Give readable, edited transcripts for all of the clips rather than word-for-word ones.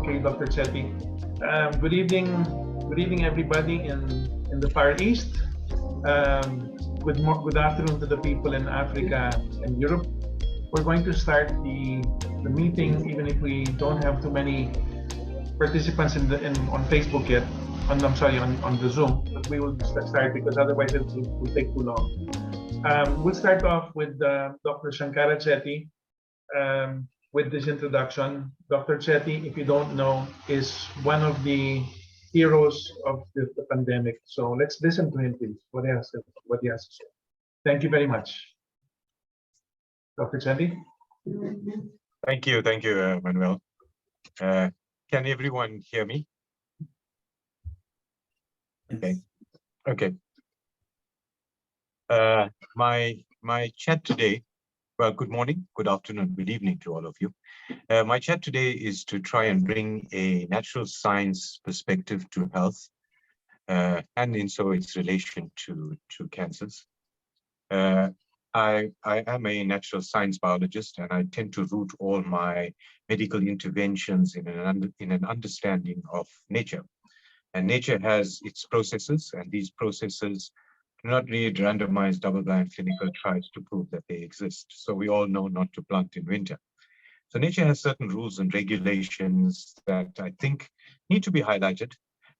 Okay, Dr. Chetty. Good evening, everybody in the Far East. Good afternoon to the people in Africa and Europe. We're going to start the meeting, even if we don't have too many participants on Facebook yet. I'm sorry, on the Zoom. But we will start because otherwise it will take too long. We'll start off with Dr. Shankara Chetty. With this introduction. Dr. Chetty, if you don't know, is one of the heroes of the pandemic. So let's listen to him, please, what he has to say. Thank you very much. Dr. Chetty? Thank you, Manuel. Can everyone hear me? Okay. My chat today, well, good morning, good afternoon, good evening to all of you. My chat today is to try and bring a natural science perspective to health, and in so its relation to cancers. I am a natural science biologist, and I tend to root all my medical interventions in an understanding of nature. And nature has its processes, and these processes do not need randomized double-blind clinical trials to prove that they exist. So we all know not to plant in winter. So nature has certain rules and regulations that I think need to be highlighted,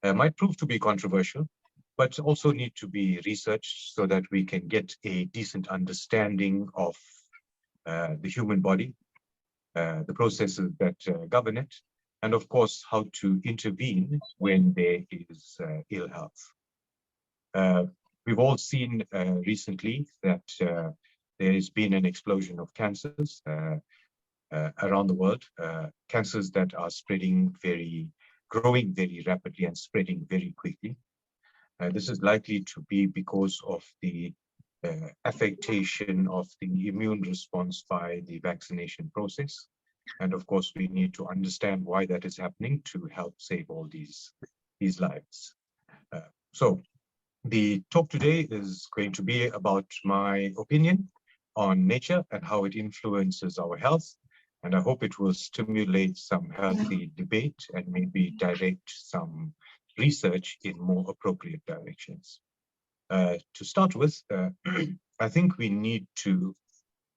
might prove to be controversial, but also need to be researched so that we can get a decent understanding of the human body, the processes that govern it, and of course, how to intervene when there is ill health. We've all seen recently that there has been an explosion of cancers around the world, cancers that are growing very rapidly and spreading very quickly. This is likely to be because of the affectation of the immune response by the vaccination process. And of course, we need to understand why that is happening to help save all these lives. So the talk today is going to be about my opinion on nature and how it influences our health. And I hope it will stimulate some healthy debate and maybe direct some research in more appropriate directions. To start with, I think we need to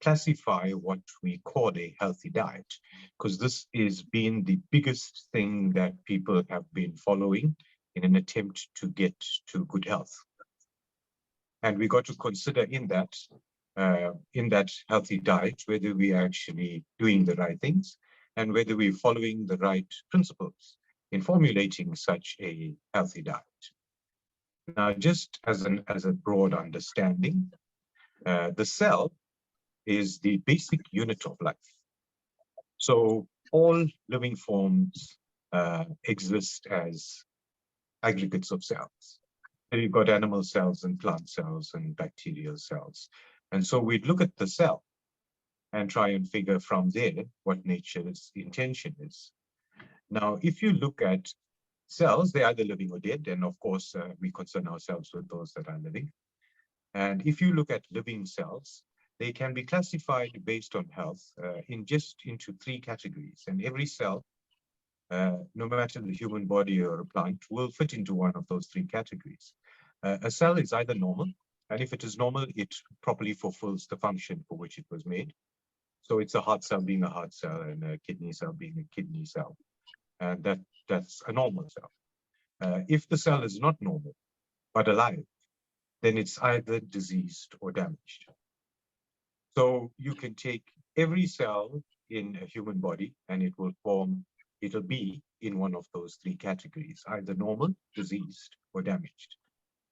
classify what we call a healthy diet, because this has been the biggest thing that people have been following in an attempt to get to good health. And we got to consider in that healthy diet, whether we are actually doing the right things and whether we're following the right principles in formulating such a healthy diet. Now, just as a broad understanding, the cell is the basic unit of life. So all living forms exist as aggregates of cells. So you've got animal cells and plant cells and bacterial cells. And so we'd look at the cell and try and figure from there what nature's intention is. Now, if you look at cells, they're either living or dead. And of course, we concern ourselves with those that are living. And if you look at living cells, they can be classified based on health into three categories. And every cell, no matter the human body or a plant, will fit into one of those three categories. A cell is either normal, and if it is normal, it properly fulfills the function for which it was made. So it's a heart cell being a heart cell and a kidney cell being a kidney cell. And that's a normal cell. If the cell is not normal, but alive, then it's either diseased or damaged. So you can take every cell in a human body and it'll be in one of those three categories, either normal, diseased, or damaged.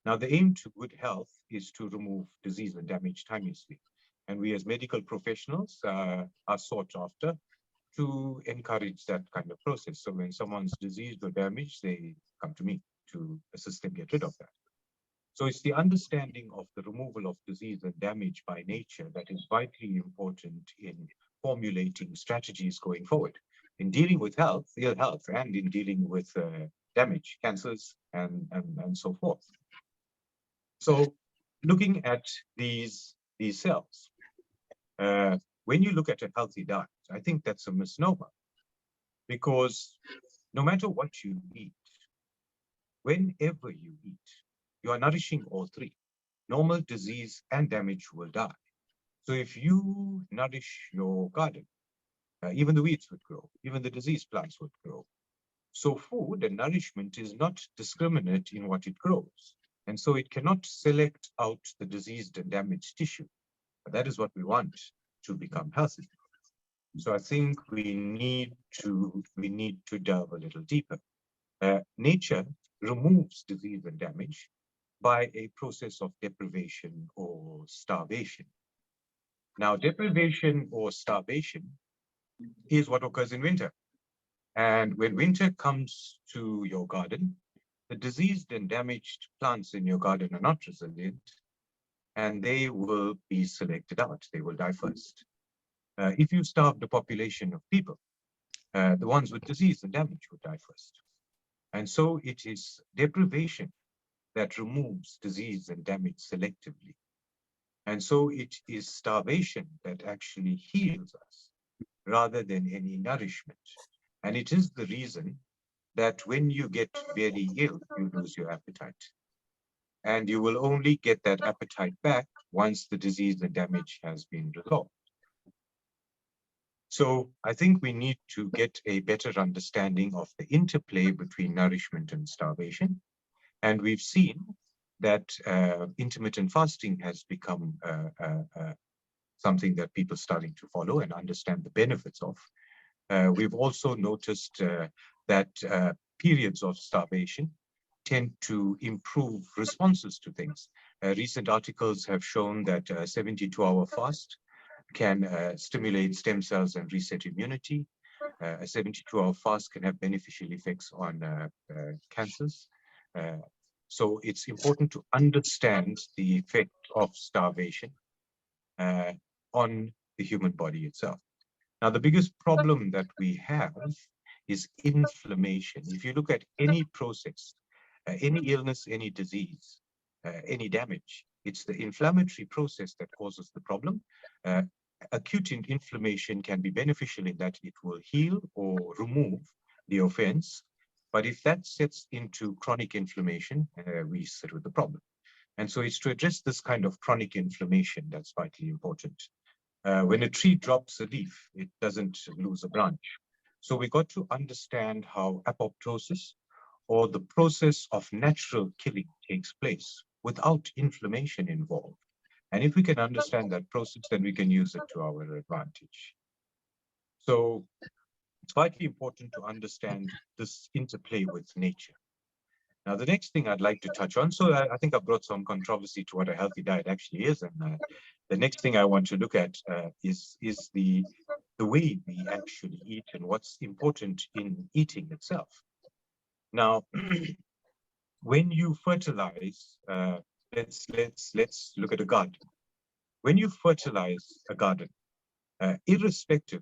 Now, the aim to good health is to remove disease and damage timelessly. And we as medical professionals are sought after to encourage that kind of process. So when someone's diseased or damaged, they come to me to assist them get rid of that. So it's the understanding of the removal of disease and damage by nature that is vitally important in formulating strategies going forward, in dealing with health, ill health, and in dealing with damage, cancers, and so forth. So looking at these cells, when you look at a healthy diet, I think that's a misnomer, because no matter what you eat, whenever you eat, you are nourishing all three. Normal, disease, and damage will die. So if you nourish your garden, even the weeds would grow, even the diseased plants would grow. So food and nourishment is not discriminate in what it grows. And so it cannot select out the diseased and damaged tissue. But that is what we want to become healthy. So I think we need to delve a little deeper. Nature removes disease and damage by a process of deprivation or starvation. Now, deprivation or starvation is what occurs in winter. And when winter comes to your garden, the diseased and damaged plants in your garden are not resilient, and they will be selected out. They will die first. If you starve the population of people, the ones with disease and damage would die first. And so it is deprivation that removes disease and damage selectively. And so it is starvation that actually heals us rather than any nourishment. And it is the reason that when you get very ill, you lose your appetite. And you will only get that appetite back once the disease and damage has been resolved. So I think we need to get a better understanding of the interplay between nourishment and starvation. And we've seen that intermittent fasting has become something that people are starting to follow and understand the benefits of. We've also noticed that periods of starvation tend to improve responses to things. Recent articles have shown that a 72-hour fast can stimulate stem cells and reset immunity. A 72-hour fast can have beneficial effects on cancers. So it's important to understand the effect of starvation on the human body itself. Now, the biggest problem that we have is inflammation. If you look at any process, any illness, any disease, any damage, it's the inflammatory process that causes the problem. Acute inflammation can be beneficial in that it will heal or remove the offense. But if that sets into chronic inflammation, we sit with the problem. And so it's to address this kind of chronic inflammation that's vitally important. When a tree drops a leaf, it doesn't lose a branch. So we got to understand how apoptosis, or the process of natural killing, takes place without inflammation involved. And if we can understand that process, then we can use it to our advantage. So it's vitally important to understand this interplay with nature. Now, the next thing I'd like to touch on, so I think I've brought some controversy to what a healthy diet actually is. And the next thing I want to look at is the way we actually eat and what's important in eating itself. Now, when you fertilize, let's look at a garden. When you fertilize a garden, irrespective,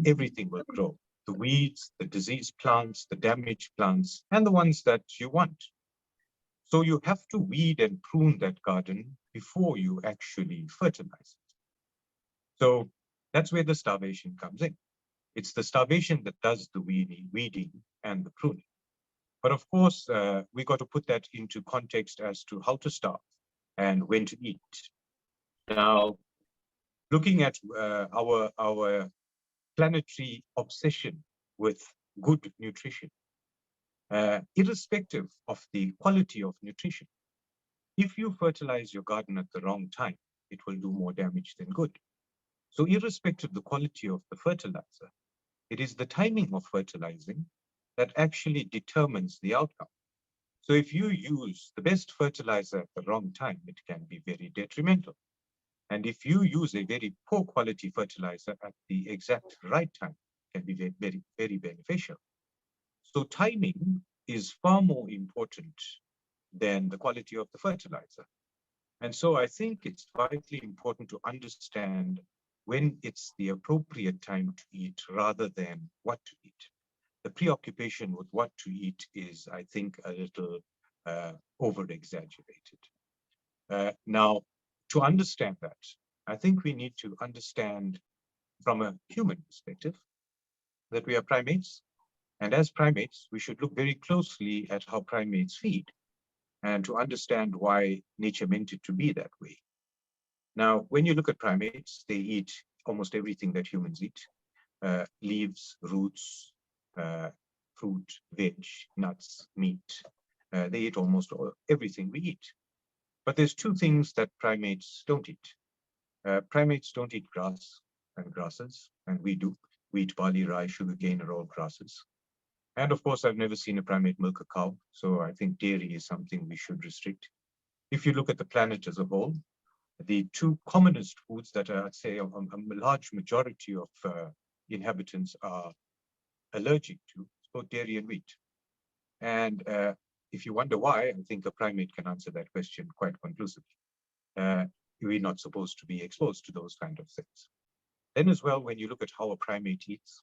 everything will grow. The weeds, the diseased plants, the damaged plants, and the ones that you want. So you have to weed and prune that garden before you actually fertilize it. So that's where the starvation comes in. It's the starvation that does the weeding and the pruning. But of course, we got to put that into context as to how to starve and when to eat. Now, looking at our planetary obsession with good nutrition, irrespective of the quality of nutrition, if you fertilize your garden at the wrong time, it will do more damage than good. So irrespective of the quality of the fertilizer, it is the timing of fertilizing that actually determines the outcome. So if you use the best fertilizer at the wrong time, it can be very detrimental. And if you use a very poor quality fertilizer at the exact right time, it can be very, very, very beneficial. So timing is far more important than the quality of the fertilizer. And so I think it's vitally important to understand when it's the appropriate time to eat rather than what to eat. The preoccupation with what to eat is, I think, a little over-exaggerated. Now, to understand that, I think we need to understand from a human perspective that we are primates And as primates, we should look very closely at how primates feed and to understand why nature meant it to be that way. Now, when you look at primates, they eat almost everything that humans eat, leaves, roots, fruit, veg, nuts, meat. They eat almost everything we eat. But there's two things that primates don't eat. Primates don't eat grass and grasses, and we do. We eat barley, rye, sugarcane are all grasses. And of course, I've never seen a primate milk a cow, so I think dairy is something we should restrict. If you look at the planet as a whole, the two commonest foods that I'd say a large majority of inhabitants are allergic to is both dairy and wheat. And if you wonder why, I think a primate can answer that question quite conclusively. We're not supposed to be exposed to those kind of things. Then as well, when you look at how a primate eats,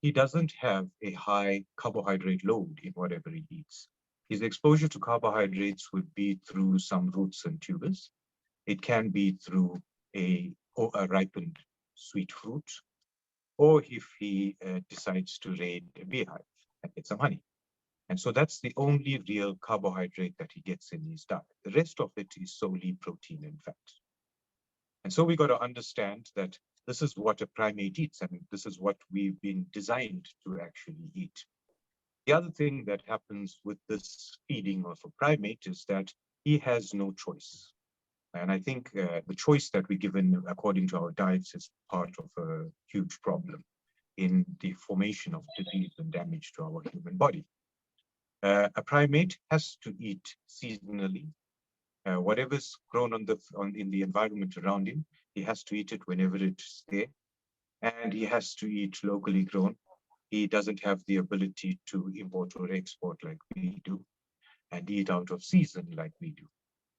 he doesn't have a high carbohydrate load in whatever he eats. His exposure to carbohydrates would be through some roots and tubers. It can be through a ripened sweet fruit, or if he decides to raid a beehive and get some honey. And so that's the only real carbohydrate that he gets in his diet. The rest of it is solely protein and fat. And so we got to understand that this is what a primate eats, and this is what we've been designed to actually eat. The other thing that happens with this feeding of a primate is that he has no choice. And I think the choice that we're given according to our diets is part of a huge problem in the formation of disease and damage to our human body. A primate has to eat seasonally. Whatever's grown in the environment around him, he has to eat it whenever it's there. And he has to eat locally grown. He doesn't have the ability to import or export like we do, and eat out of season like we do.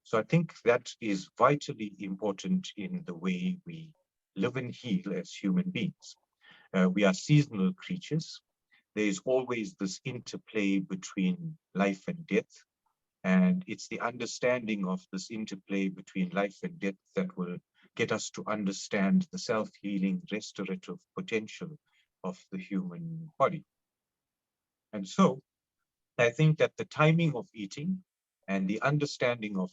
So I think that is vitally important in the way we live and heal as human beings. We are seasonal creatures. There is always this interplay between life and death. And it's the understanding of this interplay between life and death that will get us to understand the self-healing, restorative potential of the human body. And so I think that the timing of eating and the understanding of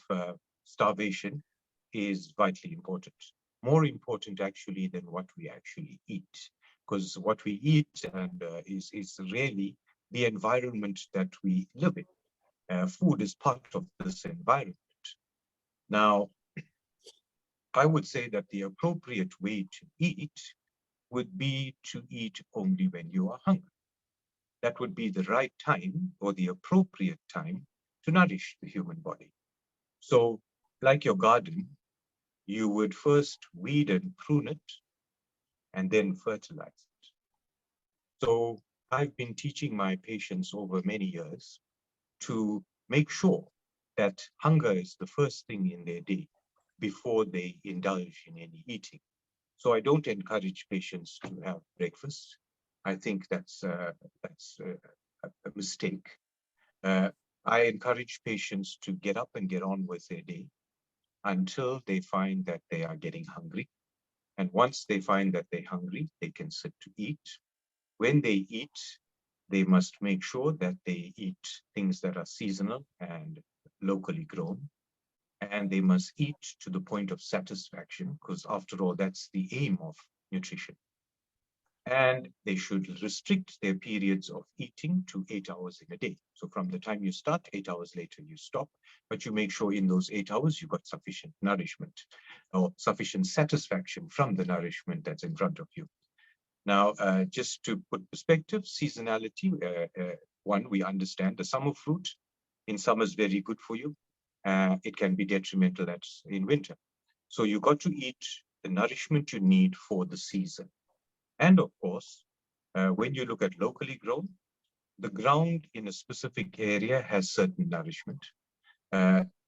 starvation is vitally important. More important actually than what we actually eat, because what we eat and is really the environment that we live in. Food is part of this environment. Now, I would say that the appropriate way to eat would be to eat only when you are hungry. That would be the right time or the appropriate time to nourish the human body. So, like your garden, you would first weed and prune it and then fertilize it. So, I've been teaching my patients over many years to make sure that hunger is the first thing in their day before they indulge in any eating. So I don't encourage patients to have breakfast. I think that's a mistake. I encourage patients to get up and get on with their day until they find that they are getting hungry. And once they find that they're hungry, they can sit to eat. When they eat, they must make sure that they eat things that are seasonal and locally grown. And they must eat to the point of satisfaction, because after all, that's the aim of nutrition. And they should restrict their periods of eating to 8 hours in a day. So from the time you start, 8 hours later, you stop. But you make sure in those 8 hours, you got sufficient nourishment or sufficient satisfaction from the nourishment that's in front of you. Now, just to put perspective, seasonality, one, we understand the summer fruit in summer is very good for you. It can be detrimental in winter. So you got to eat the nourishment you need for the season. And of course, when you look at locally grown, the ground in a specific area has certain nourishment.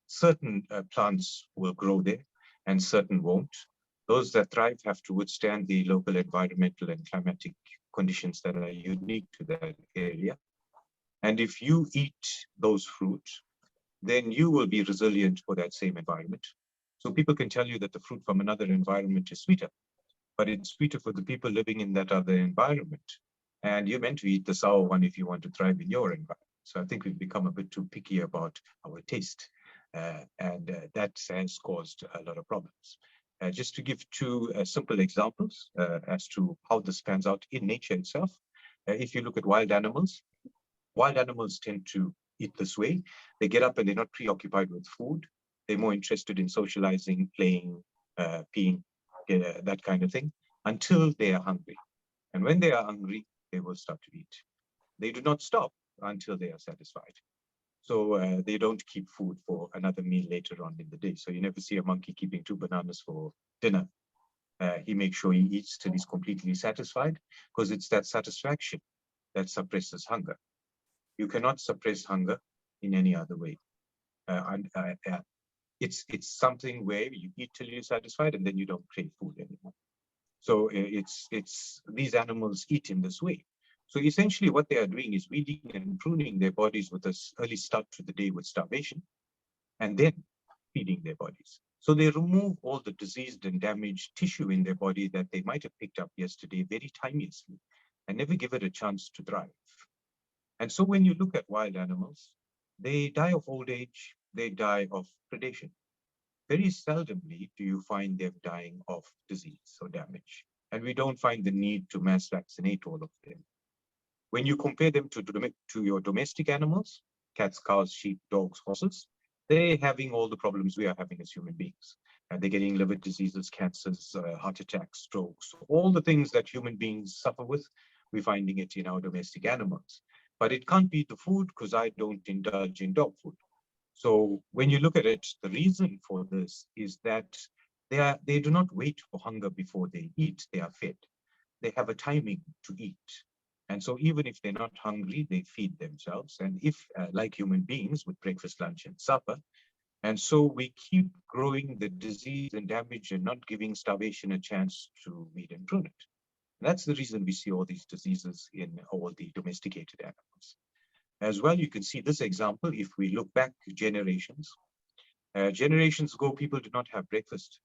Certain plants will grow there and certain won't. Those that thrive have to withstand the local environmental and climatic conditions that are unique to that area. And if you eat those fruits, then you will be resilient for that same environment. So people can tell you that the fruit from another environment is sweeter, but it's sweeter for the people living in that other environment. And you're meant to eat the sour one if you want to thrive in your environment. So I think we've become a bit too picky about our taste. That has caused a lot of problems. Just to give two simple examples as to how this pans out in nature itself. If you look at wild animals tend to eat this way. They get up and they're not preoccupied with food. They're more interested in socializing, playing, peeing, that kind of thing, until they are hungry. And when they are hungry, they will start to eat. They do not stop until they are satisfied. So they don't keep food for another meal later on in the day. So you never see a monkey keeping 2 bananas for dinner. He makes sure he eats till he's completely satisfied, because it's that satisfaction that suppresses hunger. You cannot suppress hunger in any other way. It's something where you eat till you're satisfied and then you don't crave food anymore. So these animals eat in this way. So essentially what they are doing is weeding and pruning their bodies with an early start to the day with starvation, and then feeding their bodies. So they remove all the diseased and damaged tissue in their body that they might have picked up yesterday very timeously, and never give it a chance to thrive. And so when you look at wild animals, they die of old age, they die of predation. Very seldomly do you find them dying of disease or damage. And we don't find the need to mass vaccinate all of them. When you compare them to your domestic animals, cats, cows, sheep, dogs, horses, they're having all the problems we are having as human beings. And they're getting liver diseases, cancers, heart attacks, strokes, all the things that human beings suffer with, we're finding it in our domestic animals. But it can't be the food, because I don't indulge in dog food. So when you look at it, the reason for this is that they do not wait for hunger before they eat, they are fed. They have a timing to eat. And so even if they're not hungry, they feed themselves. And if, like human beings, with breakfast, lunch, and supper, and so we keep growing the disease and damage and not giving starvation a chance to weed and prune it. And that's the reason we see all these diseases in all the domesticated animals. As well, you can see this example if we look back generations. Generations ago, people did not have breakfast.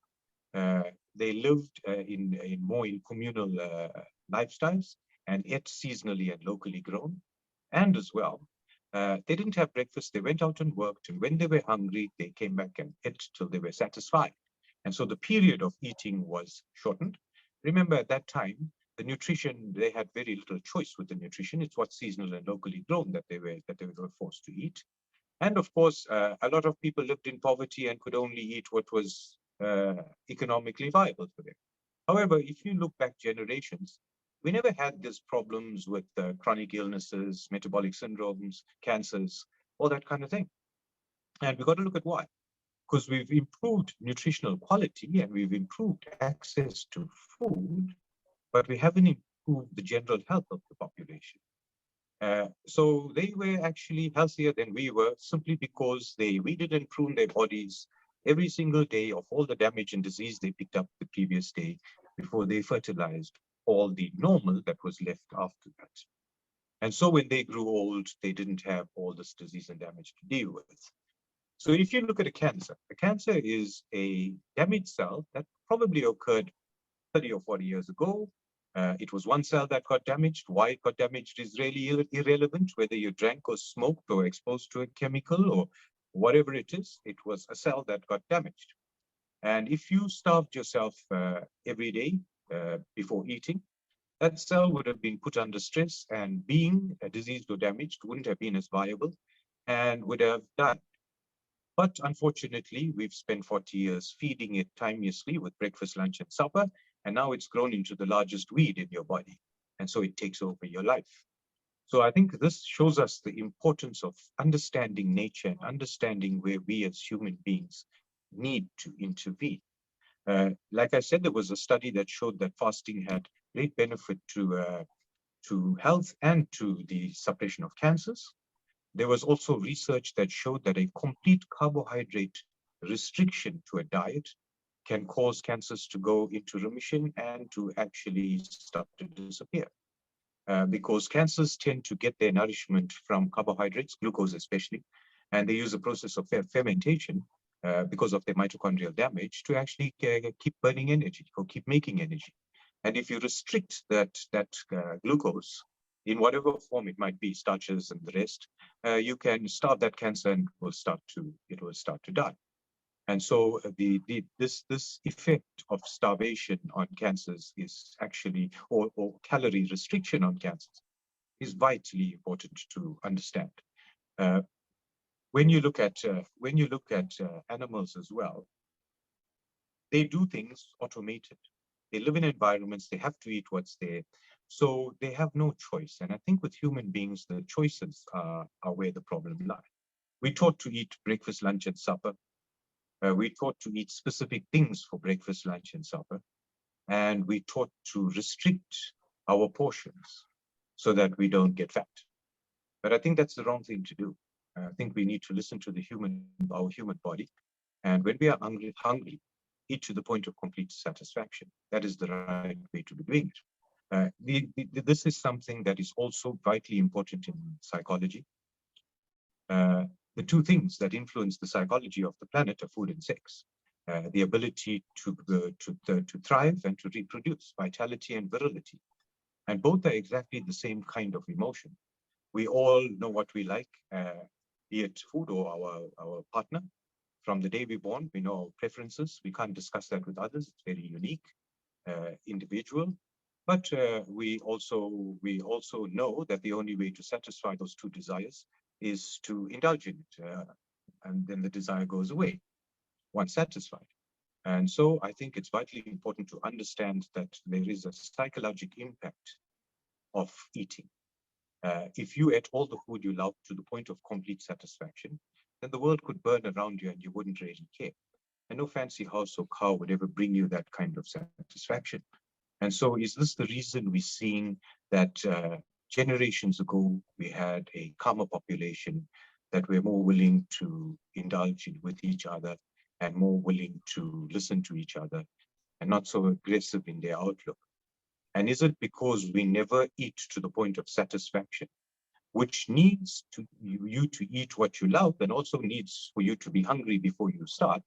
They lived in more in communal lifestyles, and ate seasonally and locally grown. And as well, they didn't have breakfast. They went out and worked, and when they were hungry, they came back and ate till they were satisfied. And so the period of eating was shortened. Remember, at that time, the nutrition, they had very little choice with the nutrition. It's what's seasonal and locally grown that they were forced to eat. And of course, a lot of people lived in poverty and could only eat what was economically viable for them. However, if you look back generations, we never had these problems with chronic illnesses, metabolic syndromes, cancers, all that kind of thing. And we've got to look at why. Because we've improved nutritional quality and we've improved access to food, but we haven't improved the general health of the population. So they were actually healthier than we were, simply because they weeded and pruned their bodies every single day of all the damage and disease they picked up the previous day before they fertilized all the normal that was left after that. And so when they grew old, they didn't have all this disease and damage to deal with. So if you look at a cancer is a damaged cell that probably occurred 30 or 40 years ago. It was one cell that got damaged. Why it got damaged is really irrelevant, whether you drank or smoked or exposed to a chemical or whatever it is. It was a cell that got damaged. And if you starved yourself every day before eating, that cell would have been put under stress, and being diseased or damaged wouldn't have been as viable and would have died. But unfortunately, we've spent 40 years feeding it timeously with breakfast, lunch, and supper, and now it's grown into the largest weed in your body. And so it takes over your life. So I think this shows us the importance of understanding nature and understanding where we as human beings need to intervene. Like I said, there was a study that showed that fasting had great benefit to health and to the suppression of cancers. There was also research that showed that a complete carbohydrate restriction to a diet can cause cancers to go into remission and to actually start to disappear. Because cancers tend to get their nourishment from carbohydrates, glucose especially, and they use a process of fermentation because of their mitochondrial damage to actually keep burning energy or keep making energy. And if you restrict that glucose, in whatever form it might be, starches and the rest, you can starve that cancer and it will start to die. And so this effect of starvation on cancers is actually, or calorie restriction on cancers, is vitally important to understand. When you look at animals as well, they do things automated. They live in environments, they have to eat what's there, so they have no choice. And I think with human beings, the choices are where the problem lies. We're taught to eat breakfast, lunch, and supper. We're taught to eat specific things for breakfast, lunch, and supper. And we're taught to restrict our portions so that we don't get fat. But I think that's the wrong thing to do. I think we need to listen to our human body. And when we are hungry, eat to the point of complete satisfaction. That is the right way to be doing it. This is something that is also vitally important in psychology. The two things that influence the psychology of the planet are food and sex. The ability to thrive and to reproduce, vitality and virility. And both are exactly the same kind of emotion. We all know what we like, be it food or our partner. From the day we're born, we know our preferences. We can't discuss that with others. It's very unique, individual. But we also know that the only way to satisfy those two desires is to indulge in it. And then the desire goes away once satisfied. And so I think it's vitally important to understand that there is a psychological impact of eating. If you ate all the food you love to the point of complete satisfaction, then the world could burn around you and you wouldn't really care. And no fancy house or car would ever bring you that kind of satisfaction. And so is this the reason we're seeing that generations ago, we had a calmer population, that we're more willing to indulge with each other and more willing to listen to each other and not so aggressive in their outlook? And is it because we never eat to the point of satisfaction, which needs you to eat what you love and also needs for you to be hungry before you start?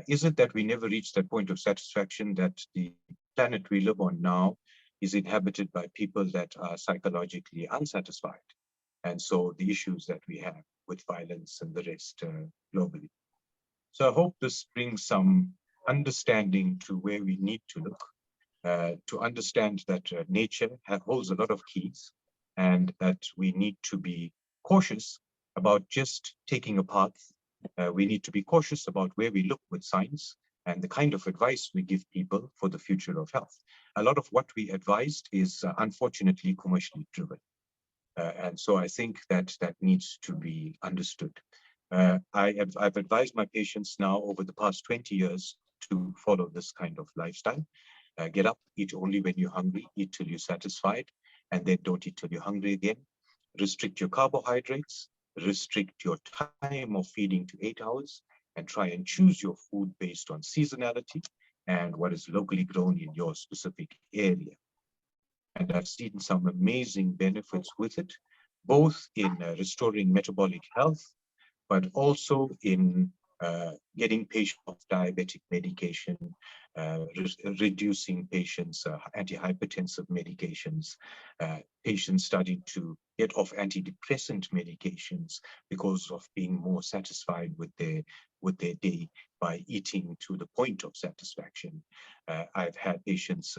Is it that we never reach that point of satisfaction, that the planet we live on now is inhabited by people that are psychologically unsatisfied? And so the issues that we have with violence and the rest globally. So I hope this brings some understanding to where we need to look, to understand that nature holds a lot of keys and that we need to be cautious about just taking a path. We need to be cautious about where we look with science and the kind of advice we give people for the future of health. A lot of what we advised is unfortunately commercially driven. And so I think that needs to be understood. I've advised my patients now over the past 20 years to follow this kind of lifestyle. Get up, eat only when you're hungry, eat till you're satisfied, and then don't eat till you're hungry again. Restrict your carbohydrates, restrict your time of feeding to 8 hours, and try and choose your food based on seasonality and what is locally grown in your specific area. And I've seen some amazing benefits with it, both in restoring metabolic health, but also in getting patients off diabetic medication, reducing patients' antihypertensive medications, patients starting to get off antidepressant medications because of being more satisfied with their day by eating to the point of satisfaction. I've had patients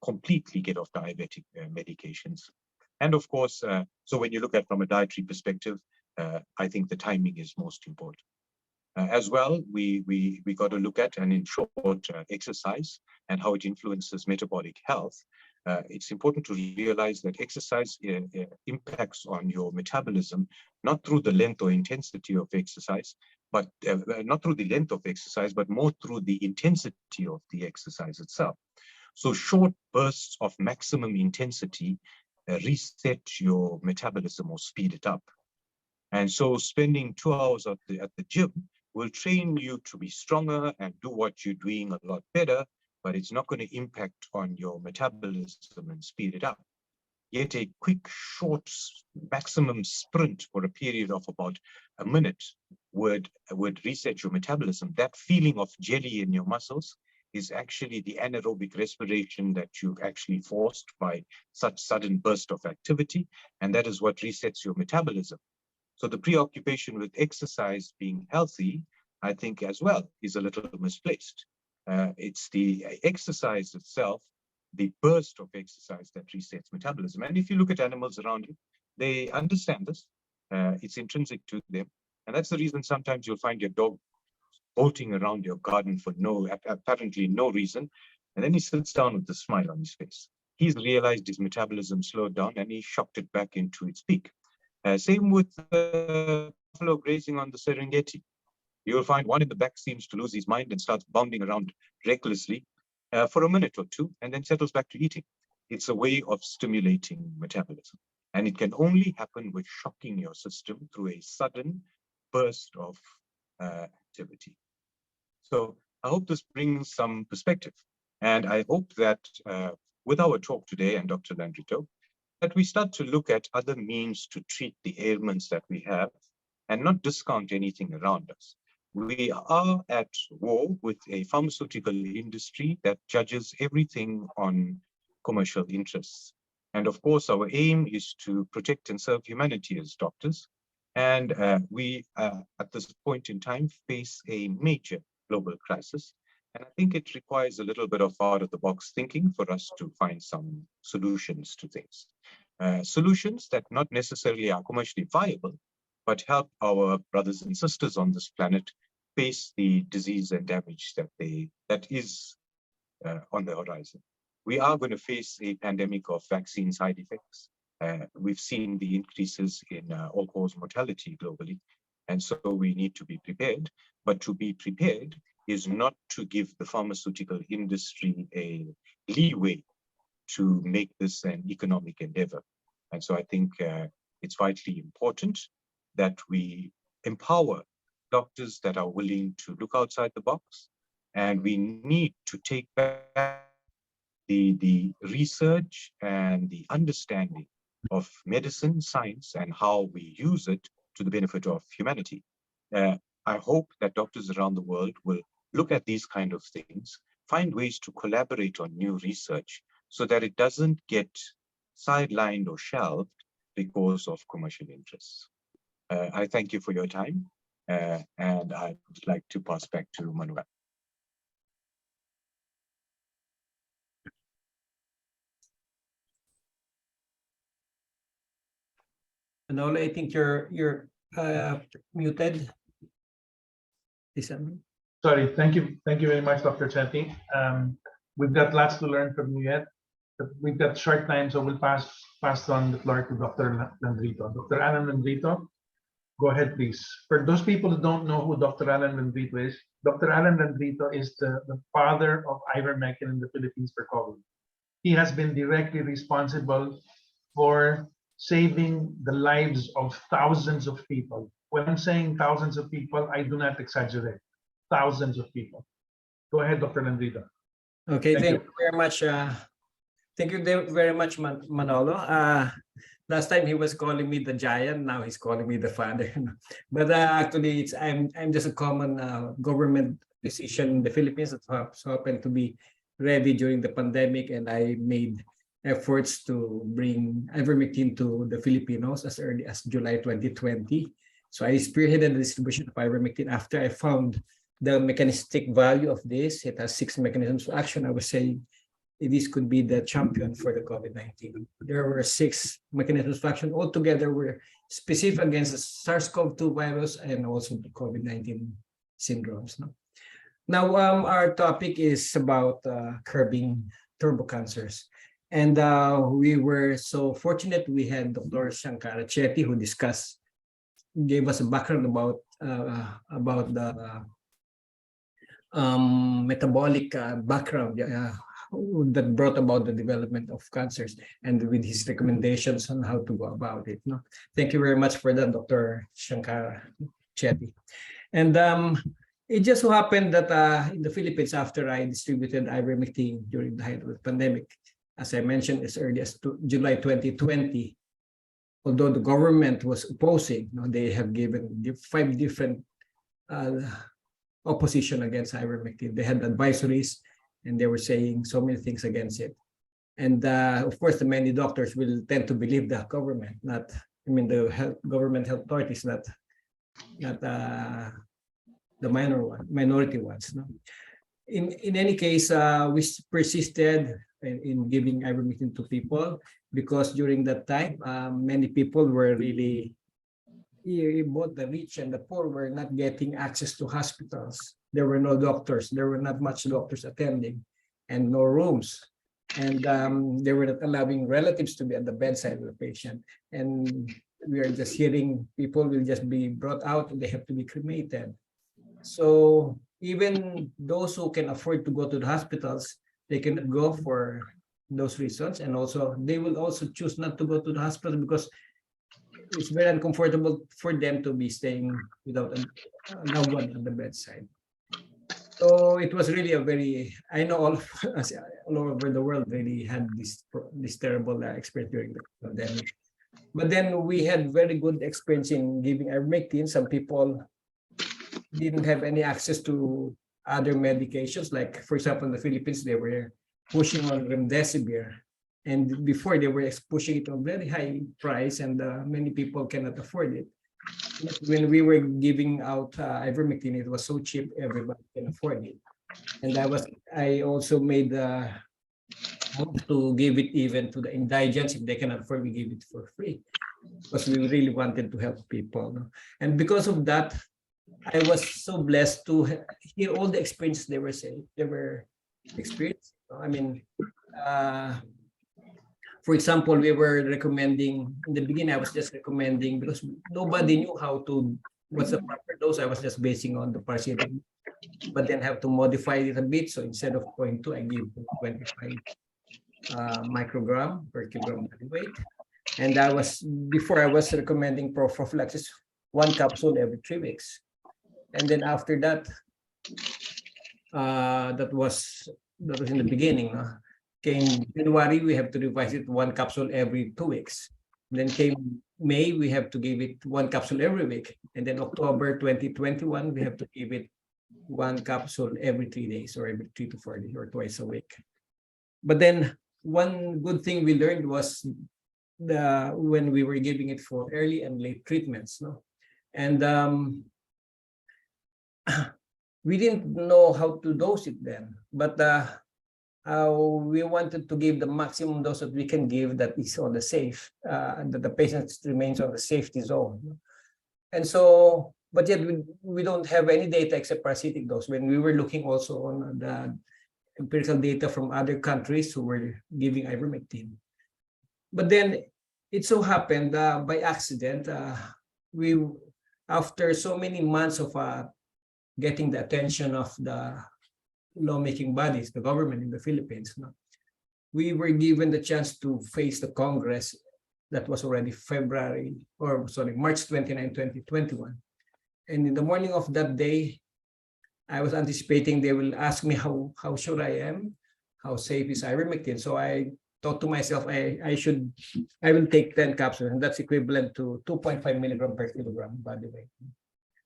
completely get off diabetic medications. And of course, so when you look at from a dietary perspective, I think the timing is most important. As well, we got to look at, and in short, exercise and how it influences metabolic health. It's important to realize that exercise impacts on your metabolism, not through the length or intensity of exercise, but not through the length of exercise, but more through the intensity of the exercise itself. So short bursts of maximum intensity reset your metabolism or speed it up. And so spending 2 hours at the gym will train you to be stronger and do what you're doing a lot better, but it's not going to impact on your metabolism and speed it up. Yet a quick, short, maximum sprint for a period of about a minute would reset your metabolism. That feeling of jelly in your muscles is actually the anaerobic respiration that you've actually forced by such sudden burst of activity, and that is what resets your metabolism. So the preoccupation with exercise being healthy, I think as well, is a little misplaced. It's the exercise itself, the burst of exercise that resets metabolism. And if you look at animals around you, they understand this. It's intrinsic to them. And that's the reason sometimes you'll find your dog bolting around your garden for apparently no reason. And then he sits down with a smile on his face. He's realized his metabolism slowed down and he shocked it back into its peak. Same with buffalo grazing on the Serengeti. You'll find one in the back seems to lose his mind and starts bounding around recklessly for a minute or two and then settles back to eating. It's a way of stimulating metabolism. And it can only happen with shocking your system through a sudden burst of activity. So I hope this brings some perspective. And I hope that with our talk today and Dr. Landrito, that we start to look at other means to treat the ailments that we have and not discount anything around us. We are at war with a pharmaceutical industry that judges everything on commercial interests. And of course, our aim is to protect and serve humanity as doctors. And we, at this point in time, face a major global crisis. And I think it requires a little bit of out-of-the-box thinking for us to find some solutions to things. Solutions that not necessarily are commercially viable, but help our brothers and sisters on this planet face the disease and damage that is on the horizon. We are going to face a pandemic of vaccine side effects. We've seen the increases in all-cause mortality globally, and so we need to be prepared. But to be prepared is not to give the pharmaceutical industry a leeway to make this an economic endeavor. And so I think it's vitally important that we empower doctors that are willing to look outside the box, and we need to take back the research and the understanding of medicine, science, and how we use it to the benefit of humanity. I hope that doctors around the world will look at these kind of things, find ways to collaborate on new research so that it doesn't get sidelined or shelved because of commercial interests. I thank you for your time, and I'd like to pass back to Manuel. Manolo, I think you're muted. Sorry, thank you very much, Dr. Chetty. We've got lots to learn from you yet, but we've got short time, so we'll pass on the floor to Dr. Landrito. Dr. Alan Landrito, go ahead, please. For those people who don't know who Dr. Alan Landrito is, Dr. Alan Landrito is the father of Ivermectin in the Philippines for COVID. He has been directly responsible for saving the lives of thousands of people. When I'm saying thousands of people, I do not exaggerate. Thousands of people. Go ahead, Dr. Landrito. Okay, thank you very much. Thank you very much, Manolo. Last time he was calling me the giant, now he's calling me the father. But actually, I'm just a common government physician in the Philippines that so happened to be ready during the pandemic, and I made efforts to bring Ivermectin to the Filipinos as early as July 2020. So I spearheaded the distribution of Ivermectin after I found the mechanistic value of this. It has 6 mechanisms of action. I was saying this could be the champion for the COVID-19. There were 6 mechanisms of action altogether were specific against the SARS-CoV-2 virus and also the COVID-19 syndromes. Now, our topic is about curbing turbocancers. And we were so fortunate we had Dr. Shankara Chetty, who gave us a background about the metabolic background that brought about the development of cancers, and with his recommendations on how to go about it. Thank you very much for that, Dr. Shankara Chetty. And it just so happened that in the Philippines, after I distributed Ivermectin during the height of the pandemic, as I mentioned, as early as July 2020, although the government was opposing, they have given 5 different opposition against Ivermectin. They had advisories, and they were saying so many things against it. And of course, the many doctors will tend to believe the government, not, I mean, the government health authorities, not the minority ones. No? In any case, we persisted in giving ivermectin to people, because during that time, many people were really, both the rich and the poor were not getting access to hospitals. There were no doctors. There were not much doctors attending, and no rooms. And they were not allowing relatives to be at the bedside of the patient. And we are just hearing people will just be brought out and they have to be cremated. So even those who can afford to go to the hospitals, they cannot go for those reasons. And also they will also choose not to go to the hospital because it's very uncomfortable for them to be staying without a loved one on the bedside. So it was really a very, I know all over the world really had this terrible experience during the pandemic. But then we had very good experience in giving ivermectin. Some people didn't have any access to other medications. Like, for example, in the Philippines, they were pushing on remdesivir. And before they were pushing it on very high price, and many people cannot afford it. When we were giving out ivermectin, it was so cheap, everybody can afford it. And I also made hope to give it even to the indigents. If they can afford, we give it for free, because we really wanted to help people. And because of that, I was so blessed to hear all the experiences they were saying, they were experiencing. I mean, for example, we were recommending, in the beginning, I was just recommending, because nobody knew what's the proper dose. I was just basing on the parasitic, but then have to modify it a bit. So instead of 0.2, I give 25 microgram per kilogram body weight. And before I was recommending prophylaxis, 1 capsule every 3 weeks. And then after that, that was in the beginning. Came January, we have to revise it 1 capsule every 2 weeks. Then came May, we have to give it 1 capsule every week. And then October 2021, we have to give it 1 capsule every 3 days, or every 3 to 4 days, or twice a week. But then one good thing we learned was when we were giving it for early and late treatments. And we didn't know how to dose it then, but we wanted to give the maximum dose that we can give that is on the safe, that the patient remains on the safety zone. And so, but yet we don't have any data except parasitic dose. When we were looking also on the empirical data from other countries who were giving ivermectin. But then it so happened by accident, after so many months of getting the attention of the lawmaking bodies, the government in the Philippines, we were given the chance to face the Congress. That was already March 29, 2021. And in the morning of that day, I was anticipating they will ask me how sure I am, how safe is ivermectin. So I thought to myself, I will take 10 capsules, and that's equivalent to 2.5 milligram per kilogram body weight.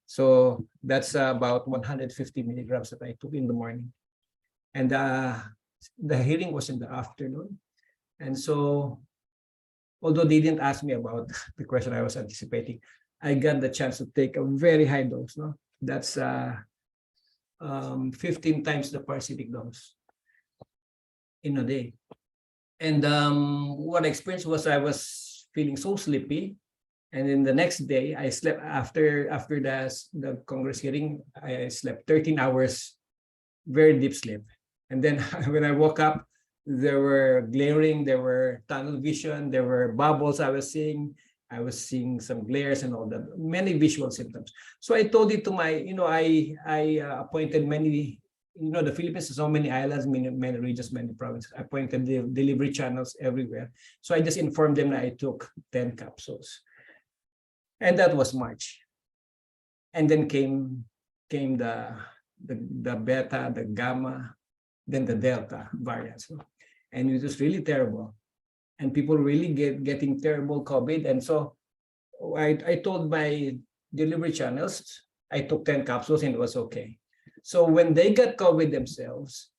So that's about 150 milligrams that I took in the morning. And the hearing was in the afternoon. And so, although they didn't ask me about the question I was anticipating, I got the chance to take a very high dose. That's 15 times the parasitic dose in a day. And what I experienced was I was feeling so sleepy. And then the next day, I slept after the Congress hearing. I slept 13 hours, very deep sleep. And then when I woke up, there were glaring, there were tunnel vision, there were bubbles I was seeing. I was seeing some glares and all that, many visual symptoms. So I told it to I appointed many, the Philippines has so many islands, many regions, many provinces. I appointed the delivery channels everywhere. So I just informed them that I took 10 capsules. And that was March. And then came the beta, the gamma, then the delta variants. And it was really terrible. And people really getting terrible COVID. And so I told my delivery channels, I took 10 capsules and it was okay. So when they got COVID themselves,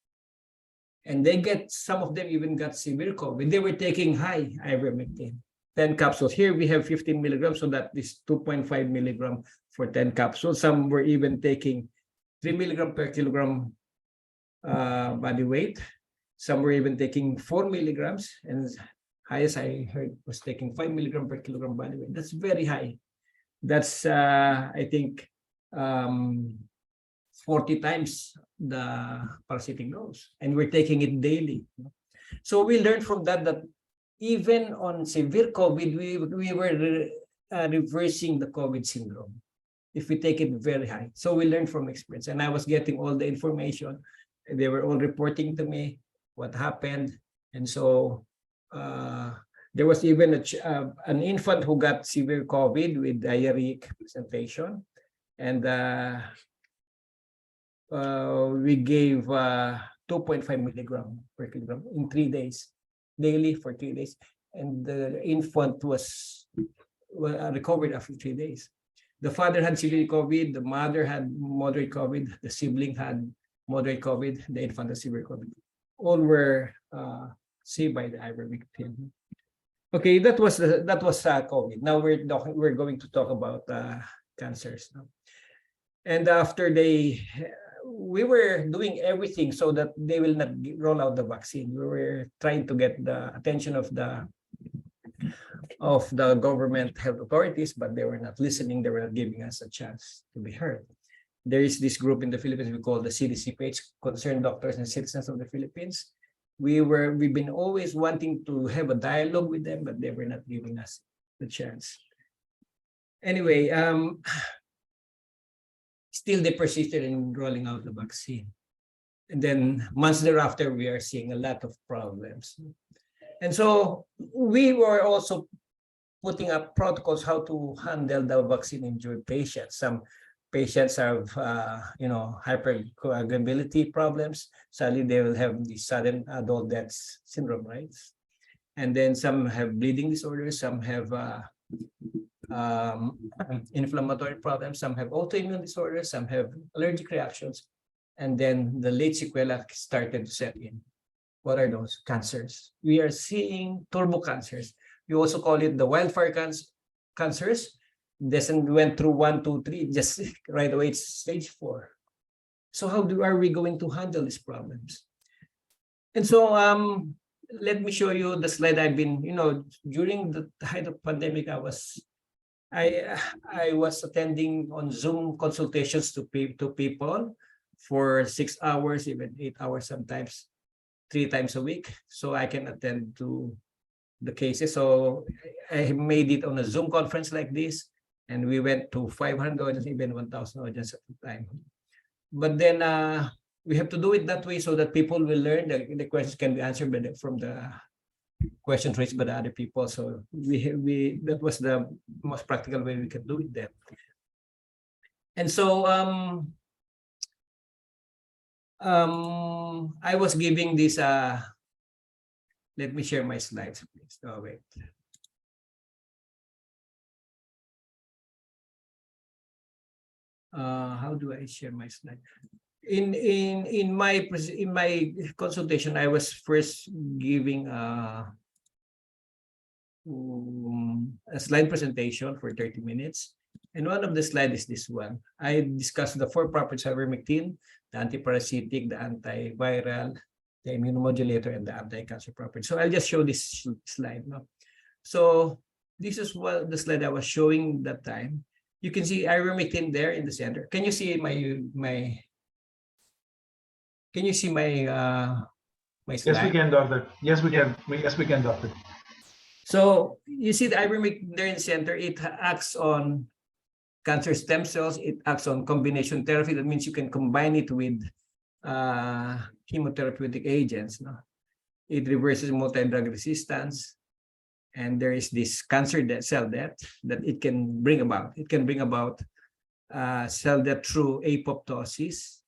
And some of them even got severe COVID. They were taking high ivermectin, 10 capsules. Here we have 15 milligrams, so that is 2.5 milligram for 10 capsules. Some were even taking 3 milligram per kilogram body weight. Some were even taking 4 milligrams, and highest I heard was taking 5 milligram per kilogram body weight. That's very high. That's I think 40 times the parasitic dose, and we're taking it daily. So we learned from that even on severe COVID, we were reversing the COVID syndrome if we take it very high. So we learned from experience, and I was getting all the information. They were all reporting to me what happened, and so there was even an infant who got severe COVID with diarrheic presentation, and we gave 2.5 milligram per kilogram in 3 days, daily for 3 days, and the infant was recovered after 3 days. The father had severe COVID, the mother had moderate COVID, the sibling had moderate COVID, the infant had severe COVID. All were saved by the ivermectin. Okay, that was COVID. Now we're going to talk about cancers now. And after we were doing everything so that they will not roll out the vaccine. We were trying to get the attention of the government health authorities, but they were not listening. They were not giving us a chance to be heard. There is this group in the Philippines we call the CDCPH, Concerned Doctors and Citizens of the Philippines. We've been always wanting to have a dialogue with them, but they were not giving us the chance. Anyway, still they persisted in rolling out the vaccine. And then months thereafter, we are seeing a lot of problems. And so we were also putting up protocols how to handle the vaccine-injured patients. Some patients have, hypercoagulability problems. Sadly, they will have the sudden adult death syndrome, right? And then some have bleeding disorders, some have inflammatory problems, some have autoimmune disorders, some have allergic reactions, and then the late sequela started to set in. What are those? Cancers. We are seeing turbo cancers. We also call it the wildfire cancers. This went through 1, 2, 3, just right away it's stage 4. So how are we going to handle these problems? And so let me show you the slide. I've been, during the height of pandemic, I was attending on Zoom consultations to people for 6 hours, even 8 hours sometimes, 3 times a week, so I can attend to the cases. So I made it on a Zoom conference like this, and we went to 500 audience, even 1,000 audience at the time. But then we have to do it that way so that people will learn. The questions can be answered from the questions raised by the other people. So that was the most practical way we could do it then. And so I was giving this. Let me share my slides, please. Oh, wait. How do I share my slide? In my consultation, I was first giving a slide presentation for 30 minutes. And one of the slides is this one. I discussed the 4 properties of ivermectin: the antiparasitic, the antiviral, the immunomodulator, and the anti-cancer properties. So I'll just show this slide now. So this is what the slide I was showing that time. You can see ivermectin there in the center. Can you see my slide? Yes, we can, doctor. Yes, we can. Yes, we can, doctor. So you see the ivermectin there in the center. It acts on cancer stem cells. It acts on combination therapy. That means you can combine it with chemotherapeutic agents. No? It reverses multi-drug resistance. And there is this cancer cell death that it can bring about. It can bring about cell death through apoptosis,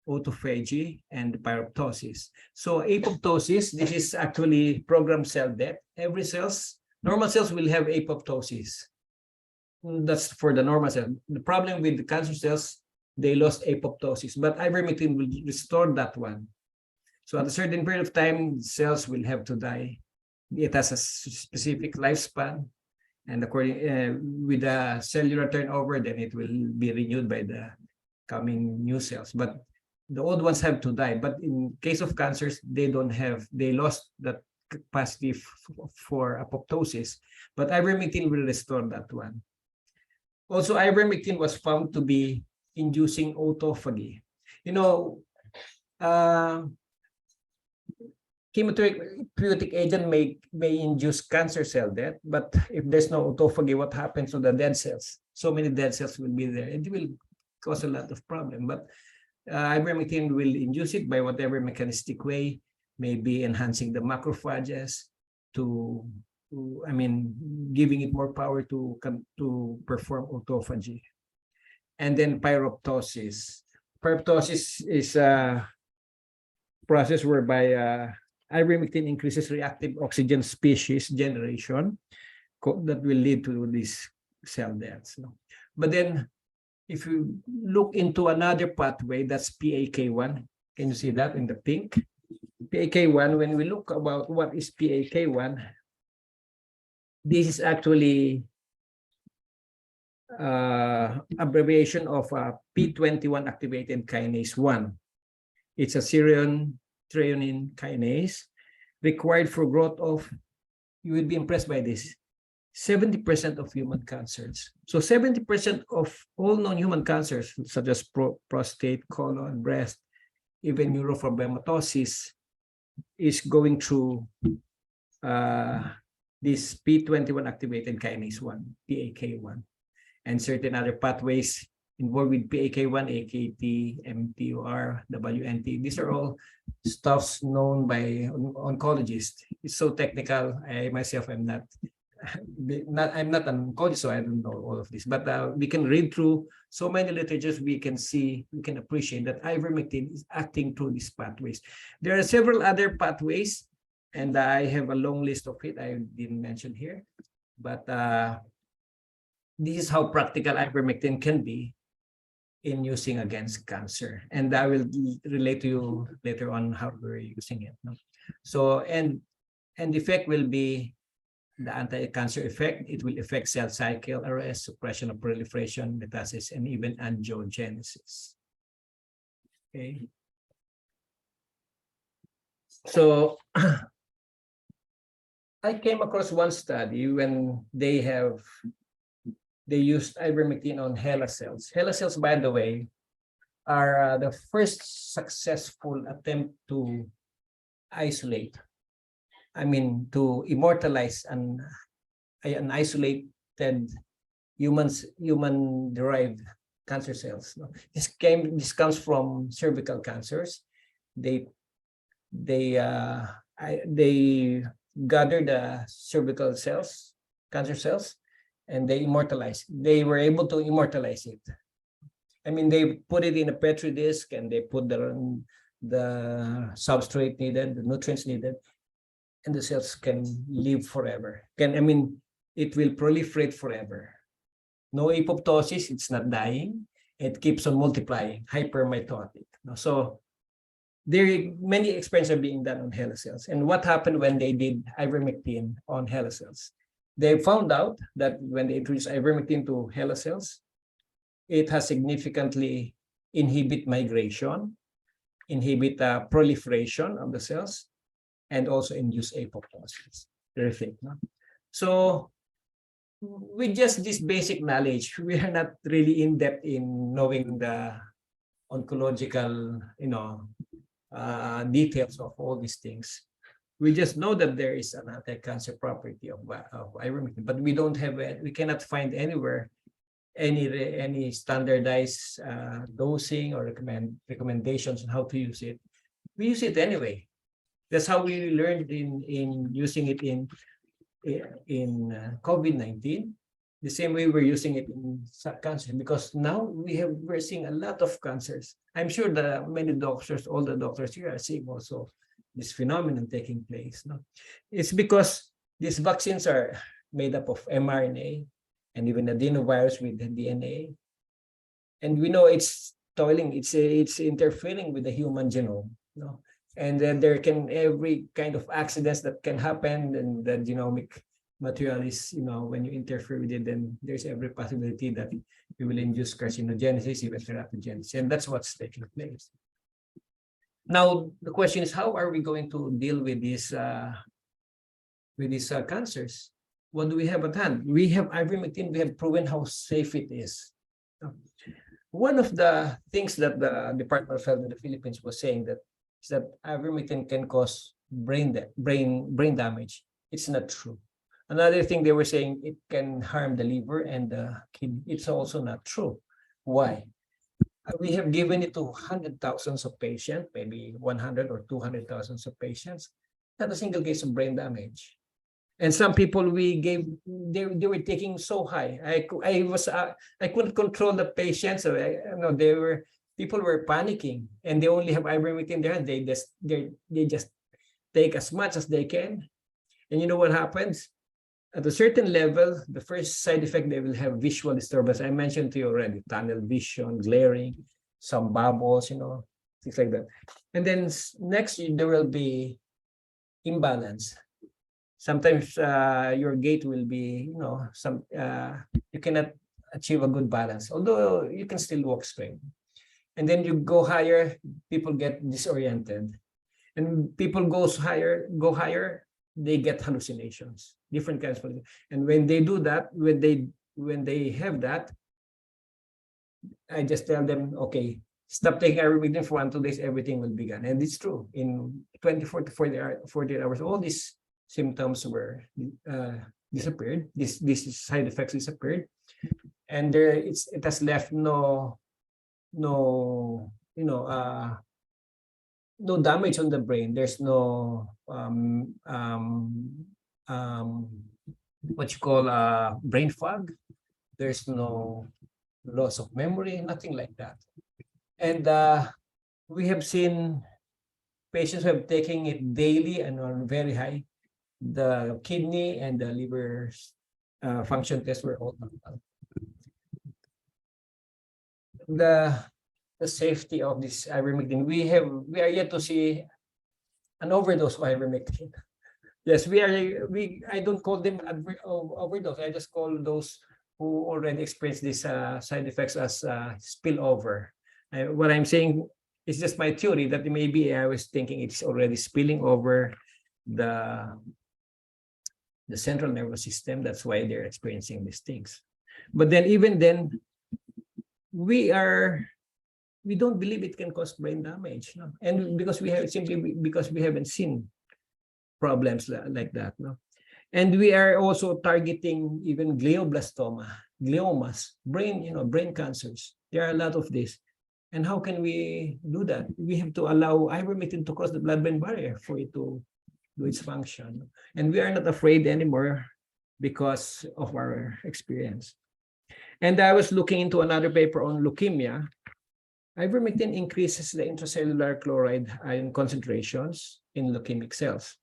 autophagy, and pyroptosis. So apoptosis, this is actually programmed cell death. Normal cells will have apoptosis. That's for the normal cell. The problem with the cancer cells, they lost apoptosis, but ivermectin will restore that one. So at a certain period of time, cells will have to die. It has a specific lifespan, and according with the cellular turnover, then it will be renewed by the coming new cells. But the old ones have to die. But in case of cancers, they lost that capacity for apoptosis. But ivermectin will restore that one. Also, ivermectin was found to be inducing autophagy. You know, chemotherapeutic agent may induce cancer cell death, but if there's no autophagy, what happens to the dead cells? So many dead cells will be there. It will cause a lot of problem. But ivermectin will induce it by whatever mechanistic way, maybe enhancing the macrophages giving it more power to perform autophagy. And then pyroptosis. Pyroptosis is a process whereby ivermectin increases reactive oxygen species generation that will lead to these cell deaths. But then, if you look into another pathway, that's PAK1. Can you see that in the pink? PAK1, when we look about what is PAK1, this is actually abbreviation of P21 activated kinase 1. It's a serine threonine kinase required for growth of, you will be impressed by this, 70% of human cancers. So 70% of all non-human cancers, such as prostate, colon, breast, even neurofibromatosis, is going through this P21 activated kinase 1, PAK1, and certain other pathways involved with PAK1, AKT, mTOR, WNT. These are all stuffs known by oncologists. It's so technical. I myself am not an oncologist, so I don't know all of this. But we can read through so many literatures. We can appreciate that ivermectin is acting through these pathways. There are several other pathways, and I have a long list of it. I didn't mention here, but this is how practical ivermectin can be in using against cancer, and I will relate to you later on how we're using it. So, and the effect will be the anti-cancer effect. It will affect cell cycle arrest, suppression of proliferation, metastasis, and even angiogenesis. Okay. So I came across one study when they used ivermectin on HeLa cells. HeLa cells, by the way, are the first successful attempt to isolate, to immortalize an isolated human-derived cancer cells. This comes from cervical cancers. They gather the cervical cells, cancer cells, and they were able to immortalize it. They put it in a petri disk, and they put the substrate needed, the nutrients needed, and the cells can live forever. It will proliferate forever. No apoptosis, it's not dying. It keeps on multiplying, hypermitotic. So many experiments are being done on HeLa cells. And what happened when they did ivermectin on HeLa cells? They found out that when they introduced ivermectin to HeLa cells, it has significantly inhibit migration, inhibit proliferation of the cells, and also induce apoptosis. Terrific, no? So with just this basic knowledge, we are not really in depth in knowing the oncological, details of all these things. We just know that there is an anti-cancer property of ivermectin, but we don't have it. We cannot find anywhere any standardized dosing or recommendations on how to use it. We use it anyway. That's how we learned in using it in COVID-19. The same way we're using it in cancer, because now we're seeing a lot of cancers. I'm sure that many doctors, all the doctors here are seeing also this phenomenon taking place. No? It's because these vaccines are made up of mRNA and even adenovirus with the DNA. And we know it's interfering with the human genome. No? And then there can every kind of accidents that can happen, and the genomic material is, when you interfere with it, then there's every possibility that you will induce carcinogenesis, even teratogenesis, and that's what's taking place. Now, the question is, how are we going to deal with these cancers? What do we have at hand? We have ivermectin. We have proven how safe it is. One of the things that the Department of Health in the Philippines was saying is that ivermectin can cause brain damage. It's not true. Another thing they were saying, it can harm the liver and the kidney. It's also not true. Why? We have given it to hundred thousands of patients, maybe 100 or 200,000 of patients, not a single case of brain damage. And some people we gave, they were taking so high. I couldn't control the patients. So people were panicking, and they only have ivermectin there. They just take as much as they can. And you know what happens? At a certain level, the first side effect, they will have visual disturbance. I mentioned to you already, tunnel vision, glaring, some bubbles, things like that. And then next, there will be imbalance. Sometimes your gait will be, you cannot achieve a good balance, although you can still walk straight. And then you go higher, people get disoriented. And people go higher, they get hallucinations, different kinds of. And when they do that, when they have that, I just tell them, okay, stop taking ivermectin for 1-2 days, everything will be gone. And it's true. In 24 to 48 hours, all these symptoms were disappeared. These side effects disappeared, and it has left no damage on the brain. There's no what you call brain fog. There's no loss of memory, nothing like that. And we have seen patients who have taken it daily and are very high. The kidney and the liver function tests were all normal. The safety of this ivermectin, we are yet to see an overdose of ivermectin. Yes, I don't call them overdose. I just call those who already experienced these side effects as spillover. What I'm saying is just my theory that maybe I was thinking it's already spilling over the central nervous system. That's why they're experiencing these things. But then, even then, we don't believe it can cause brain damage, no? And because we haven't seen problems like that, no? And we are also targeting even gliomas, brain cancers. There are a lot of this. And how can we do that? We have to allow ivermectin to cross the blood-brain barrier for it to do its function. And we are not afraid anymore because of our experience. And I was looking into another paper on leukemia. Ivermectin increases the intracellular chloride ion concentrations in leukemic cells.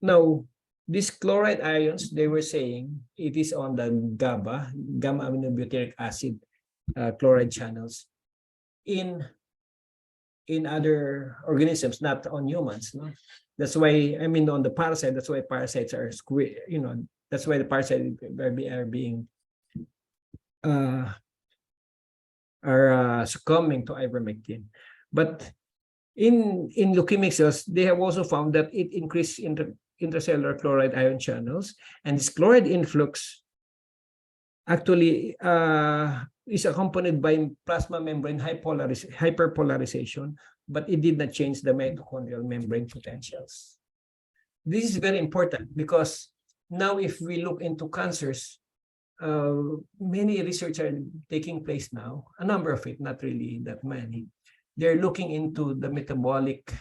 Now, these chloride ions, they were saying it is on the gamma aminobutyric acid chloride channels in other organisms, not on humans. No? That's why, on the parasite, that's why parasites are that's why the parasites are being succumbing to ivermectin. But in leukemic cells, they have also found that it increased intracellular chloride ion channels, and this chloride influx actually is accompanied by plasma membrane hyperpolarization, but it did not change the mitochondrial membrane potentials. This is very important because now if we look into cancers, many research are taking place now, a number of it, not really that many. They're looking into the metabolic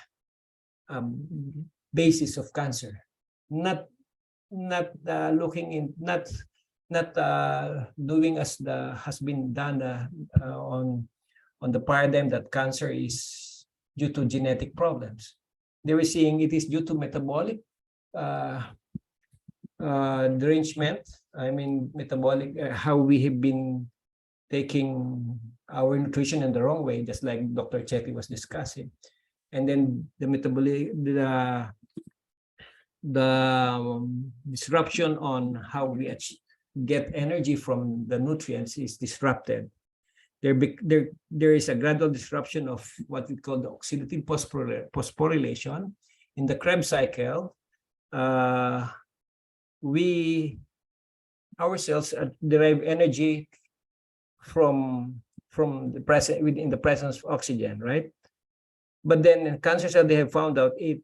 basis of cancer, not doing as has been done on the paradigm that cancer is due to genetic problems. They were seeing it is due to metabolic derangement. Metabolic, how we have been taking our nutrition in the wrong way, just like Dr. Chetty was discussing. and then the metabolic, the disruption on how we get energy from the nutrients is disrupted. There is a gradual disruption of what we call the oxidative phosphorylation. In the Krebs cycle, our cells derive energy from the present within the presence of oxygen, right? But then in cancer cell, they have found out it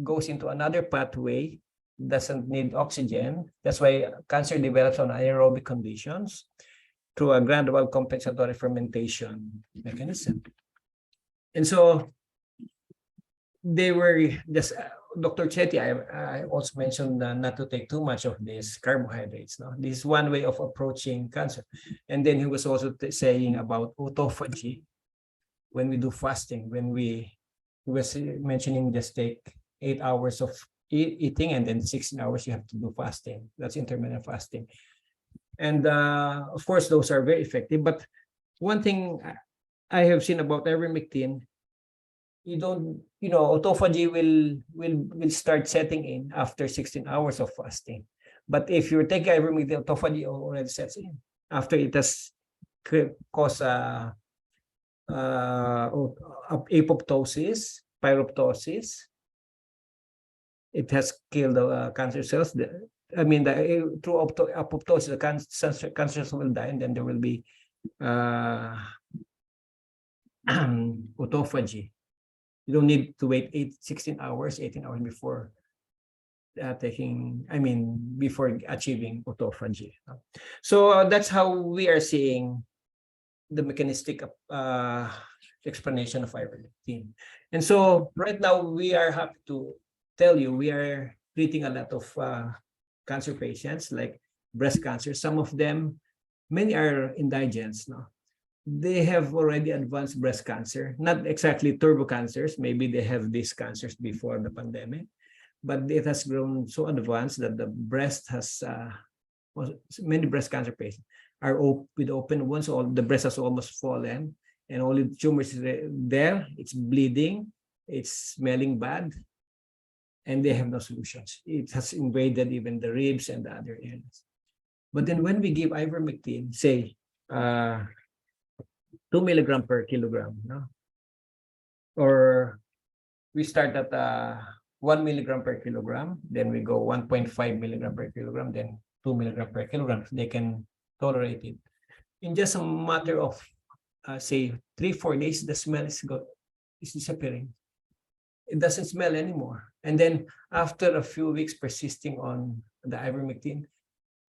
goes into another pathway, doesn't need oxygen. That's why cancer develops on anaerobic conditions through a gradual compensatory fermentation mechanism. And so they were just, Dr. Chetty, I also mentioned not to take too much of these carbohydrates. No? This is one way of approaching cancer. And then he was also saying about autophagy when we do fasting, he was mentioning just take 8 hours of eating and then 16 hours you have to do fasting. That's intermittent fasting. And of course, those are very effective. But one thing I have seen about ivermectin, autophagy will start setting in after 16 hours of fasting. But if you're taking ivermectin, autophagy already sets in after it has caused apoptosis, pyroptosis. It has killed the cancer cells. Through apoptosis, the cancer cells will die, and then there will be autophagy. You don't need to wait 18 hours before before achieving autophagy. So that's how we are seeing the mechanistic explanation of ivermectin. And so right now we are happy to tell you we are treating a lot of cancer patients like breast cancer. Some of them, many are indigents. No? They have already advanced breast cancer, not exactly turbo cancers. Maybe they have these cancers before the pandemic, but it has grown so advanced that the breast has, many breast cancer patients are with open wounds. All the breast has almost fallen and only the tumors there. It's bleeding, it's smelling bad, and they have no solutions. It has invaded even the ribs and the other areas. But then when we give ivermectin, say 2 milligram per kilogram, no? Or we start at 1 milligram per kilogram, then we go 1.5 milligram per kilogram, then 2 milligram per kilogram. They can tolerate it. In just a matter of say 3-4 days, the smell is disappearing. It doesn't smell anymore. And then after a few weeks persisting on the ivermectin,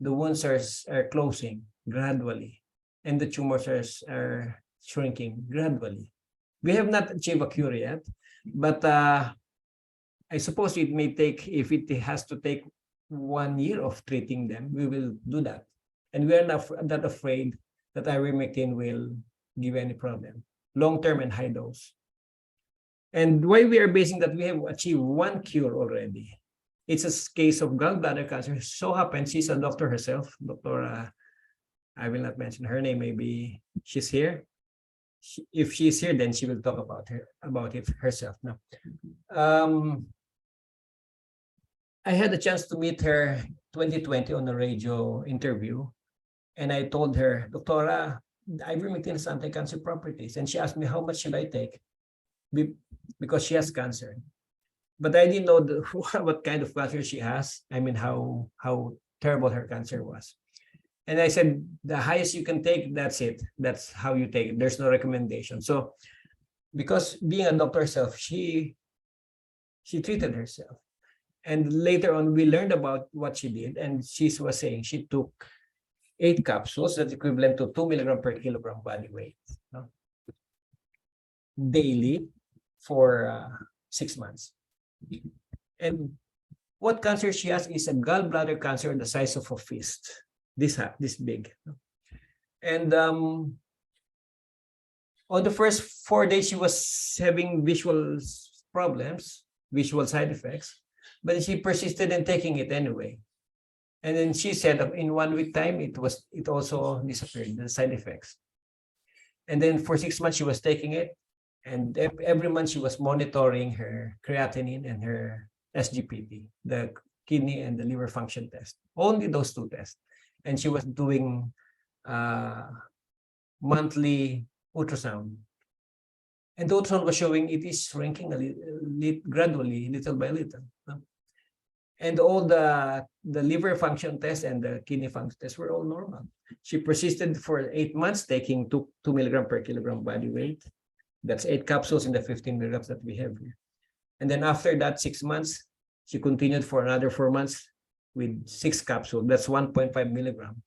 the wounds are closing gradually, and the tumors are shrinking gradually. We have not achieved a cure yet, but I suppose it may take, if it has to take 1 year of treating them, we will do that. And we are not afraid that ivermectin will give any problem, long-term and high dose. And why we are basing that we have achieved 1 cure already. It's a case of gallbladder cancer. So happens she's a doctor herself, Dr. I will not mention her name. Maybe she's here. If she's here, then she will talk about it herself. No. I had a chance to meet her 2020 on a radio interview, and I told her, Doctora, ivermectin has anti-cancer properties, and she asked me how much should I take because she has cancer. But I didn't know what kind of cancer she has. I mean, how terrible her cancer was. And I said, the highest you can take, that's it. That's how you take it. There's no recommendation. So because being a doctor herself, she treated herself. And later on, we learned about what she did. And she was saying she took 8 capsules, that's equivalent to 2 milligram per kilogram body weight, no? Daily for 6 months. And what cancer she has is a gallbladder cancer the size of a fist, this big. And on the first 4 days, she was having visual problems, visual side effects, but she persisted in taking it anyway. And then she said in 1 week time, it also disappeared, the side effects. And then for 6 months, she was taking it. And every month she was monitoring her creatinine and her SGPT, the kidney and the liver function test. Only those two tests. And she was doing monthly ultrasound. And the ultrasound was showing it is shrinking gradually, little by little. And all the liver function tests and the kidney function tests were all normal. She persisted for 8 months, taking 2 milligram per kilogram body weight. That's 8 capsules in the 15 milligrams that we have here. And then after that 6 months, she continued for another 4 months with 6 capsules. That's 1.5 milligram.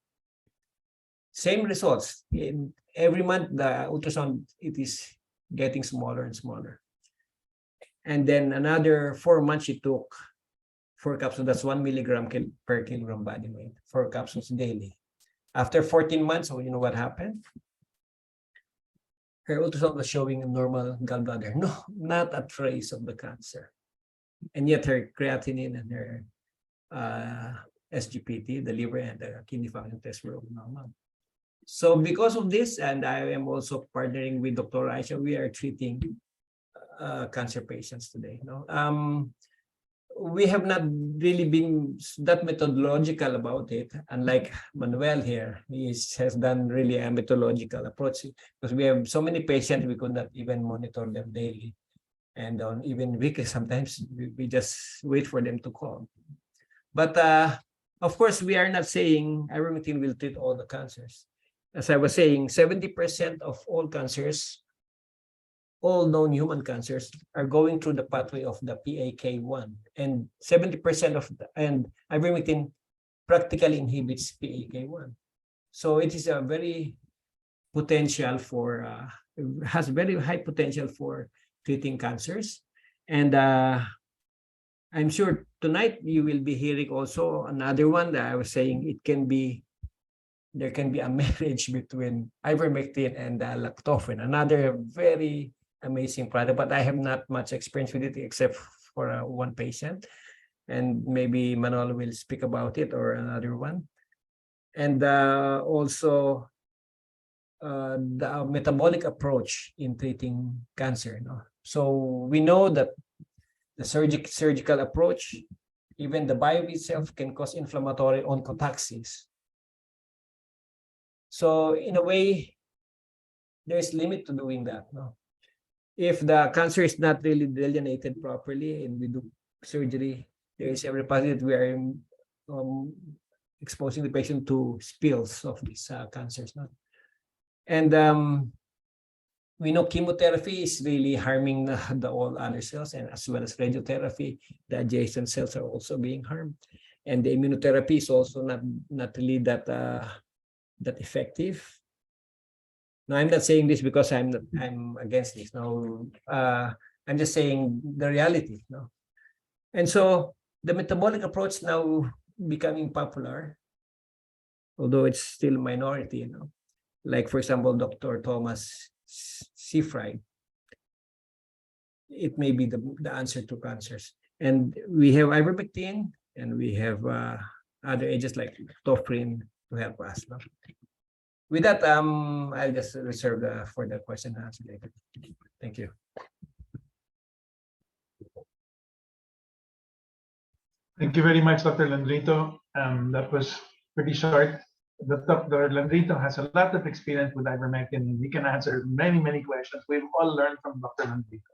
Same results. In every month, the ultrasound, it is getting smaller and smaller. And then another 4 months, she took 4 capsules. That's 1 milligram per kilogram body weight. 4 capsules daily. After 14 months, you know what happened? Her ultrasound was showing a normal gallbladder. No, not a trace of the cancer. And yet her creatinine and her SGPT, the liver and the kidney function tests were all normal. So because of this, and I am also partnering with Dr. Aisha, we are treating cancer patients today. We have not really been that methodological about it, unlike Manuel here. He has done really a methodological approach because we have so many patients, we could not even monitor them daily. And on even weekly, sometimes we just wait for them to call. But of course, we are not saying ivermectin will treat all the cancers. As I was saying, 70% of all cancers, all known human cancers, are going through the pathway of the PAK1, and 70% of and ivermectin practically inhibits PAK1. So it is a very potential for has very high potential for treating cancers. And I'm sure tonight you will be hearing also another one that I was saying there can be a marriage between ivermectin and lactoferrin, another very amazing product, but I have not much experience with it except for one patient, and maybe Manolo will speak about it or another one. And also the metabolic approach in treating cancer. So we know that the surgical approach, even the bio itself, can cause inflammatory oncotoxins. So in a way, there's limit to doing that. If the cancer is not really delineated properly and we do surgery, there is every possibility we are exposing the patient to spills of these cancers. And we know chemotherapy is really harming the all other cells, and as well as radiotherapy, the adjacent cells are also being harmed. And the immunotherapy is also not really that effective. Now, I'm not saying this because I'm against this. No, I'm just saying the reality. And so the metabolic approach now becoming popular, although it's still minority. Like for example, Dr. Thomas Seafried. It may be the answer to cancers. And we have ivermectin, and we have other agents like Lactoferrin to help us. With that, I'll just reserve for the question and answer later. Thank you. Thank you very much, Dr. Landrito. That was pretty short. Dr. Landrito has a lot of experience with ivermectin, and he can answer many, many questions. We've all learned from Dr. Landrito.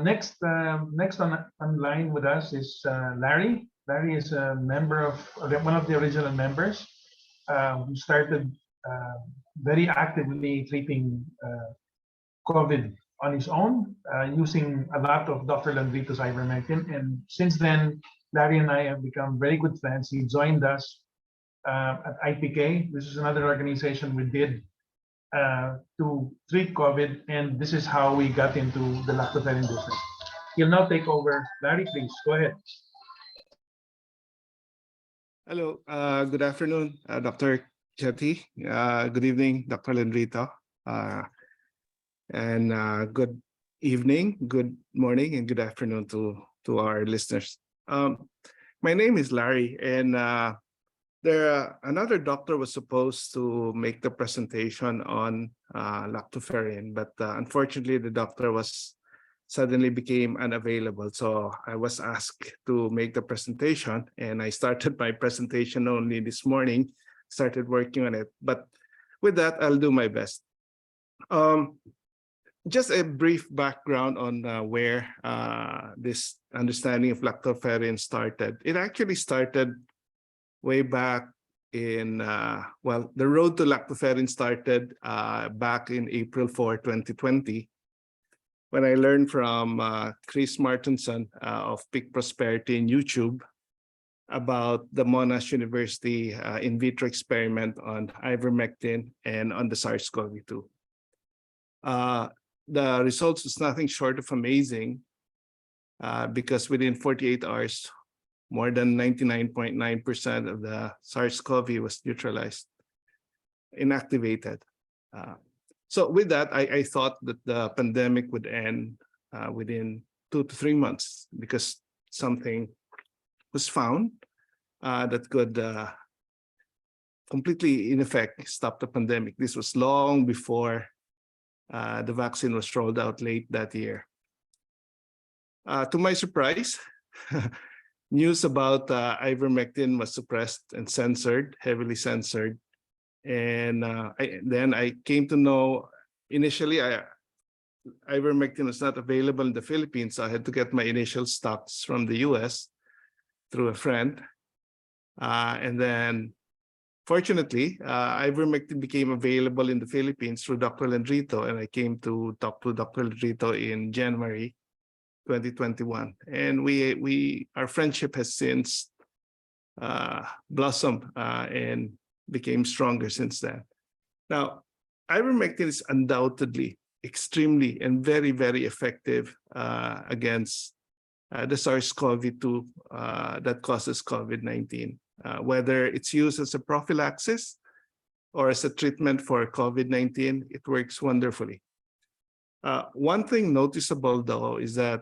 Next online with us is Larry. Larry is a member of one of the original members who started very actively treating COVID on his own, using a lot of Dr. Landrito's ivermectin. And since then, Larry and I have become very good friends. He joined us at IPK. This is another organization we did to treat COVID, and this is how we got into the Lactoferrin business. He'll now take over. Larry, please, go ahead. Hello, good afternoon, Dr. Chetty. Good evening, Dr. Landrito. And good evening, good morning, and good afternoon to our listeners. My name is Larry, and another doctor was supposed to make the presentation on lactoferrin, but unfortunately the doctor suddenly became unavailable. So I was asked to make the presentation, and I started my presentation only this morning, started working on it. But with that, I'll do my best. Just a brief background on where this understanding of lactoferrin started. It actually started way back in, well, the road to lactoferrin started back in April 4, 2020, when I learned from Chris Martinson of Peak Prosperity in YouTube about the Monash University in vitro experiment on ivermectin and on the SARS-CoV-2. The results was nothing short of amazing because within 48 hours, more than 99.9% of the SARS-CoV was neutralized, inactivated. So with that, I thought that the pandemic would end within 2 to 3 months because something was found that could completely, in effect, stop the pandemic. This was long before the vaccine was rolled out late that year. To my surprise, news about ivermectin was suppressed and censored, heavily censored. And then I came to know, initially, ivermectin was not available in the Philippines. So I had to get my initial stocks from the US through a friend. And then, fortunately, ivermectin became available in the Philippines through Dr. Landrito, and I came to talk to Dr. Landrito in January 2021. And our friendship has since blossomed and became stronger since then. Now, ivermectin is undoubtedly extremely and very, very effective against the SARS-CoV-2 that causes COVID-19. Whether it's used as a prophylaxis or as a treatment for COVID-19, it works wonderfully. One thing noticeable, though, is that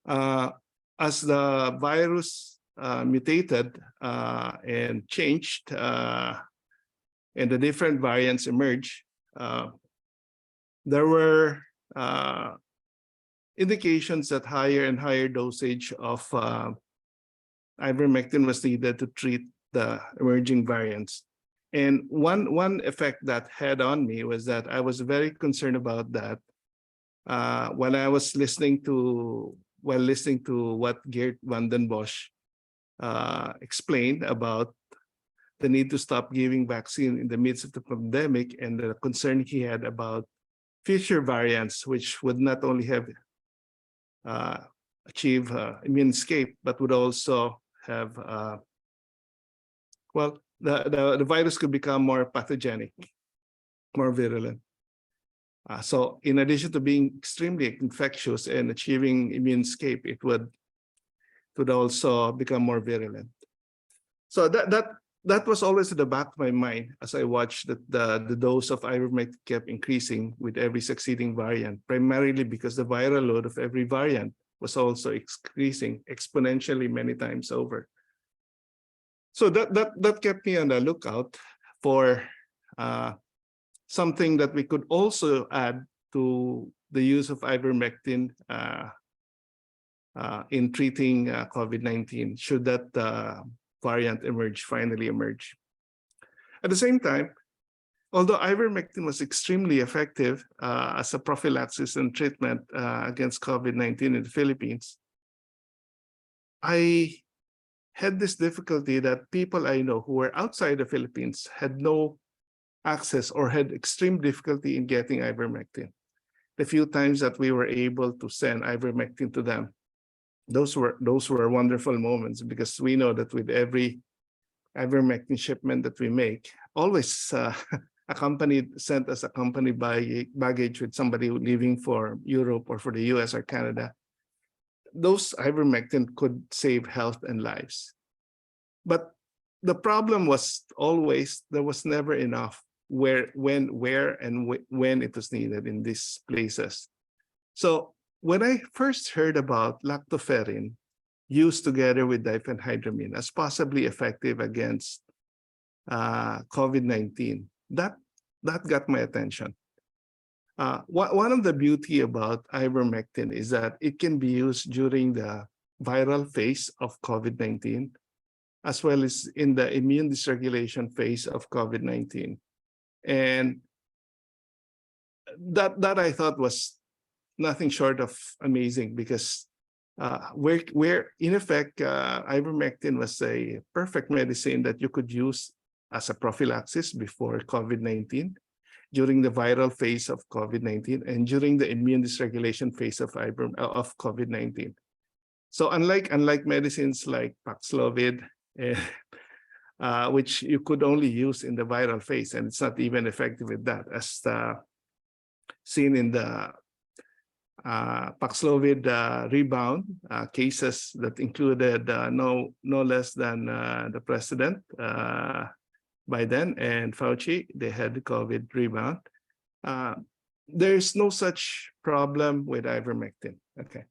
as the virus mutated and changed and the different variants emerged, there were indications that higher and higher dosage of ivermectin was needed to treat the emerging variants. And one effect that had on me was that I was very concerned about that when I was listening to what Geert van den Bosch explained about the need to stop giving vaccine in the midst of the pandemic, and the concern he had about future variants, which would not only have achieve immune escape, but would also have, well, the virus could become more pathogenic, more virulent. So in addition to being extremely infectious and achieving immune escape, it would also become more virulent. So that was always at the back of my mind as I watched that the dose of ivermectin kept increasing with every succeeding variant, primarily because the viral load of every variant was also increasing exponentially many times over. So that kept me on the lookout for something that we could also add to the use of ivermectin in treating COVID-19, should that variant finally emerge. At the same time, although ivermectin was extremely effective as a prophylaxis and treatment against COVID-19 in the Philippines, I had this difficulty that people I know who were outside the Philippines had no access or had extreme difficulty in getting ivermectin. The few times that we were able to send ivermectin to them, those were wonderful moments, because we know that with every ivermectin shipment that we make, always sent us accompanied by baggage with somebody leaving for Europe or for the US or Canada. Those ivermectin could save health and lives. But the problem was always there was never enough where when it was needed in these places. So when I first heard about lactoferrin used together with diphenhydramine as possibly effective against COVID-19. That got my attention. One of the beauty about ivermectin is that it can be used during the viral phase of COVID-19, as well as in the immune dysregulation phase of COVID-19. And that I thought was nothing short of amazing, because where in effect, ivermectin was a perfect medicine that you could use as a prophylaxis before COVID-19, during the viral phase of COVID-19, and during the immune dysregulation phase of COVID-19. So unlike medicines like Paxlovid, which you could only use in the viral phase, and it's not even effective with that, as seen in the Paxlovid rebound cases that included no less than the president, Biden, and Fauci. They had the COVID rebound. There's no such problem with ivermectin. Okay.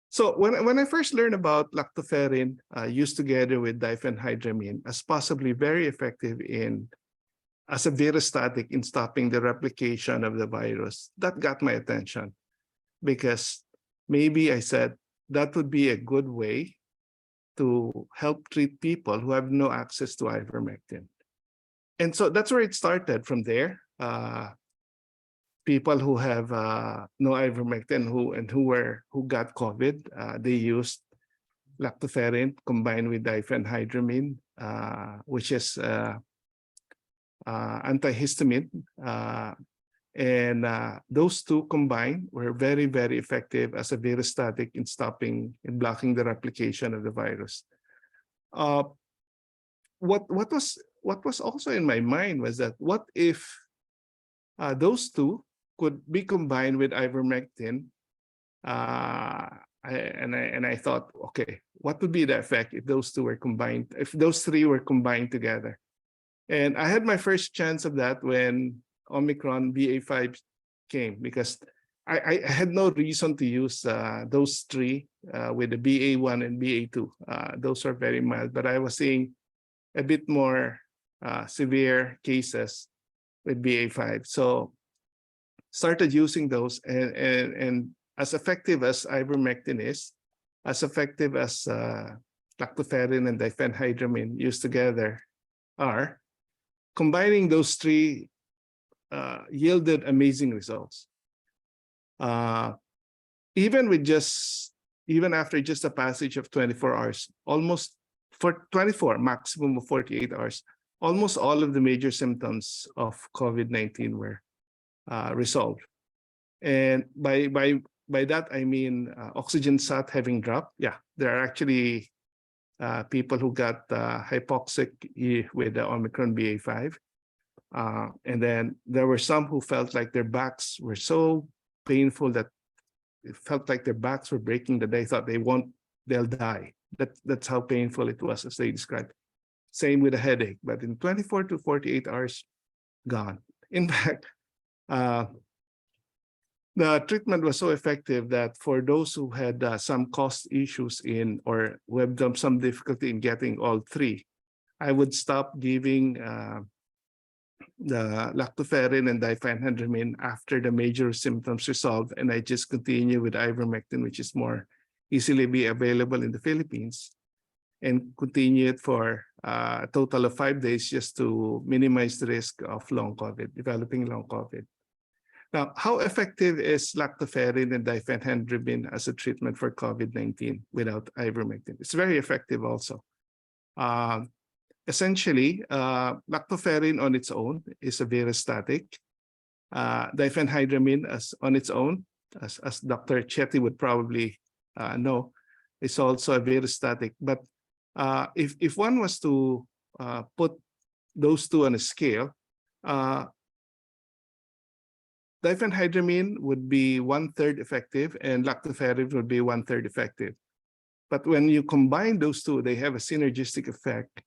So when I first learned about lactoferrin used together with diphenhydramine as possibly very effective as a virostatic in stopping the replication of the virus, that got my attention, because maybe I said that would be a good way to help treat people who have no access to ivermectin. And so that's where it started from there. People who have no ivermectin who got COVID, they used lactoferrin combined with diphenhydramine, which is antihistamine. And those two combined were very, very effective as a virostatic in stopping and blocking the replication of the virus. What was also in my mind was that what if those two could be combined with ivermectin? And I thought, okay, what would be the effect if those two were combined, if those three were combined together? And I had my first chance of that when Omicron BA.5 came, because I had no reason to use those three with the BA.1 and BA.2. Those are very mild, but I was seeing a bit more severe cases with BA.5. So started using those, and as effective as ivermectin is, as effective as lactoferrin and diphenhydramine used together are, combining those three yielded amazing results. Even after just a passage of 24 hours, almost for 24, maximum of 48 hours, almost all of the major symptoms of COVID-19 were resolved. And by that, I mean oxygen sat having dropped. Yeah, there are actually people who got hypoxic with the Omicron BA.5. And then there were some who felt like their backs were so painful that it felt like their backs were breaking, that they thought they'll die. That's how painful it was, as they described. Same with a headache, but in 24 to 48 hours, gone. In fact, the treatment was so effective that for those who had some cost issues or who have done some difficulty in getting all three, I would stop giving the lactoferrin and diphenhydramine after the major symptoms resolved, and I just continue with ivermectin, which is more easily be available in the Philippines, and continue it for a total of 5 days just to minimize the risk of long COVID, developing long COVID. Now, how effective is lactoferrin and diphenhydramine as a treatment for COVID-19 without ivermectin? It's very effective also. Essentially, lactoferrin on its own is a virostatic. Diphenhydramine on its own, as Dr. Chetty would probably know, is also a virostatic. But if one was to put those two on a scale, diphenhydramine would be 1/3 effective and lactoferrin would be 1/3 effective. But when you combine those two, they have a synergistic effect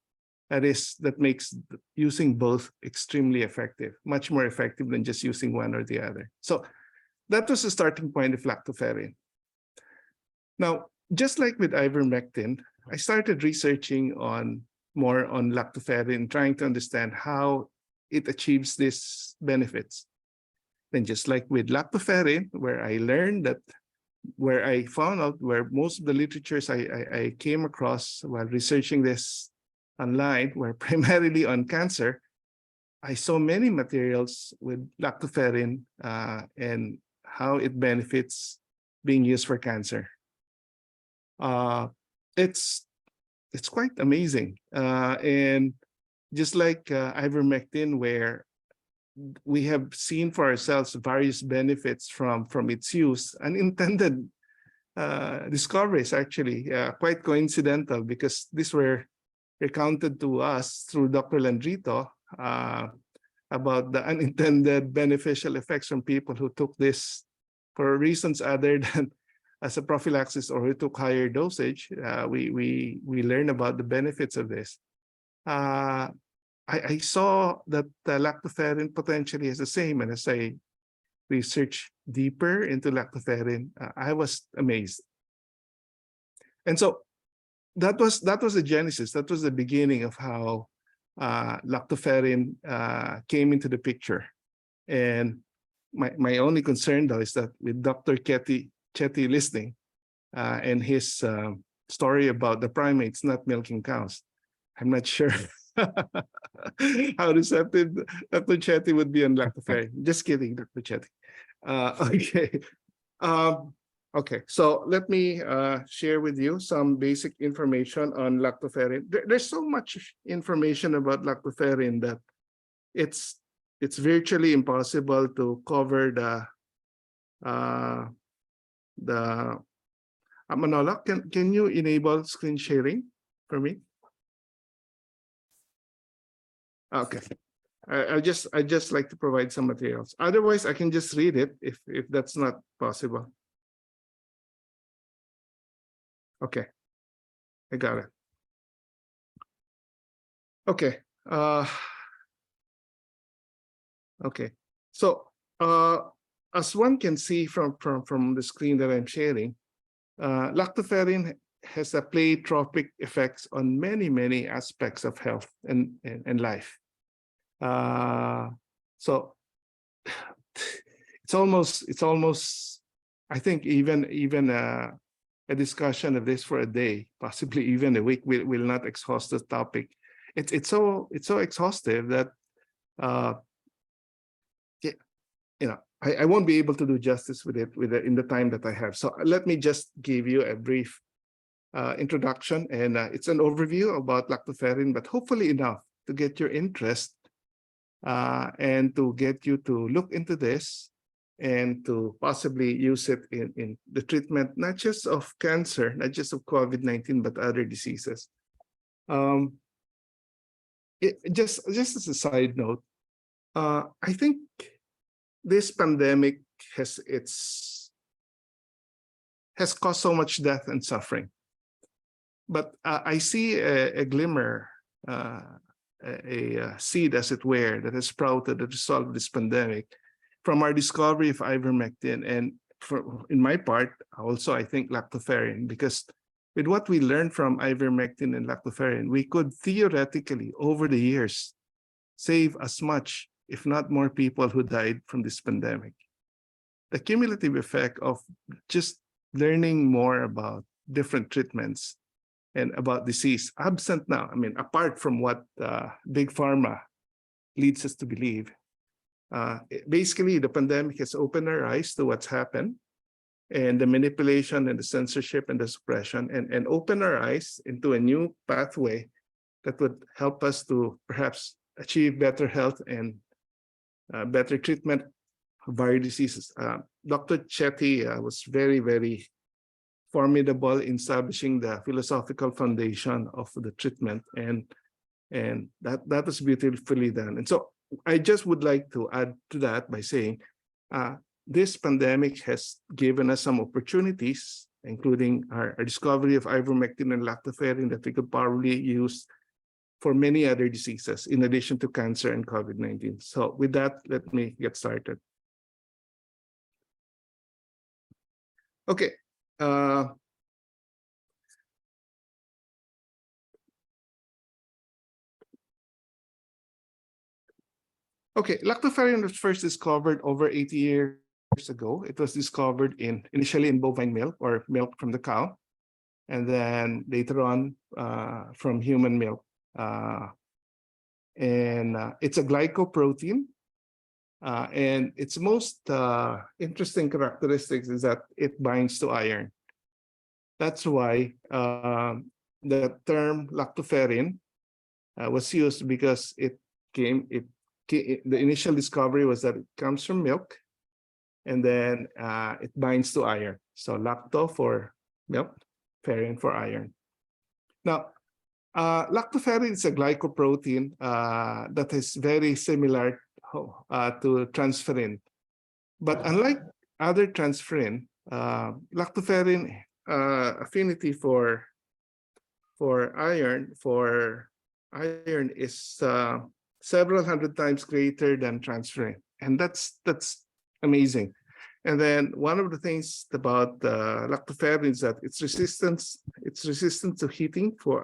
that makes using both extremely effective, much more effective than just using one or the other. So that was the starting point of lactoferrin. Now, just like with ivermectin, I started researching more on lactoferrin, trying to understand how it achieves these benefits. Then just like with lactoferrin, where I found out where most of the literatures I came across while researching this online were primarily on cancer, I saw many materials with lactoferrin and how it benefits being used for cancer. It's quite amazing. And just like ivermectin, where we have seen for ourselves various benefits from its use, unintended discoveries, actually quite coincidental, because these were recounted to us through Dr. Landrito about the unintended beneficial effects from people who took this for reasons other than as a prophylaxis or who took higher dosage. We learn about the benefits of this. I saw that lactoferrin potentially is the same, and as I researched deeper into lactoferrin, I was amazed. And so that was the genesis. That was the beginning of how lactoferrin came into the picture. And my only concern, though, is that with Dr. Chetty listening and his story about the primates not milking cows, I'm not sure how receptive Dr. Chetty would be on lactoferrin. Just kidding, Dr. Chetty. Okay. Okay, so let me share with you some basic information on lactoferrin. There's so much information about lactoferrin that it's virtually impossible to cover Manolo, can you enable screen sharing for me? Okay. I just like to provide some materials. Otherwise, I can just read it if that's not possible. Okay, I got it. Okay. Okay. So as one can see from the screen that I'm sharing, lactoferrin has a pleiotropic effects on many aspects of health and life. So it's almost I think even a discussion of this for a day, possibly even a week, will not exhaust the topic. It's so exhaustive that I won't be able to do justice with it in the time that I have. So let me just give you a brief introduction, and it's an overview about lactoferrin, but hopefully enough to get your interest and to get you to look into this and to possibly use it in the treatment, not just of cancer, not just of COVID-19, but other diseases. Just as a side note, I think this pandemic has caused so much death and suffering. But I see a glimmer, a seed, as it were, that has sprouted as a result of this pandemic from our discovery of ivermectin, and in my part, also I think lactoferrin, because with what we learned from ivermectin and lactoferrin, we could theoretically, over the years, save as much, if not more, people who died from this pandemic. The cumulative effect of just learning more about different treatments and about disease, absent now, I mean, apart from what big pharma leads us to believe, basically the pandemic has opened our eyes to what's happened, and the manipulation and the censorship and the suppression, and open our eyes into a new pathway that would help us to perhaps achieve better health and better treatment of various diseases. Dr. Chetty was very formidable in establishing the philosophical foundation of the treatment, and that was beautifully done. And so I just would like to add to that by saying this pandemic has given us some opportunities, including our discovery of ivermectin and lactoferrin that we could probably use for many other diseases in addition to cancer and COVID-19. So with that, let me get started. Okay. Okay, lactoferrin was first discovered over 80 years ago. It was discovered initially in bovine milk or milk from the cow, and then later on from human milk. It's a glycoprotein, and its most interesting characteristics is that it binds to iron. That's why the term lactoferrin was used, because the initial discovery was that it comes from milk, and then it binds to iron. So lacto for milk, ferrin for iron. Now, lactoferrin is a glycoprotein that is very similar to transferrin. But unlike other transferrin, lactoferrin affinity for iron is several hundred times greater than transferrin, and that's amazing. And then one of the things about lactoferrin is that it's resistant to heating for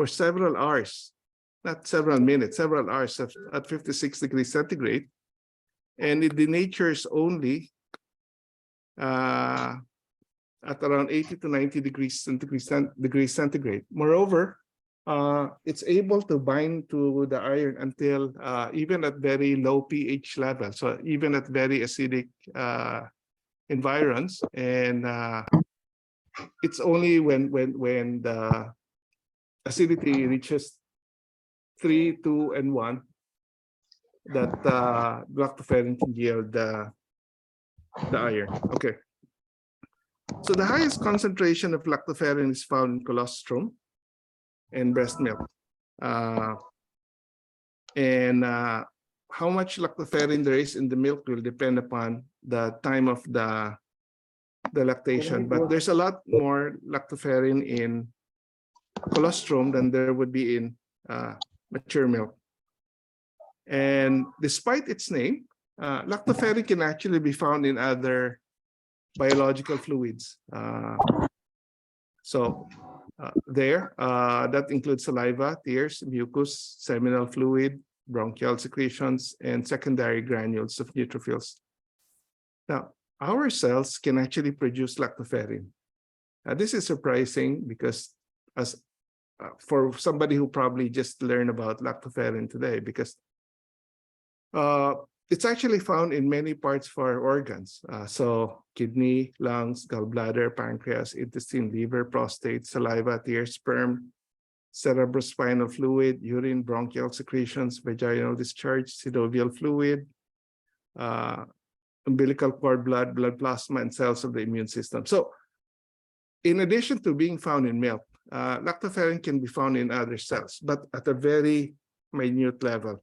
several hours, not several minutes, several hours at 56 degrees centigrade, and it denatures only at around 80 to 90 degrees centigrade. Moreover, it's able to bind to the iron until even at very low pH level, so even at very acidic environs. And it's only when the acidity reaches 3, 2, and 1 that lactoferrin can yield the iron. Okay. So the highest concentration of lactoferrin is found in colostrum and breast milk. How much lactoferrin there is in the milk will depend upon the time of the lactation. But there's a lot more lactoferrin in colostrum than there would be in mature milk. And despite its name, lactoferrin can actually be found in other biological fluids. That includes saliva, tears, mucus, seminal fluid, bronchial secretions, and secondary granules of neutrophils. Now, our cells can actually produce lactoferrin. This is surprising because for somebody who probably just learned about lactoferrin today, because it's actually found in many parts of our organs. So kidney, lungs, gallbladder, pancreas, intestine, liver, prostate, saliva, tears, sperm, cerebrospinal fluid, urine, bronchial secretions, vaginal discharge, synovial fluid, umbilical cord blood, blood plasma, and cells of the immune system. So in addition to being found in milk, lactoferrin can be found in other cells, but at a very minute level.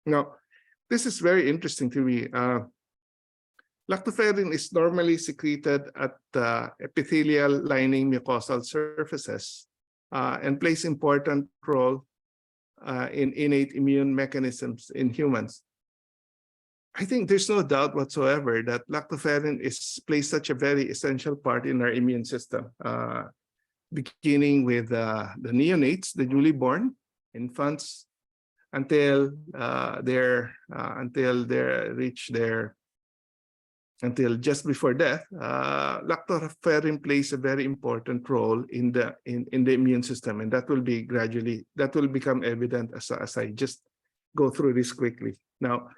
Now, this is very interesting to me. Lactoferrin is normally secreted at the epithelial lining mucosal surfaces and plays important role in innate immune mechanisms in humans. I think there's no doubt whatsoever that lactoferrin plays such a very essential part in our immune system, beginning with the neonates, the newly born infants, until just before death. Lactoferrin plays a very important role in the immune system, and that will become evident as I just go through this quickly. Now,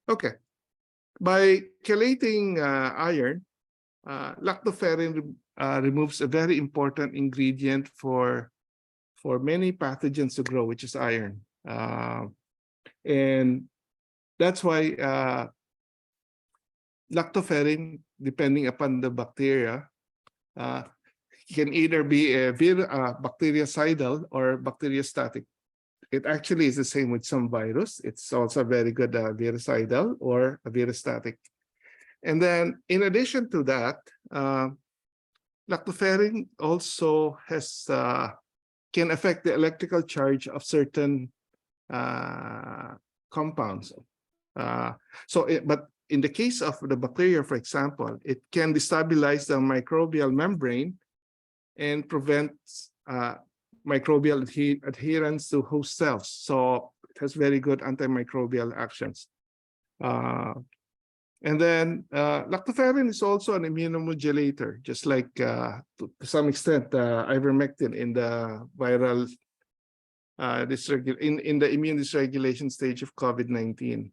okay, by chelating iron, lactoferrin removes a very important ingredient for many pathogens to grow, which is iron. And that's why lactoferrin, depending upon the bacteria, can either be a bactericidal or bacteriostatic. It actually is the same with some virus. It's also very good virucidal or a virustatic. And then in addition to that, lactoferrin also can affect the electrical charge of certain compounds. But in the case of the bacteria, for example, it can destabilize the microbial membrane and prevent microbial adherence to host cells. So it has very good antimicrobial actions. And then lactoferrin is also an immunomodulator, just like to some extent ivermectin in the viral in the immune dysregulation stage of COVID-19.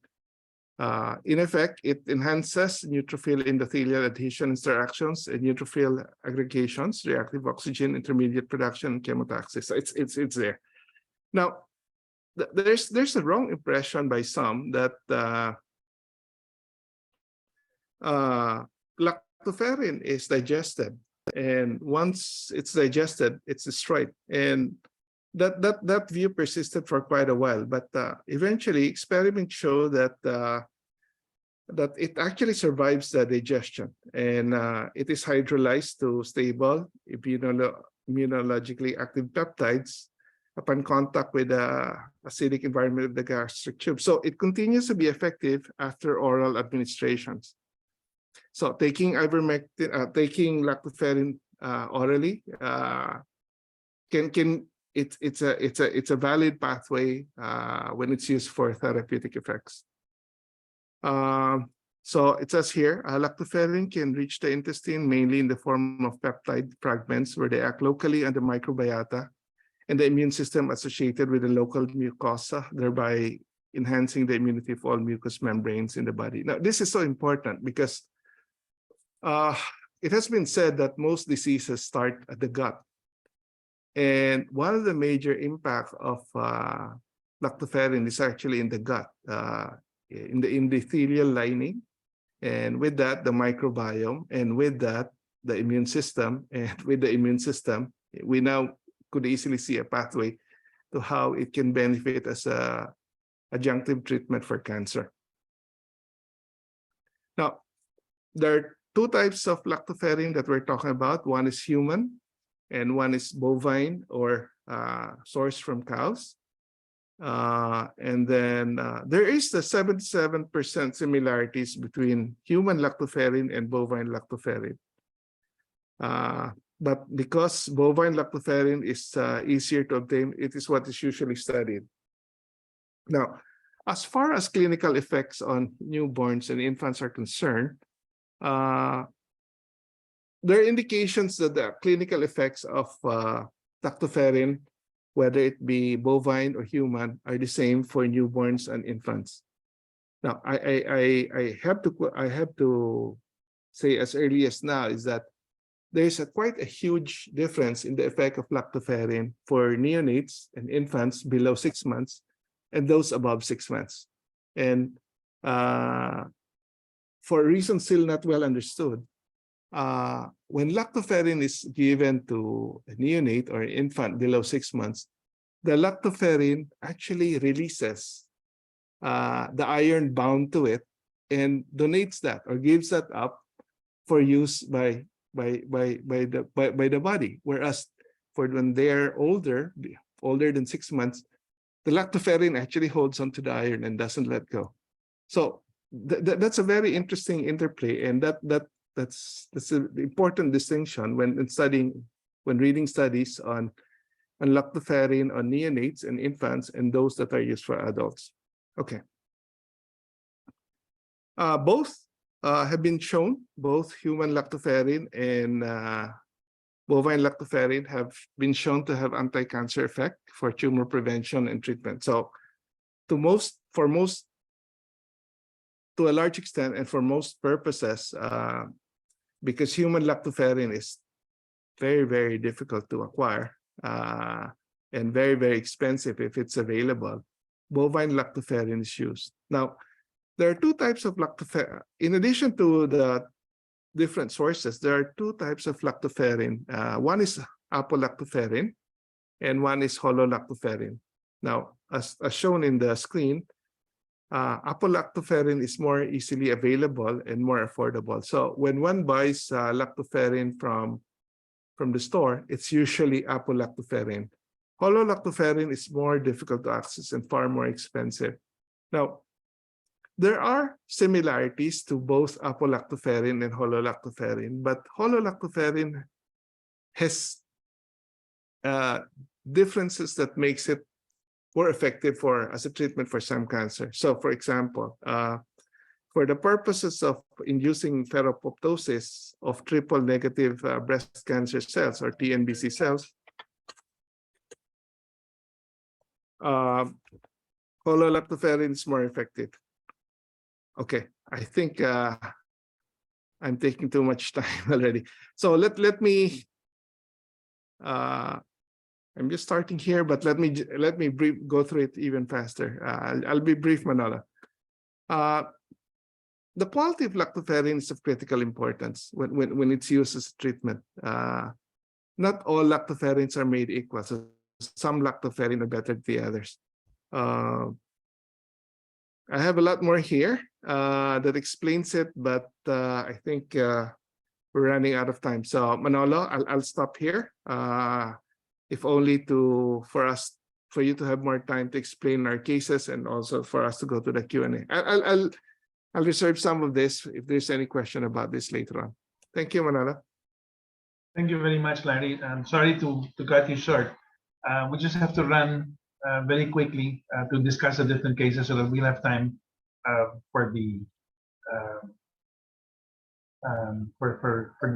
In effect, it enhances neutrophil endothelial adhesion interactions and neutrophil aggregations, reactive oxygen intermediate production, and chemotaxis. It's there. Now, there's a wrong impression by some that lactoferrin is digested, and once it's digested, it's destroyed. And that view persisted for quite a while, but eventually experiments show that that it actually survives the digestion, and it is hydrolyzed to stable immunologically active peptides upon contact with the acidic environment of the gastric tube. So it continues to be effective after oral administrations. So taking ivermectin, taking lactoferrin orally it's a valid pathway when it's used for therapeutic effects. So it says here, lactoferrin can reach the intestine mainly in the form of peptide fragments where they act locally on the microbiota and the immune system associated with the local mucosa, thereby enhancing the immunity of all mucous membranes in the body. Now, this is so important because it has been said that most diseases start at the gut. And one of the major impacts of lactoferrin is actually in the gut, in the endothelial lining, and with that, the microbiome, and with that, the immune system, and with the immune system, we now could easily see a pathway to how it can benefit as a adjunctive treatment for cancer. Now, there are two types of lactoferrin that we're talking about. One is human, and one is bovine or sourced from cows. And then there is the 77% similarities between human lactoferrin and bovine lactoferrin. But because bovine lactoferrin is easier to obtain, it is what is usually studied. Now, as far as clinical effects on newborns and infants are concerned, there are indications that the clinical effects of lactoferrin, whether it be bovine or human, are the same for newborns and infants. Now, I have to say as early as now is that there's quite a huge difference in the effect of lactoferrin for neonates and infants below 6 months and those above 6 months. And for reasons still not well understood, when lactoferrin is given to a neonate or infant below 6 months, the lactoferrin actually releases the iron bound to it and donates that or gives that up for use by the body. Whereas for when they're older than 6 months, the lactoferrin actually holds onto the iron and doesn't let go. So that's a very interesting interplay, and that's an important distinction when reading studies on lactoferrin on neonates and infants and those that are used for adults. Okay. Both have been shown, both human lactoferrin and bovine lactoferrin have been shown to have anti-cancer effect for tumor prevention and treatment. So to a large extent and for most purposes, because human lactoferrin is very, very difficult to acquire and very, very expensive if it's available, bovine lactoferrin is used. Now, there are two types of lactoferrin. In addition to the different sources, there are two types of lactoferrin. One is apolactoferrin and one is hololactoferrin. Now, as shown in the screen, apolactoferrin is more easily available and more affordable. So when one buys lactoferrin from the store, it's usually apolactoferrin. Hololactoferrin is more difficult to access and far more expensive. Now, there are similarities to both apolactoferrin and hololactoferrin, but hololactoferrin has differences that makes it more effective as a treatment for some cancer. So, for example, for the purposes of inducing ferroptosis of triple negative breast cancer cells or TNBC cells, Lactoferrin is more effective. Okay, I think I'm taking too much time already. So let me. I'm just starting here, but let me go through it even faster. I'll be brief, Manolo. The quality of lactoferrin is of critical importance when it's used as a treatment. Not all lactoferrins are made equal. So some lactoferrin are better than the others. I have a lot more here that explains it, but I think we're running out of time. So Manolo, I'll stop here. If only for you to have more time to explain our cases and also for us to go to the Q&A. I'll reserve some of this if there's any question about this later on. Thank you, Manolo. Thank you very much, Larry. I'm sorry to cut you short. We just have to run very quickly to discuss the different cases so that we'll have time for the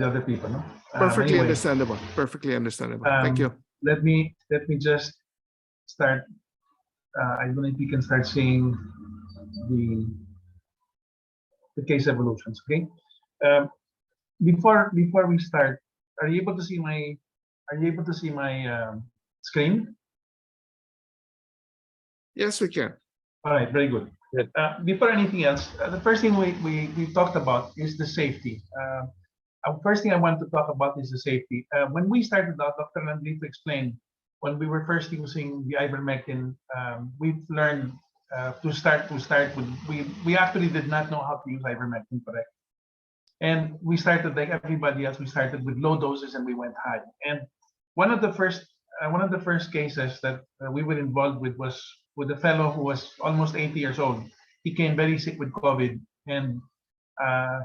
other people. No? Perfectly Anyway, understandable. Perfectly understandable. Thank you. Let me just start. I don't know if you can start seeing the case evolutions. Okay. Before we start, are you able to see my screen? Yes, we can. All right, very good. Before anything else, the first thing we talked about is the safety. First thing I want to talk about is the safety. When we started out, Dr. Landrito explained when we were first using the ivermectin, we've learned to start with. We actually did not know how to use ivermectin correct, and we started like everybody else. We started with low doses and we went high. And one of the first cases that we were involved with was with a fellow who was almost 80 years old. He came very sick with COVID, and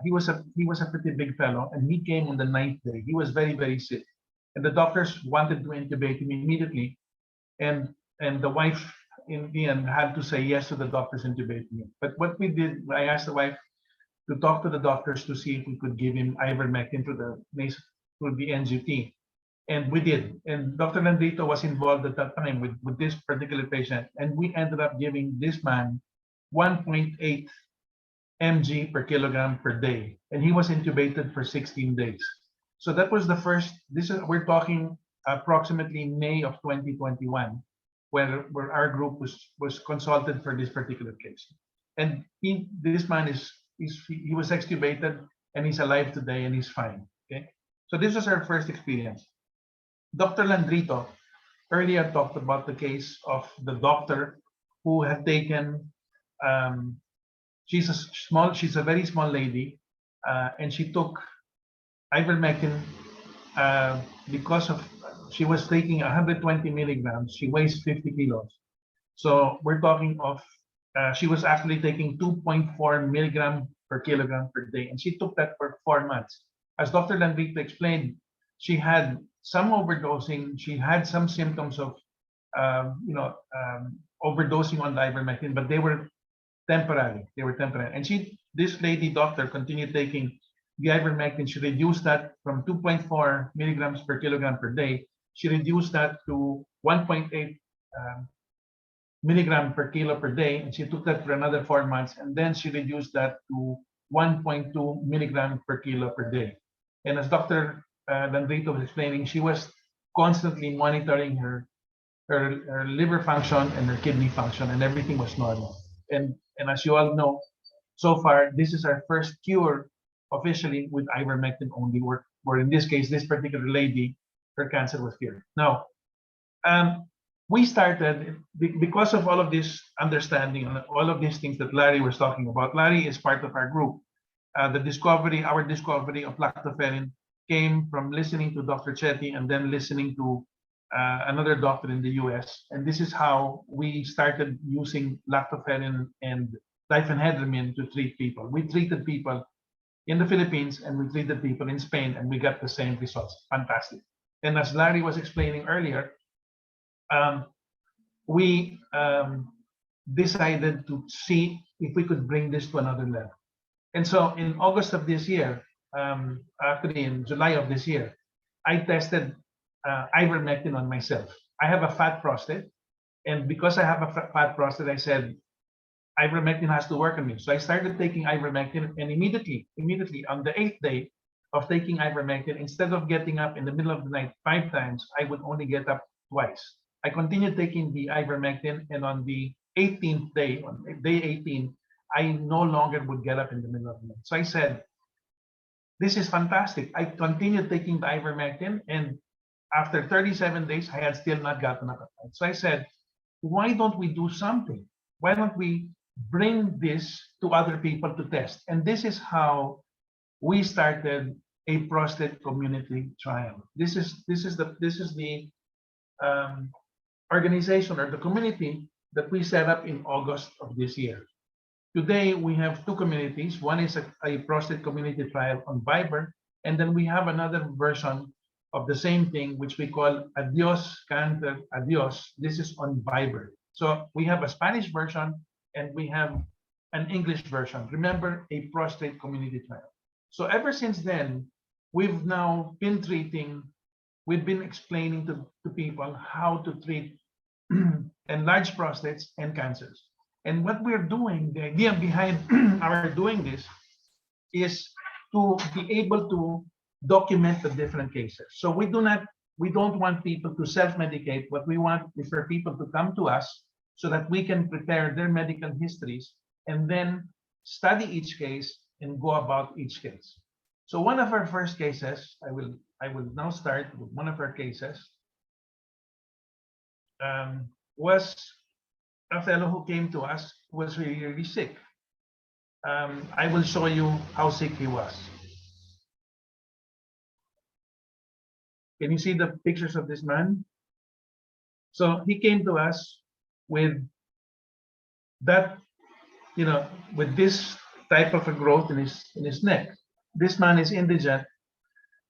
he was a pretty big fellow, and he came on the 9th day. He was very, very sick, and the doctors wanted to intubate him immediately, and the wife in the end had to say yes to the doctors intubating him. But what we did, I asked the wife to talk to the doctors to see if we could give him ivermectin through the NGT. And we did. And Dr. Landrito was involved at that time with this particular patient. And we ended up giving this man 1.8 mg per kilogram per day. And he was intubated for 16 days. So that was the first, we're talking approximately May of 2021, where our group was consulted for this particular case. And this man he was extubated and he's alive today and he's fine. Okay. So this was our first experience. Dr. Landrito earlier talked about the case of the doctor who had taken, she's a very small lady, and she took ivermectin because she was taking 120 milligrams. She weighs 50 kilos. So we're talking of, she was actually taking 2.4 milligram per kilogram per day, and she took that for 4 months. As Dr. Landrito explained, she had some overdosing. She had some symptoms of, overdosing on the ivermectin, but they were temporary. And this lady doctor continued taking the ivermectin. She reduced that from 2.4 milligrams per kilogram per day. She reduced that to 1.8 milligram per kilo per day, and she took that for another 4 months, and then she reduced that to 1.2 milligram per kilo per day. And as Dr. Landrito was explaining, she was constantly monitoring her liver function and her kidney function, and everything was normal. And as you all know, so far this is our first cure officially with ivermectin only, where in this case, this particular lady, her cancer was cured. Now, we started because of all of this understanding and all of these things that Larry was talking about. Larry is part of our group. Our discovery of lactoferrin came from listening to Dr. Chetty and then listening to another doctor in the US. And this is how we started using lactoferrin and diphenhydramine to treat people. We treated people in the Philippines and we treated people in Spain, and we got the same results. Fantastic. And as Larry was explaining earlier, we decided to see if we could bring this to another level. And so in August of this year, actually in July of this year, I tested ivermectin on myself. I have a fat prostate, and because I have a fat prostate, I said ivermectin has to work on me. So I started taking ivermectin, and immediately on the 8th day of taking ivermectin, instead of getting up in the middle of the night 5 times, I would only get up twice. I continued taking the ivermectin, and on the 18th day, on day 18, I no longer would get up in the middle of the night. So I said, this is fantastic. I continued taking the ivermectin, and after 37 days, I had still not gotten up at night. So I said, why don't we do something? Why don't we bring this to other people to test? And this is how we started a prostate community trial. This is the organization or the community that we set up in August of this year. Today, we have 2 communities. One is a prostate community trial on Viber, and then we have another version of the same thing, which we call Adios Cancer Adios. This is on Viber. So we have a Spanish version and we have an English version. Remember, a prostate community trial. So ever since then, we've now been we've been explaining to people how to treat enlarged prostates and cancers. And what we're doing, the idea behind our doing this is to be able to document the different cases. So we don't want people to self-medicate. What we want is for people to come to us so that we can prepare their medical histories and then study each case and go about each case. So one of our first cases, I will now start with one of our cases, was a fellow who came to us who was really, really sick. I will show you how sick he was. Can you see the pictures of this man? So he came to us with that, with this type of a growth in his neck. This man is indigent.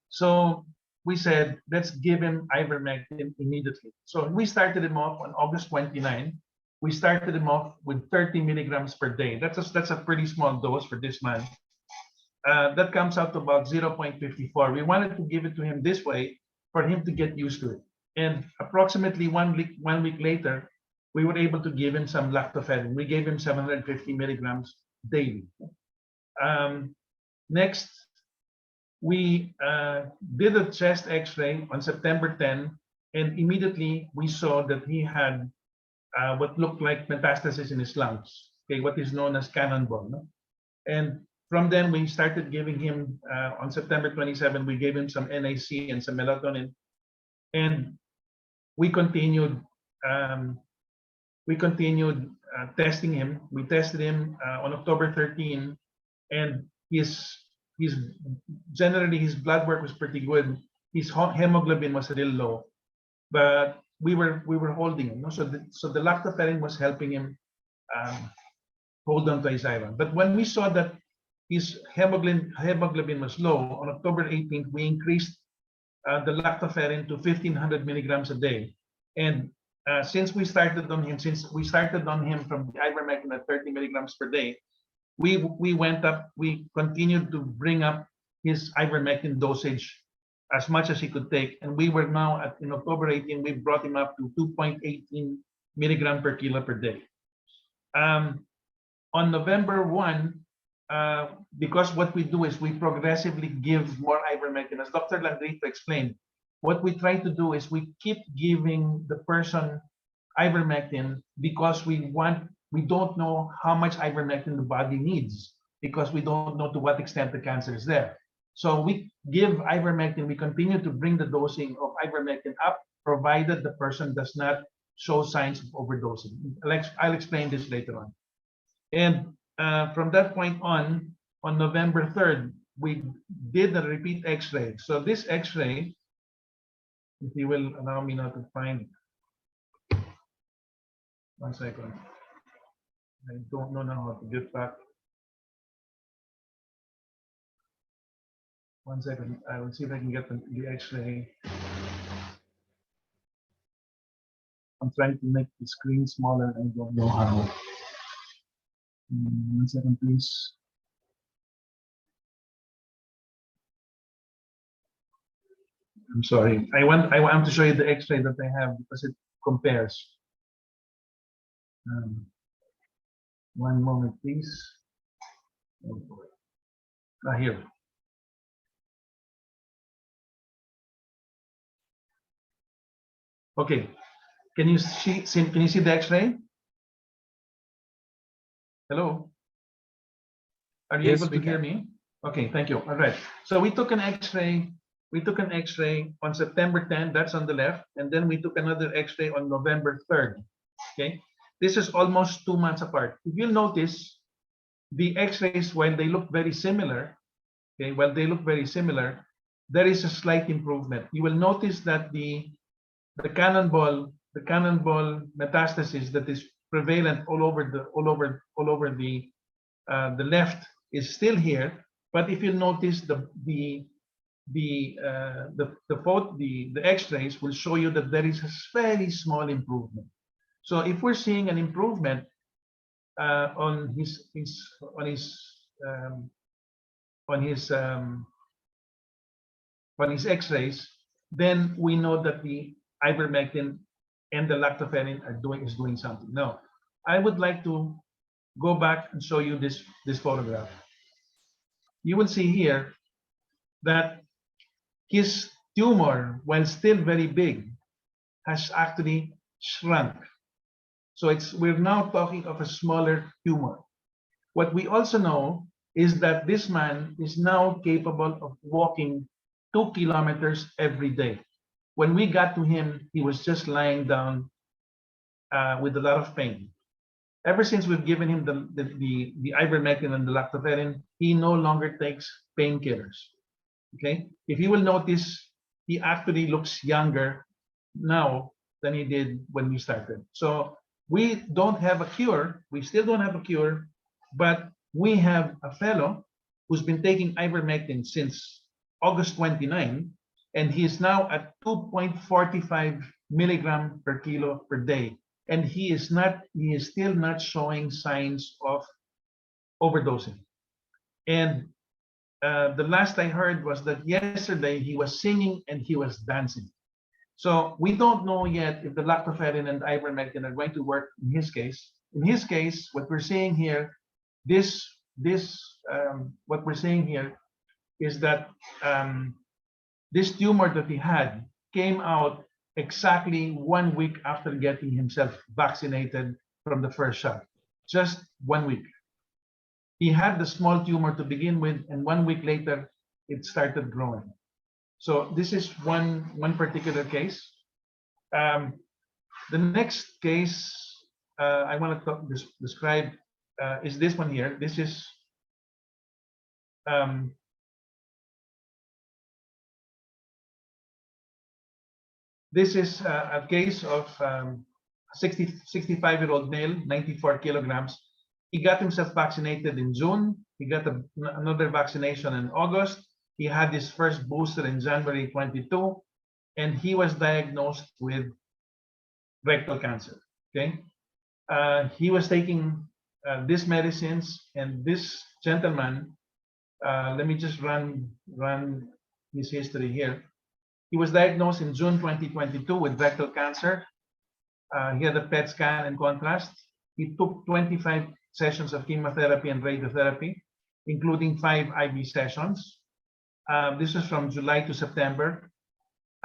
So we said, let's give him ivermectin immediately. So we started him off on August 29. We started him off with 30 milligrams per day. That's a pretty small dose for this man. That comes out to about 0.54. We wanted to give it to him this way for him to get used to it. And approximately one week later, we were able to give him some lactoferrin. We gave him 750 milligrams daily. Next, we did a chest X-ray on September 10, and immediately we saw that he had what looked like metastasis in his lungs, okay, what is known as cannonball. No? And from then, we started giving him, on September 27, we gave him some NIC and some melatonin, and we continued testing him. We tested him on October 13, and generally his blood work was pretty good. His hemoglobin was a little low, but we were holding him. No? So the lactoferrin was helping him hold on to his iron. But when we saw that his hemoglobin was low, on October 18th, we increased the lactoferrin to 1,500 milligrams a day. And since we started on him from the ivermectin at 30 milligrams per day, we went up, we continued to bring up his ivermectin dosage as much as he could take. And we were now, in October 18, we brought him up to 2.18 milligram per kilo per day. On November 1, because what we do is we progressively give more ivermectin. As Dr. Landrito explained, what we try to do is we keep giving the person ivermectin because we don't know how much ivermectin the body needs, because we don't know to what extent the cancer is there. So we give ivermectin, we continue to bring the dosing of ivermectin up, provided the person does not show signs of overdosing. I'll explain this later on. And from that point on November 3rd, we did a repeat X-ray. So this X-ray, if you will allow me now to find, 1 second. I don't know now how to get back. 1 second. I will see if I can get the X-ray. I'm trying to make the screen smaller. I don't know how. 1 second, please. I'm sorry. I want to show you the X-ray that I have because it compares. 1 moment, please. Here. Okay. Can you see? Can you see the X-ray? Hello. Are you Yes, able to we hear can. me? Okay, thank you. All right. So we took an X-ray. We took an X-ray on September 10. That's on the left, and then we took another X-ray on November 3rd. Okay. This is almost 2 months apart. If you'll notice, the X-rays, while they look very similar, okay, there is a slight improvement. You will notice that the cannonball metastasis that is prevalent all over the left is still here. But if you notice the X-rays will show you that there is a very small improvement. So if we're seeing an improvement on his X-rays, then we know that the ivermectin and the lactoferrin is doing something. Now, I would like to go back and show you this photograph. You will see here that his tumor, while still very big, has actually shrunk. So we're now talking of a smaller tumor. What we also know is that this man is now capable of walking 2 kilometers every day. When we got to him, he was just lying down with a lot of pain. Ever since we've given him the ivermectin and the lactoferrin, he no longer takes painkillers. Okay, if you will notice, he actually looks younger now than he did when we started. So we don't have a cure. We still don't have a cure, but we have a fellow who's been taking ivermectin since August 29, and he is now at 2.45 milligram per kilo per day. And he is still not showing signs of overdosing. And the last I heard was that yesterday he was singing and he was dancing. So we don't know yet if the lactoferrin and ivermectin are going to work in his case. In his case, what we're seeing here, what we're seeing here is that this tumor that he had came out exactly 1 week after getting himself vaccinated from the first shot. Just 1 week. He had the small tumor to begin with, and 1 week later, it started growing. So this is one particular case. The next case I want to describe is this one here. This is a case of 65-year-old male, 94 kilograms. He got himself vaccinated in June. He got another vaccination in August. He had his first booster in January 22, and he was diagnosed with rectal cancer. Okay, he was taking these medicines, and this gentleman, let me just run his history here. He was diagnosed in June 2022 with rectal cancer. He had a PET scan in contrast. He took 25 sessions of chemotherapy and radiotherapy, including 5 IV sessions. This was from July to September.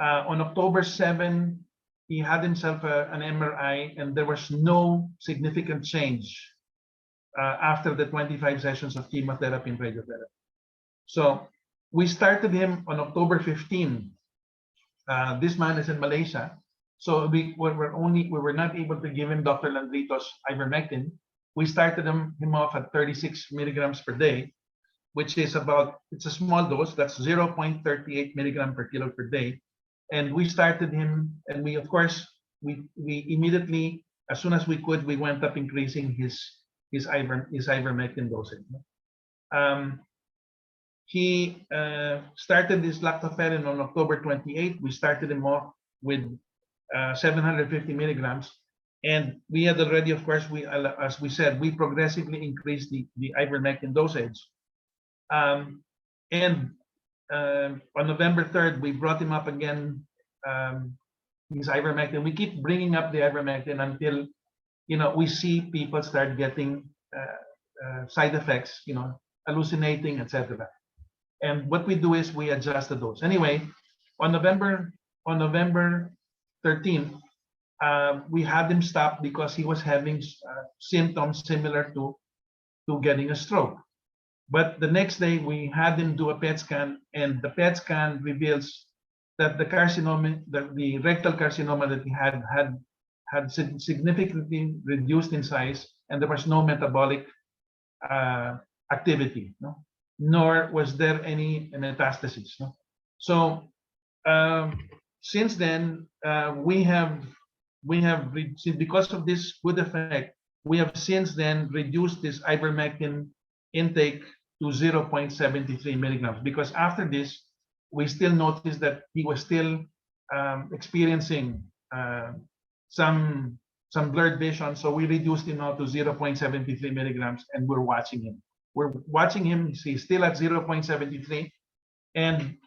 On October 7, he had himself an MRI, and there was no significant change after the 25 sessions of chemotherapy and radiotherapy. So we started him on October 15. This man is in Malaysia, so we were not able to give him Dr. Landrito's ivermectin. We started him off at 36 milligrams per day, which is it's a small dose. That's 0.38 milligram per kilo per day. And we started him, and we immediately, as soon as we could, we went up increasing his ivermectin dosage. He started this lactoferrin on October 28. We started him off with 750 milligrams. And we had already, of course, as we said, we progressively increased the ivermectin dosage. And on November 3rd, we brought him up again, his ivermectin. We keep bringing up the ivermectin until, we see people start getting side effects, hallucinating, etc. And what we do is we adjust the dose. Anyway, on November 13th, we had him stop because he was having symptoms similar to getting a stroke. But the next day, we had him do a PET scan, and the PET scan reveals that the carcinoma, the rectal carcinoma that he had significantly reduced in size, and there was no metabolic activity, nor was there any metastasis. So since then, because of this good effect, we have since then reduced this ivermectin intake to 0.73 milligrams, because after this, we still noticed that he was still experiencing some blurred vision. So we reduced him now to 0.73 milligrams, and we're watching him. He's still at 0.73, and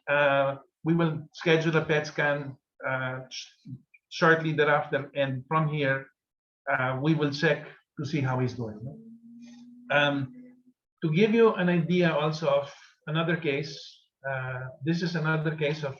we will schedule a PET scan shortly thereafter, and from here we will check to see how he's doing. To give you an idea also of another case, this is another case of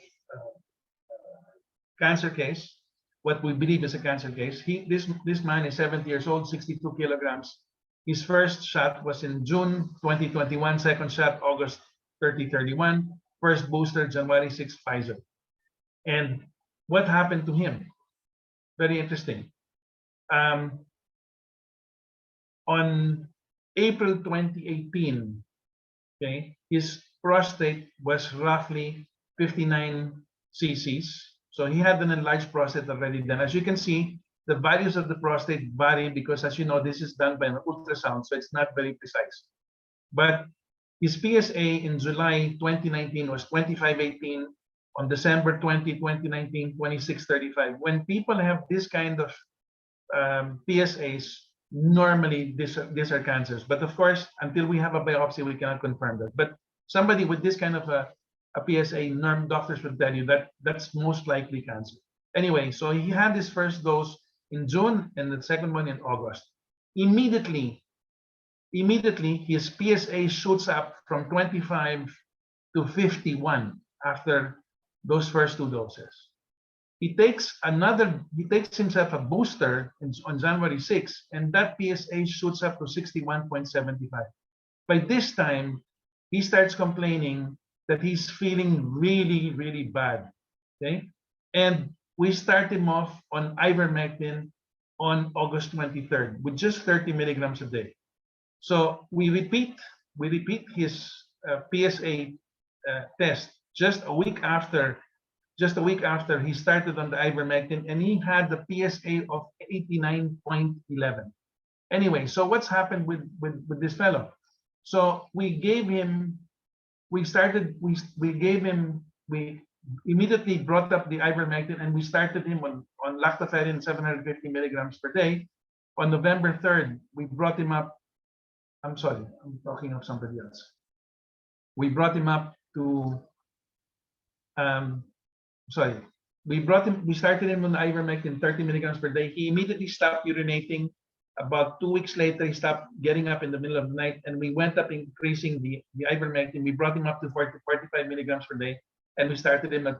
cancer case, what we believe is a cancer case. This man is 70 years old, 62 kilograms. His first shot was in June 2021, second shot August 30-31, first booster January 6, Pfizer. And what happened to him? Very interesting. On April 2018, okay, his prostate was roughly 59 cc's. So he had an enlarged prostate already done. As you can see, the values of the prostate vary because, as you know, this is done by an ultrasound, so it's not very precise. But his PSA in July 2019 was 2518. On December 20, 2019, 2635. When people have this kind of PSAs, normally these are cancers. But of course, until we have a biopsy, we cannot confirm that. But somebody with this kind of a PSA, doctors would tell you that that's most likely cancer. Anyway, so he had his first dose in June and the second one in August. Immediately, his PSA shoots up from 25 to 51 after those first two doses. He takes himself a booster on January 6, and that PSA shoots up to 61.75. By this time, he starts complaining that he's feeling really, really bad. Okay, and we start him off on ivermectin on August 23rd with just 30 milligrams a day. So we repeat his PSA test just a week after he started on the ivermectin, and he had the PSA of 89.11. Anyway, so what's happened with this fellow? So we immediately brought up the ivermectin, and we started him on Lactoferrin 750 milligrams per day. On November 3rd, we brought him up. I'm sorry, I'm talking of somebody else. We brought him up to we started him on ivermectin 30 milligrams per day. He immediately stopped urinating. About 2 weeks later, he stopped getting up in the middle of the night, and we went up increasing the ivermectin. We brought him up to 45 milligrams per day, and we started him at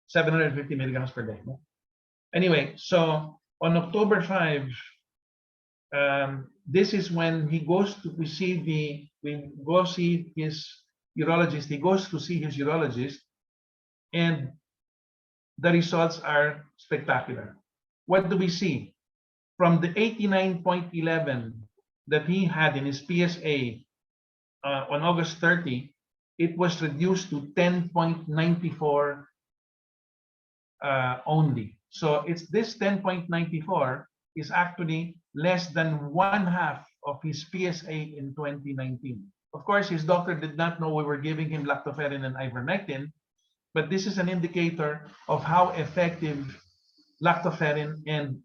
750 milligrams per day. Anyway, so on October 5, this is when he goes to see his urologist. He goes to see his urologist, and the results are spectacular. What do we see? From the 89.11 that he had in his PSA on August 30, it was reduced to 10.94 only. So it's this 10.94 is actually less than 1/2 of his PSA in 2019. Of course, his doctor did not know we were giving him lactoferrin and ivermectin, but this is an indicator of how effective lactoferrin and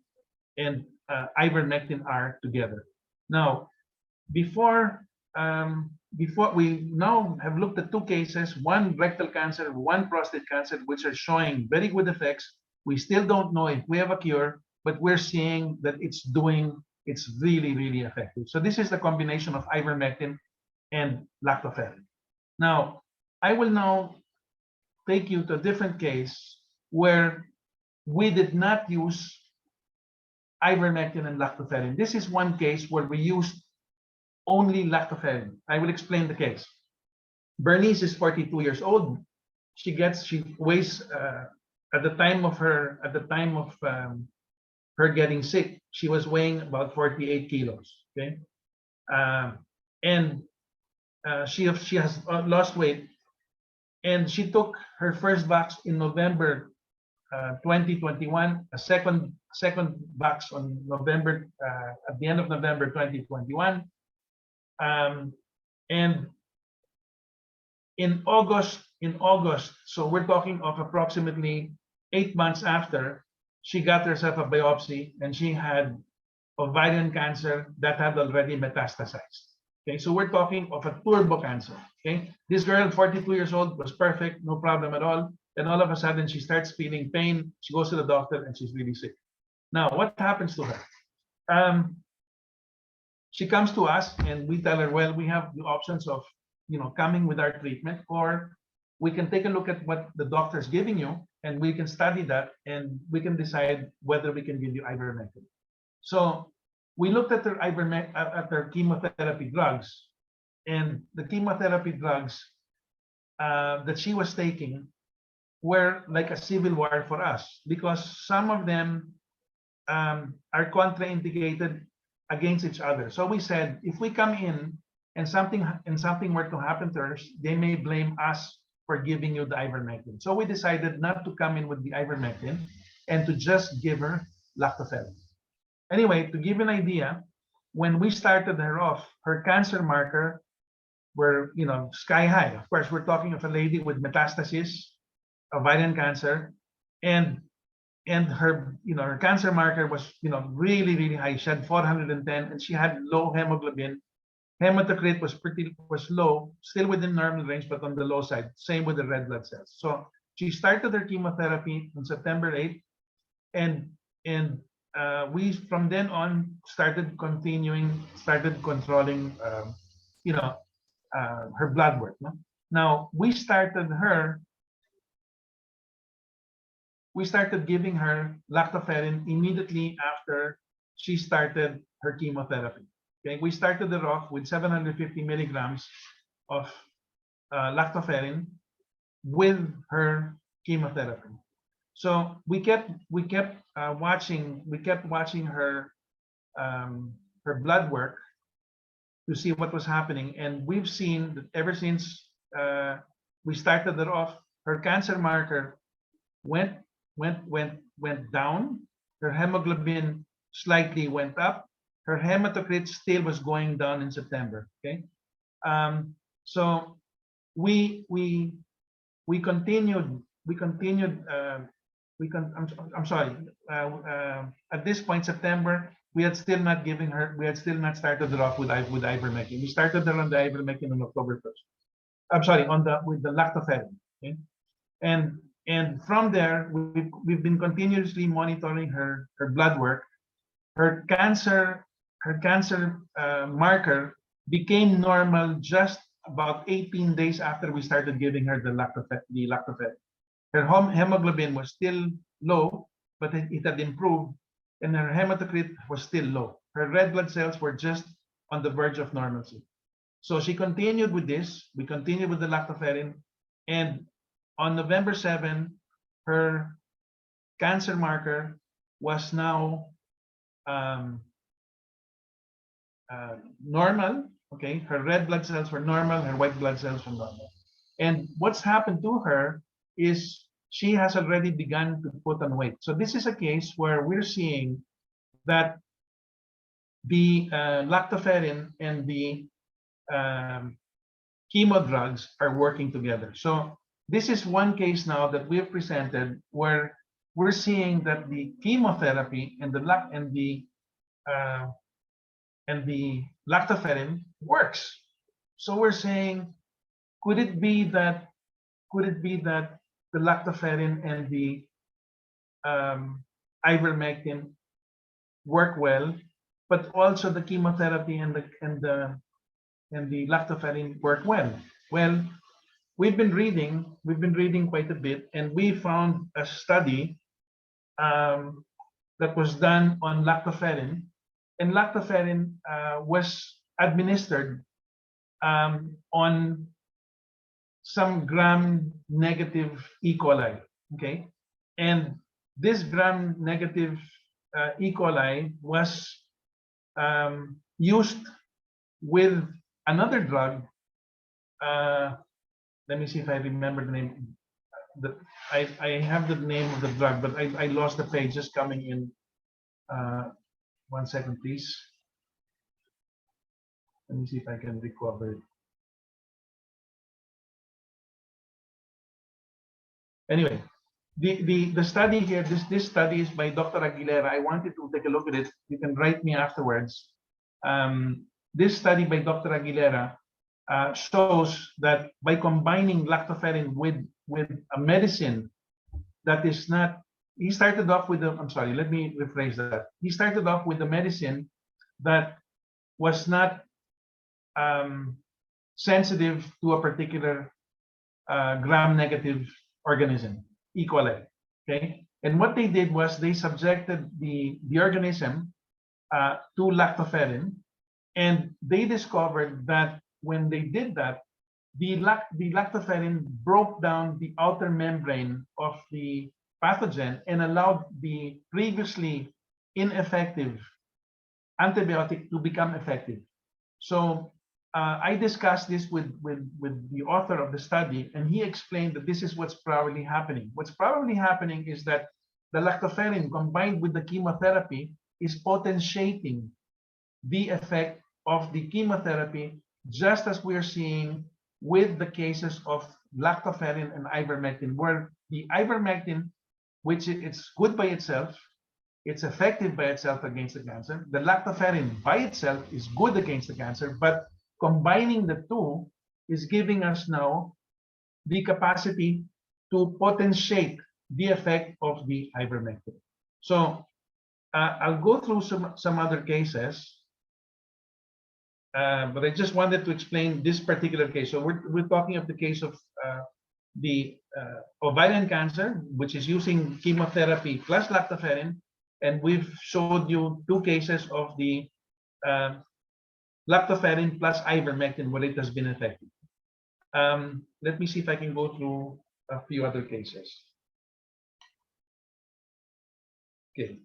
ivermectin are together. Now, before we now have looked at two cases, one rectal cancer, one prostate cancer, which are showing very good effects. We still don't know if we have a cure, but we're seeing that it's really, really effective. So this is the combination of ivermectin and lactoferrin. Now, I will now take you to a different case where we did not use ivermectin and lactoferrin. This is one case where we used only lactoferrin. I will explain the case. Bernice is 42 years old. She weighs at the time of her getting sick, she was weighing about 48 kilos. Okay, and she has lost weight, and she took her first box in November 2021, a second box on November at the end of November 2021, and in August, so we're talking of approximately 8 months after, she got herself a biopsy and she had ovarian cancer that had already metastasized. Okay, so we're talking of a turbo cancer. Okay, this girl, 42 years old, was perfect, no problem at all. Then all of a sudden, she starts feeling pain. She goes to the doctor and she's really sick. Now, what happens to her? She comes to us and we tell her, well, we have the options of, coming with our treatment, or we can take a look at what the doctor's giving you and we can study that and we can decide whether we can give you ivermectin. So we looked at her chemotherapy drugs, and the chemotherapy drugs that she was taking were like a civil war for us, because some of them are contraindicated against each other. So we said, if we come in and something were to happen to her, they may blame us for giving you the ivermectin. So we decided not to come in with the ivermectin and to just give her lactoferrin. Anyway, to give you an idea, when we started her off, her cancer marker were, sky high. Of course, we're talking of a lady with metastasis, ovarian cancer, and her, her cancer marker was, really, really high. She had 410, and she had low hemoglobin. Hematocrit was low, still within normal range, but on the low side. Same with the red blood cells. So she started her chemotherapy on September 8th, and we from then on started controlling, her blood work. No? Now we started giving her lactoferrin immediately after she started her chemotherapy. Okay, we started it off with 750 milligrams of lactoferrin with her chemotherapy. So we kept watching her blood work to see what was happening, and we've seen that ever since we started it off, her cancer marker went down. Her hemoglobin slightly went up. Her hematocrit still was going down in September. Okay, so we continued. I'm sorry. At this point, September, we had still not started it off with ivermectin. We started her on the ivermectin on October 1st. I'm sorry, with the lactoferrin. Okay, and from there, we've been continuously monitoring her blood work. Her cancer marker became normal just about 18 days after we started giving her the lactoferrin. Her hemoglobin was still low, but it had improved, and her hematocrit was still low. Her red blood cells were just on the verge of normalcy. So she continued with this. We continued with the lactoferrin, and on November 7, her cancer marker was now normal. Okay, her red blood cells were normal, her white blood cells were normal. And what's happened to her is she has already begun to put on weight. So this is a case where we're seeing that the lactoferrin and the chemo drugs are working together. So this is one case now that we have presented where we're seeing that the chemotherapy and the lactoferrin works. So we're saying, could it be that the lactoferrin and the ivermectin work well, but also the chemotherapy and the lactoferrin work well? Well, we've been reading quite a bit, and we found a study that was done on lactoferrin, and lactoferrin was administered on some gram-negative E. coli. Okay, and this gram-negative E. coli was used with another drug. Let me see if I remember the name. I have the name of the drug, but I lost the page just coming in. 1 second, please. Let me see if I can recover it. Anyway, the study here, this study is by Dr. Aguilera. I wanted to take a look at it. You can write me afterwards. This study by Dr. Aguilera shows that by combining lactoferrin with a medicine that is not, he started off with I'm sorry, let me rephrase that. He started off with a medicine that was not sensitive to a particular gram-negative organism, E. coli. Okay, and what they did was they subjected the organism to lactoferrin, and they discovered that when they did that, the lactoferrin broke down the outer membrane of the pathogen and allowed the previously ineffective antibiotic to become effective. So I discussed this with the author of the study, and he explained that this is what's probably happening. What's probably happening is that the lactoferrin combined with the chemotherapy is potentiating the effect of the chemotherapy, just as we're seeing with the cases of lactoferrin and ivermectin, where the ivermectin, which it's good by itself, it's effective by itself against the cancer. The lactoferrin by itself is good against the cancer, but combining the two is giving us now the capacity to potentiate the effect of the ivermectin. So I'll go through some other cases, but I just wanted to explain this particular case. So we're talking of the case of the ovarian cancer, which is using chemotherapy plus lactoferrin, and we've showed you 2 cases of the lactoferrin plus ivermectin where it has been effective. Let me see if I can go through a few other cases. Okay.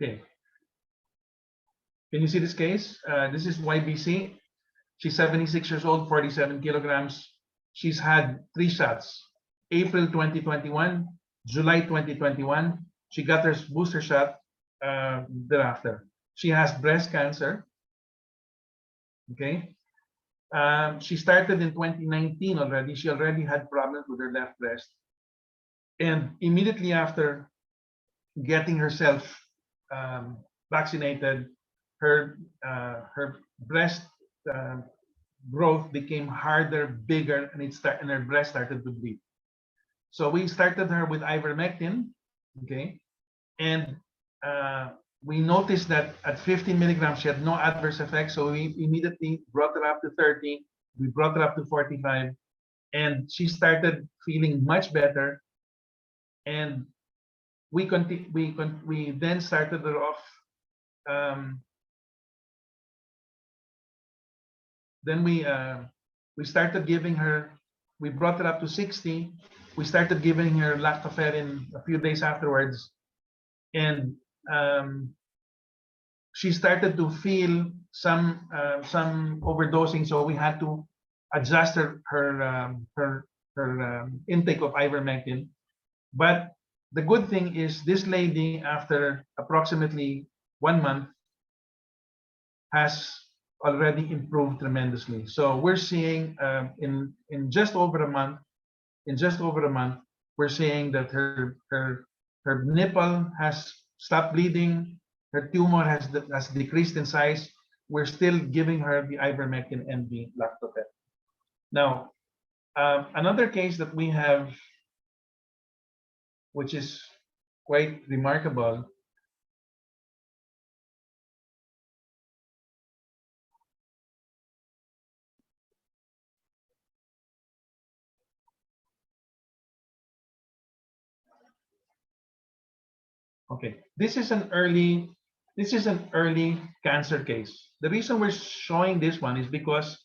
Okay. Can you see this case? This is YBC. She's 76 years old, 47 kilograms. She's had 3 shots. April 2021, July 2021. She got her booster shot thereafter. She has breast cancer. Okay. She started in 2019 already. She already had problems with her left breast. And immediately after getting herself vaccinated, her breast growth became harder, bigger, and her breast started to bleed. So we started her with ivermectin, okay, and we noticed that at 15 milligrams she had no adverse effects. So we immediately brought her up to 30. We brought her up to 45, and she started feeling much better. And we then started her off. Then we started giving her. We brought her up to 60. We started giving her lactoferrin a few days afterwards, and she started to feel some overdosing. So we had to adjust her intake of ivermectin. But the good thing is this lady, after approximately 1 month, has already improved tremendously. So we're seeing in just over a month, we're seeing that her nipple has stopped bleeding, her tumor has decreased in size. We're still giving her the ivermectin and the lactoferrin. Now, another case that we have, which is quite remarkable. Okay, this is an early cancer case. The reason we're showing this one is because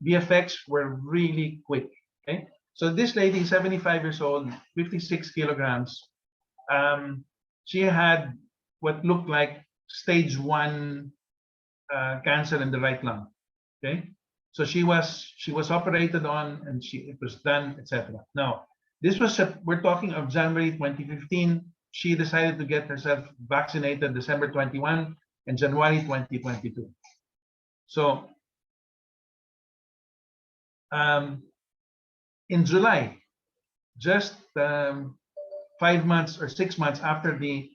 the effects were really quick. Okay, so this lady, 75 years old, 56 kilograms. She had what looked like stage 1 cancer in the right lung. Okay, so she was operated on, and it was done, etc. Now, this was we're talking of January 2015. She decided to get herself vaccinated December 21 and January 2022. So in July, just 5 months or 6 months after the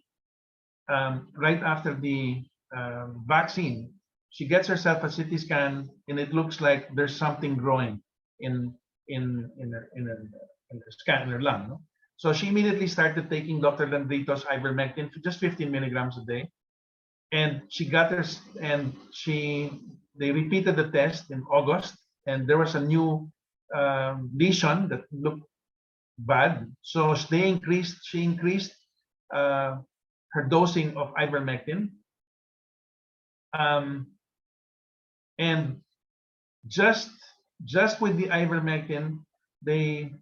right after the vaccine, she gets herself a CT scan, and it looks like there's something growing in her scan, in her lung. No? So she immediately started taking Dr. Landrito's ivermectin for just 15 milligrams a day, and she got her, and they repeated the test in August, and there was a new lesion that looked bad. So she increased her dosing of ivermectin, and just with the ivermectin, they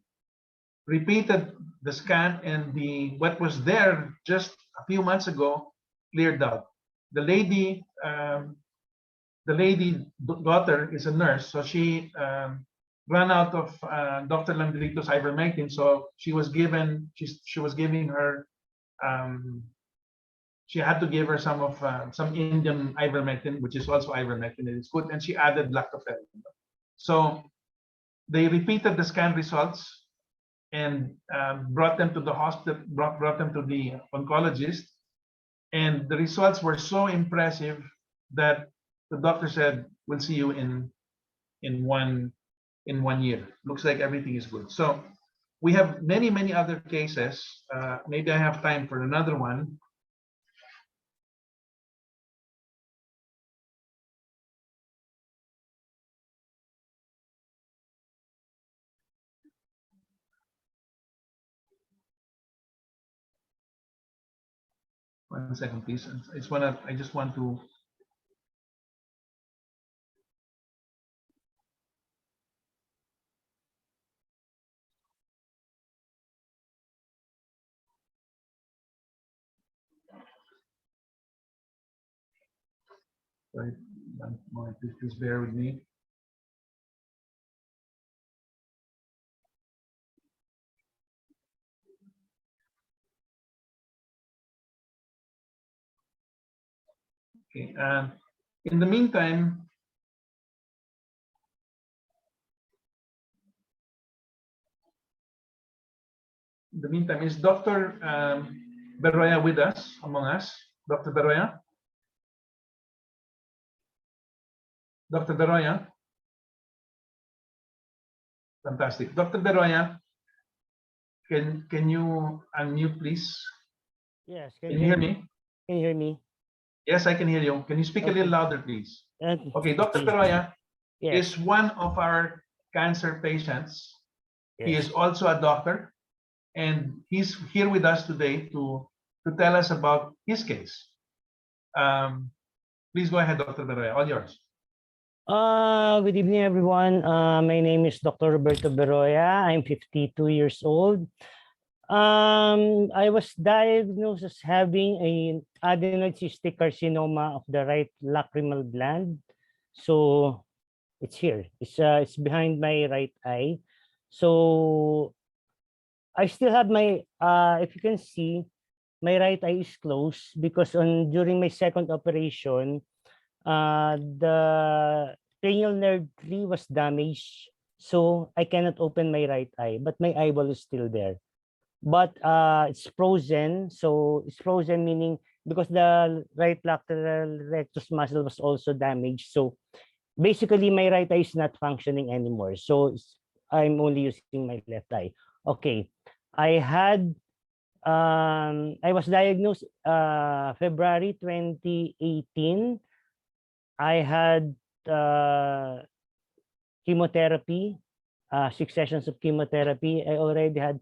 repeated the scan, and what was there just a few months ago cleared out. The lady daughter is a nurse, so she ran out of Dr. Landrito's ivermectin, so she was giving her she had to give her some Indian ivermectin, which is also ivermectin, and it's good, and she added lactoferrin. So they repeated the scan results and brought them to the hospital, brought them to the oncologist, and the results were so impressive that the doctor said, "We'll see you in 1 year. Looks like everything is good." So we have many other cases. Maybe I have time for another one. One second, please. I just want to. Right, please bear with me. Okay. In the meantime, is Dr. Beroya with us, among us? Dr. Beroya? Dr. Beroya? Fantastic. Dr. Beroya, can you unmute, please? Yes, Can you hear me? Can you hear me? Yes, I can hear you. Can you speak a little louder, please? Okay, Dr. Okay. Beroya Yes, is one of our cancer patients. He yes. is also a doctor, and he's here with us today to tell us about his case. Please go ahead, Dr. Beroya, all yours. Good evening, everyone. My name is Dr. Roberto Beroya. I'm 52 years old. I was diagnosed as having an adenoid cystic carcinoma of the right lacrimal gland. So it's here. It's behind my right eye. So I still have my, if you can see, my right eye is closed because during my second operation, the cranial nerve 3 was damaged. So I cannot open my right eye, but my eyeball is still there. But it's frozen. So it's frozen meaning because the right lateral rectus muscle was also damaged. So basically my right eye is not functioning anymore. So I'm only using my left eye. Okay. I was diagnosed February 2018. I had chemotherapy, 6 sessions of chemotherapy. I already had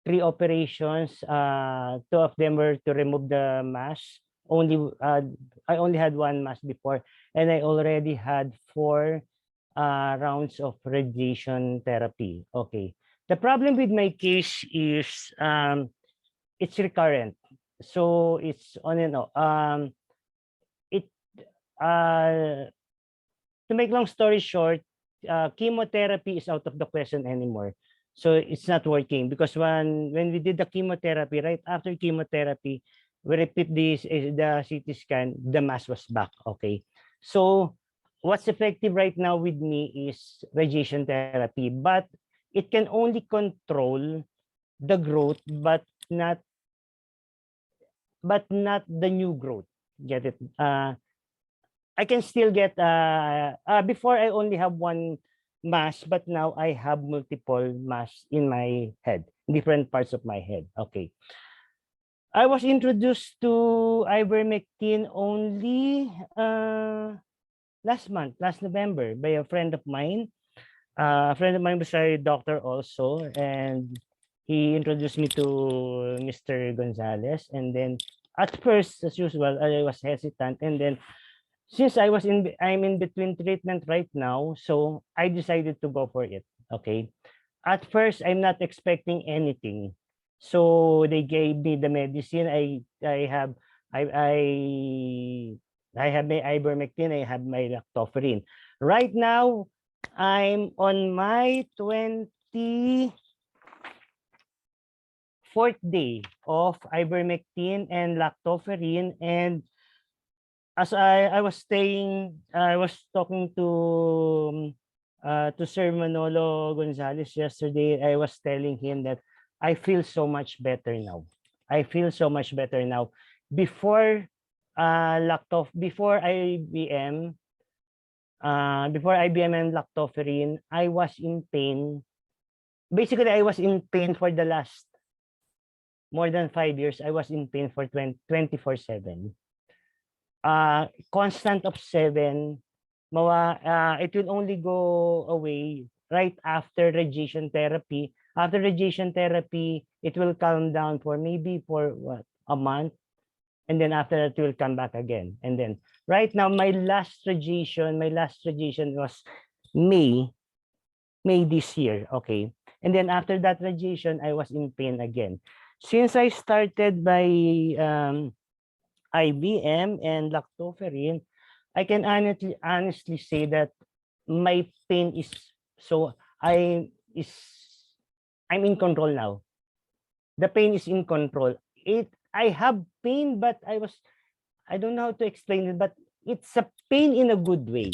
3 operations. 2 of them were to remove the mass. I only had 1 mass before, and I already had 4 rounds of radiation therapy. Okay. The problem with my case is it's recurrent. So it's on and off. It to make long story short, chemotherapy is out of the question anymore. So it's not working because when we did the chemotherapy, right after chemotherapy, we repeat the CT scan, the mass was back. Okay. So what's effective right now with me is radiation therapy, but it can only control the growth, but not the new growth. Get it? I can still get before I only have 1 mass, but now I have multiple mass in my head, different parts of my head. Okay. I was introduced to ivermectin only last November, by a friend of mine. A friend of mine was a doctor also, and he introduced me to Mr. Gonzalez. And then at first, as usual, I was hesitant, and then since I'm in between treatment right now, so I decided to go for it. Okay. At first, I'm not expecting anything. So they gave me the medicine. I have my ivermectin, I have my lactoferrin. Right now, I'm on my 24th day of ivermectin and lactoferrin. And as I was talking to Sir Manolo Gonzalez yesterday. I was telling him that I feel so much better now. I feel so much better now. Before before IBM, before IBM and lactoferrin, I was in pain. Basically, I was in pain for the last more than 5 years. I was in pain for 24/7. Constant of 7, it will only go away right after radiation therapy. After radiation therapy, it will calm down for maybe for a month, and then after that, it will come back again. And then right now, my last radiation was May this year. Okay, and then after that radiation, I was in pain again. Since I started by IBM and lactoferrin, I can honestly say that my pain is I'm in control now. The pain is in control. I have pain, but I don't know how to explain it, but it's a pain in a good way.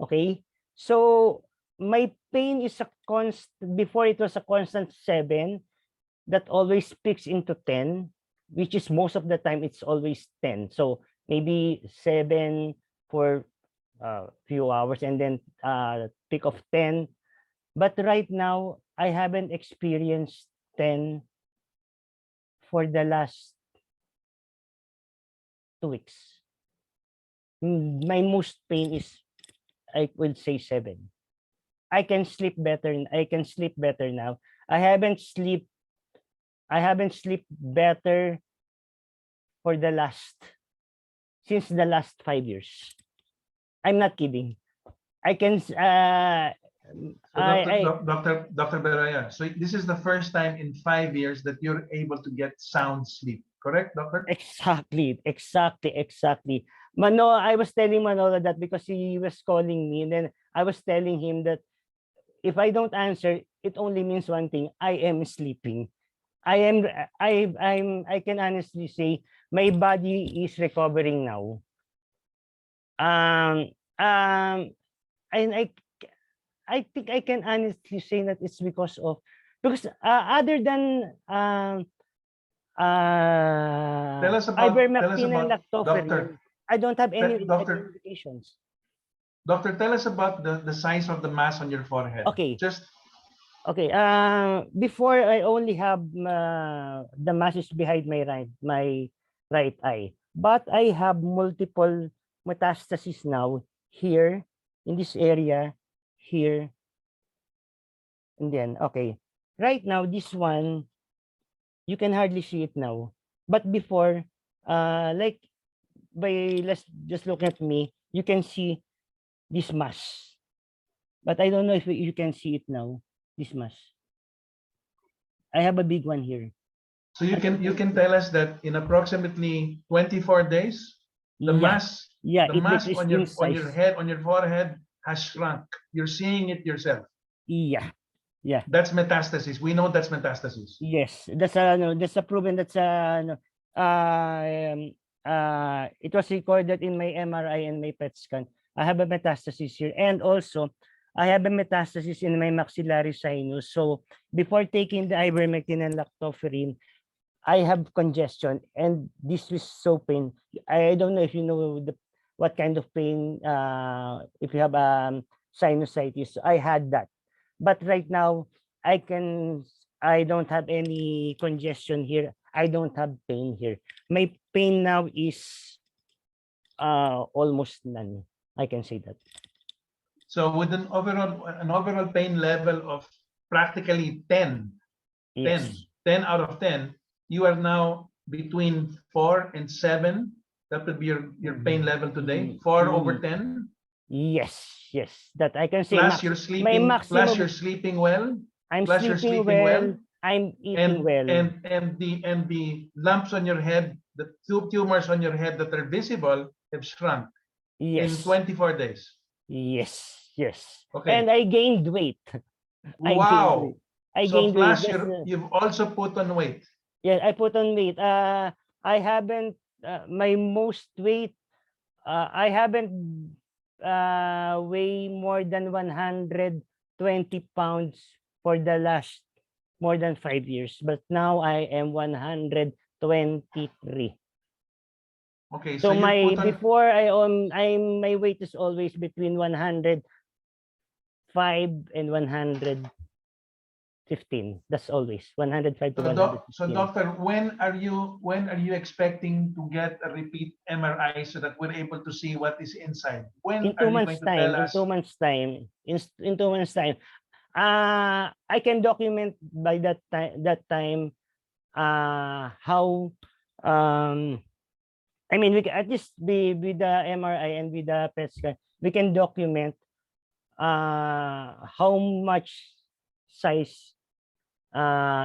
Okay, so my pain is before it was a constant 7 that always peaks into 10. Which is most of the time it's always 10. So maybe 7 for a few hours and then peak of 10. But right now, I haven't experienced 10 for the last 2 weeks. My most pain is, I would say 7. I can sleep better now. I haven't slept better for since the last 5 years. I'm not kidding. I can Dr. Beraya, so this is the first time in 5 years that you're able to get sound sleep, correct, doctor? Exactly. I was telling Manolo that because he was calling me, and then I was telling him that if I don't answer, it only means one thing: I am sleeping. I can honestly say my body is recovering now. Um, um, and I think I can honestly say that it's because of, because other than tell us ivermectin and about lactoferrin, I don't have any doctor, medications. doctor, tell us about the size of the mass on your forehead. Okay. Just Okay. Before I only have the masses behind my right eye, but I have multiple metastases now here in this area, here, and then okay. Right now, this one you can hardly see it now, but before, like let's just look at me, you can see this mass, but I don't know if you can see it now. This mass. I have a big one here. so you can tell us that in approximately 24 days, the Yeah, mass yeah, the it mass decreased on in your size. head, on your forehead has shrunk. You're seeing it yourself. Yeah, yeah, That's metastasis. We know that's metastasis. yes. That's a no, that's a proven. That's a no, it was recorded in my MRI and my PET scan. I have a metastasis here, and also I have a metastasis in my maxillary sinus. So before taking the ivermectin and lactoferrin, I have congestion, and this is so pain. I don't know if you know what kind of pain. If you have sinusitis, I had that, but right now I can. I don't have any congestion here. I don't have pain here. My pain now is almost none. I can say that. So with an overall pain level of practically 10, Yes. 10 out of 10, you are now between 4 and 7. That would be your pain level today. 4 over 10. Yes, yes. That I can say. Plus you're My sleeping. Plus maximum. you're sleeping well. I'm Plus you're sleeping sleeping well. I'm eating well. And the lumps on your head, the two tumors on your head that are visible have shrunk in Yes. 24 days. Yes. Yes. Okay. And I gained weight. Wow. I So gained weight. plus you've also put on weight. Yeah, I put on weight. I haven't my most weight. I haven't weigh more than 120 pounds for the last more than 5 years. But now I am 123. Okay, So you my put on, before my weight is always between 105 and 115. That's always 105 to 115. so doctor, when are you expecting to get a repeat MRI so that we're able to see what is inside? When In are 2 you months going to time, tell in us? 2 months time, in 2 months time. I can document by that time how I mean, we can at least be with the MRI and with the PET scan, we can document how much size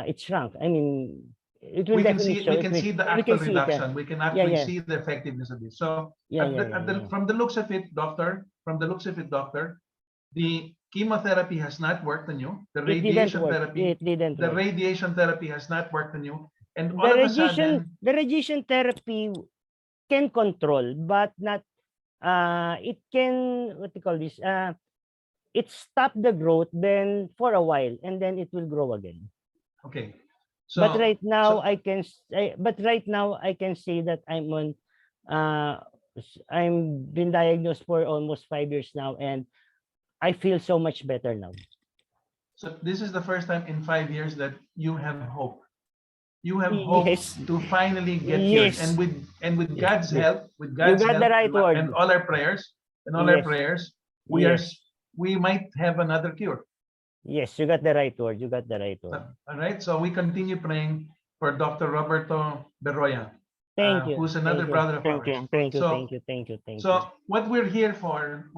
it shrunk. I mean, it will definitely show. We can see the we actual can see it. reduction. We can actually see the effectiveness of this. So from the looks of it, doctor, the chemotherapy has not worked on you. The radiation therapy, radiation therapy has not worked on you. And all of a sudden, the radiation therapy can control, but not it can, what do you call this? It stopped the growth then for a while, and then it will grow again. okay. But right now I can say that I'm on I'm been diagnosed for almost 5 years now, and I feel so much better now. So this is the first time in 5 years that you have hope. You have hope to finally get cured, and with God's help, and all our prayers, we might have another cure. Yes, you got the right word. You got the right word. All right. So we continue praying for Dr. Roberto Beroya, Thank you. who's another brother of ours. Thank you. So what we're here for,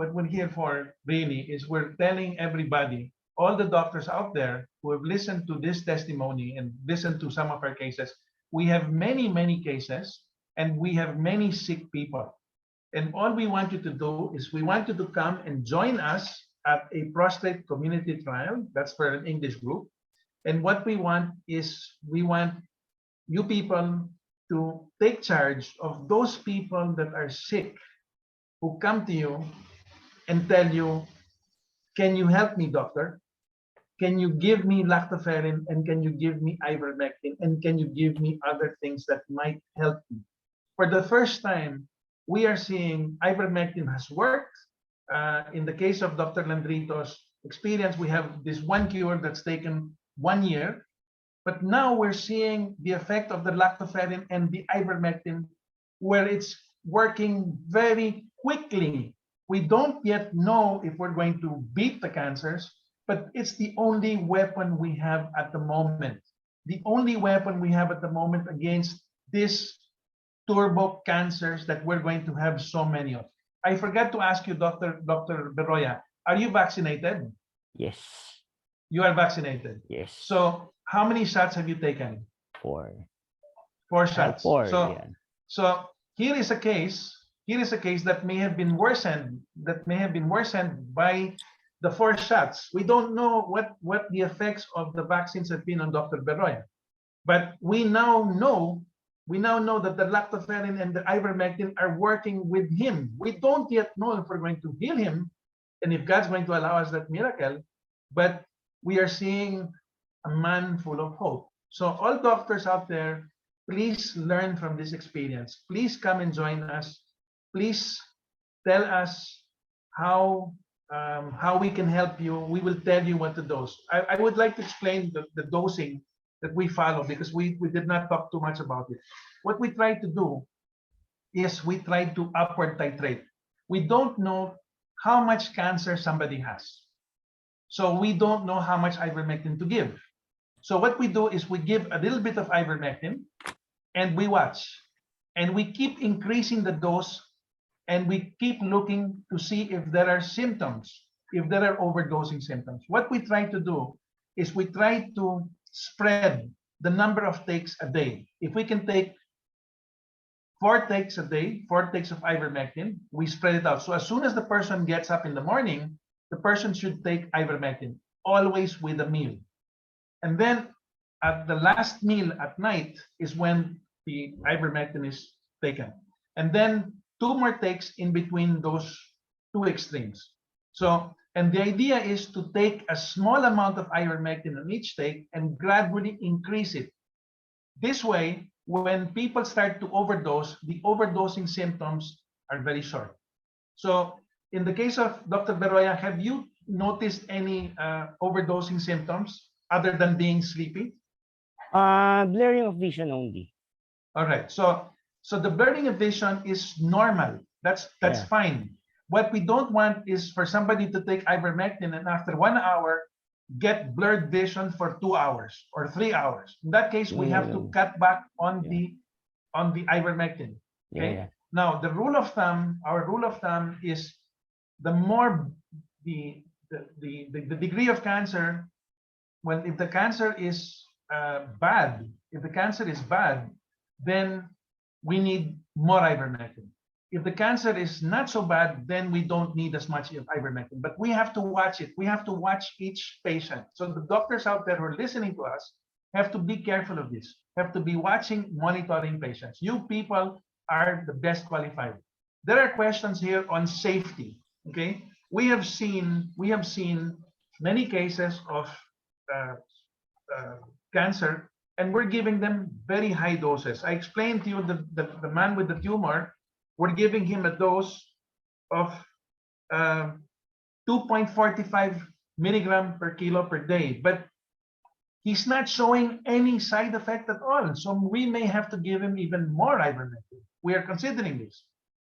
really is we're telling everybody, all the doctors out there who have listened to this testimony and listened to some of our cases, we have many, many cases, and we have many sick people. And all we want you to do is we want you to come and join us at a prostate community trial. That's for an English group. And what we want is we want you people to take charge of those people that are sick, who come to you and tell you, can you help me, doctor? Can you give me lactoferrin, and can you give me ivermectin, and can you give me other things that might help me? For the first time, we are seeing ivermectin has worked. In the case of Dr. Landrito's experience, we have this one cure that's taken 1 year, but now we're seeing the effect of the lactoferrin and the ivermectin, where it's working very quickly. We don't yet know if we're going to beat the cancers, but it's the only weapon we have at the moment. The only weapon we have at the moment against this turbo cancers that we're going to have so many of. I forgot to ask you, Dr. Beroya, are you vaccinated? Yes. You are vaccinated. Yes. So how many shots have you taken? 4. 4 shots. 4. So, Yeah. so here is a case. Here is a case that may have been worsened. That may have been worsened by the 4 shots. We don't know what the effects of the vaccines have been on Dr. Beroya, but we now know that the lactoferrin and the ivermectin are working with him. We don't yet know if we're going to heal him and if God's going to allow us that miracle, but we are seeing a man full of hope. So all doctors out there, please learn from this experience. Please come and join us. Please tell us how we can help you. We will tell you what to dose. I would like to explain the dosing that we follow, because we did not talk too much about it. What we try to do is we try to upward titrate. We don't know how much cancer somebody has, so we don't know how much ivermectin to give. So what we do is we give a little bit of ivermectin and we watch, and we keep increasing the dose, and we keep looking to see if there are symptoms, if there are overdosing symptoms. What we try to do is we try to spread the number of takes a day. If we can take 4 takes a day, 4 takes of ivermectin, we spread it out. So as soon as the person gets up in the morning, the person should take ivermectin, always with a meal. And then at the last meal at night is when the ivermectin is taken. And then 2 more takes in between those 2 extremes. So, and the idea is to take a small amount of ivermectin on each take and gradually increase it. This way, when people start to overdose, the overdosing symptoms are very short. So in the case of Dr. Beroya, have you noticed any overdosing symptoms other than being sleepy? Blurring of vision only. All right. So the blurring of vision is normal. That's Yeah. fine. What we don't want is for somebody to take ivermectin and after 1 hour get blurred vision for 2 hours or 3 hours. In that case, we have to cut back on the ivermectin. Okay. Yeah. Now the rule of thumb, our rule of thumb is the more the degree of cancer, if the cancer is bad, then we need more ivermectin. If the cancer is not so bad, then we don't need as much ivermectin. But we have to watch it. We have to watch each patient. So the doctors out there who are listening to us have to be careful of this, have to be watching, monitoring patients. You people are the best qualified. There are questions here on safety. Okay, we have seen many cases of cancer, and we're giving them very high doses. I explained to you the man with the tumor, we're giving him a dose of 2.45 milligram per kilo per day, but he's not showing any side effect at all. So we may have to give him even more ivermectin. We are considering this.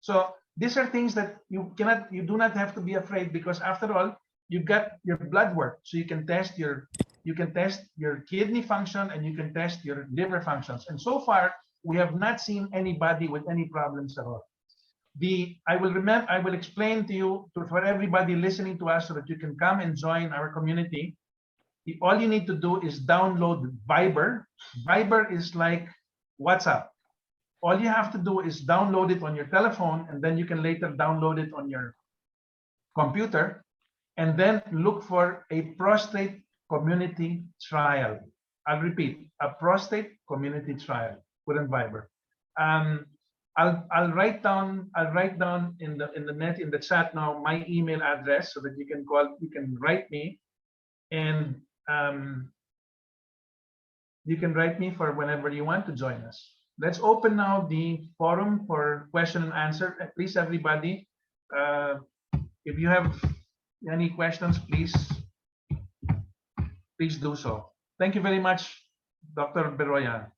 So these are things that you do not have to be afraid, because after all, you got your blood work, so you can test your kidney function and you can test your liver functions. And so far, we have not seen anybody with any problems at all. I will explain to you, for everybody listening to us, so that you can come and join our community. All you need to do is download Viber. Viber is like WhatsApp. All you have to do is download it on your telephone, and then you can later download it on your computer. and then look for a prostate community trial. I'll repeat, a prostate community trial. Put in Viber. I'll write down in the chat now my email address so that you can write me, and you can write me for whenever you want to join us. Let's open now the forum for question and answer. Please, everybody, if you have any questions, please do so. Thank you very much, Dr. Beroya.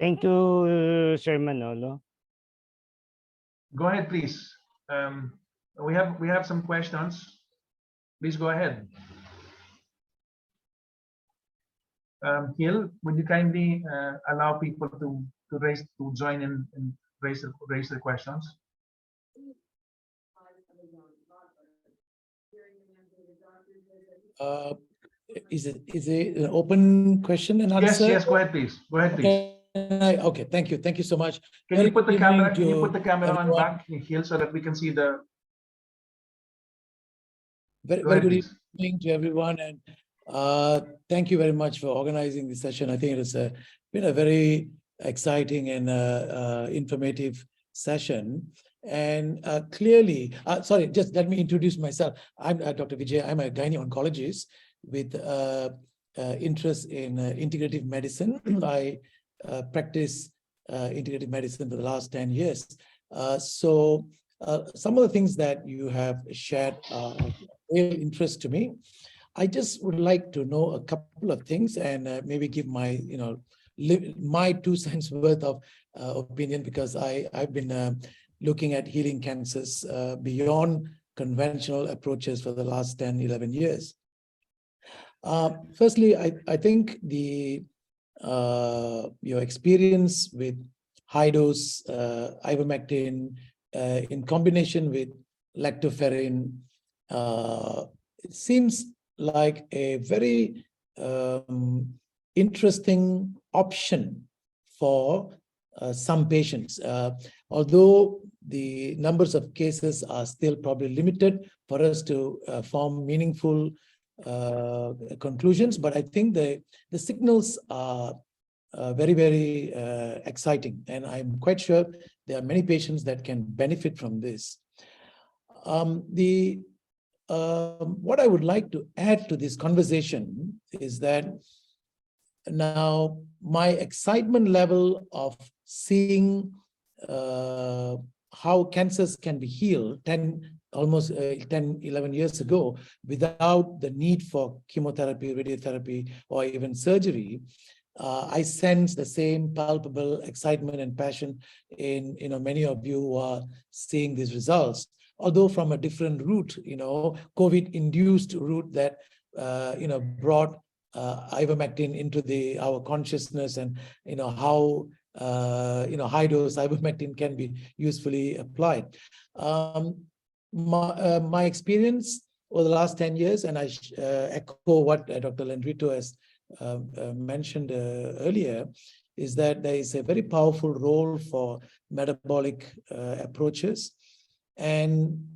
Thank you, Sir Manolo. Go ahead, please. We have some questions. Please go ahead. Gil, would you kindly allow people to join in and raise their questions? Is it an open question and answer? Yes. Go ahead, please. Okay. Thank you so much. Can you put the camera on back, Gil, so that we can see the? Very good evening to everyone, and thank you very much for organizing this session. I think it has been a very exciting and informative session. And clearly, sorry, just let me introduce myself. I'm Dr. Vijay. I'm a gynae oncologist with interest in integrative medicine. I practice integrative medicine for the last 10 years. So some of the things that you have shared are of real interest to me. I just would like to know a couple of things and maybe give my, my 2 cents worth of opinion, because I've been looking at healing cancers beyond conventional approaches for the last 10, 11 years. Firstly, I think your experience with high-dose ivermectin in combination with lactoferrin, it seems like a very interesting option for some patients. Although the numbers of cases are still probably limited for us to form meaningful conclusions, but I think the signals are very, very exciting, and I'm quite sure there are many patients that can benefit from this. What I would like to add to this conversation is that now my excitement level of seeing how cancers can be healed almost 10, 11 years ago without the need for chemotherapy, radiotherapy, or even surgery, I sense the same palpable excitement and passion in many of you who are seeing these results, although from a different route, COVID-induced route that brought ivermectin into our consciousness, and how high-dose ivermectin can be usefully applied. My experience over the last 10 years, and I echo what Dr. Landrito has mentioned earlier, is that there is a very powerful role for metabolic approaches, and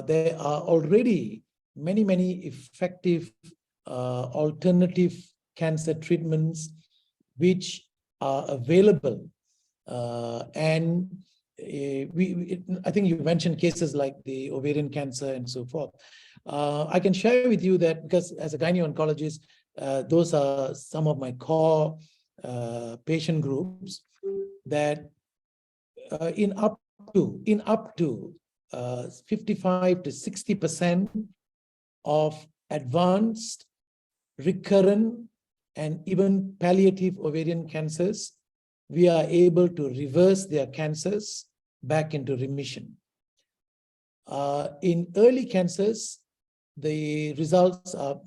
there are already many effective alternative cancer treatments which are available, and I think you mentioned cases like the ovarian cancer and so forth. I can share with you that, because as a gynae oncologist, those are some of my core patient groups, that in up to 55 to 60% of advanced, recurrent, and even palliative ovarian cancers, we are able to reverse their cancers back into remission. In early cancers, the results are,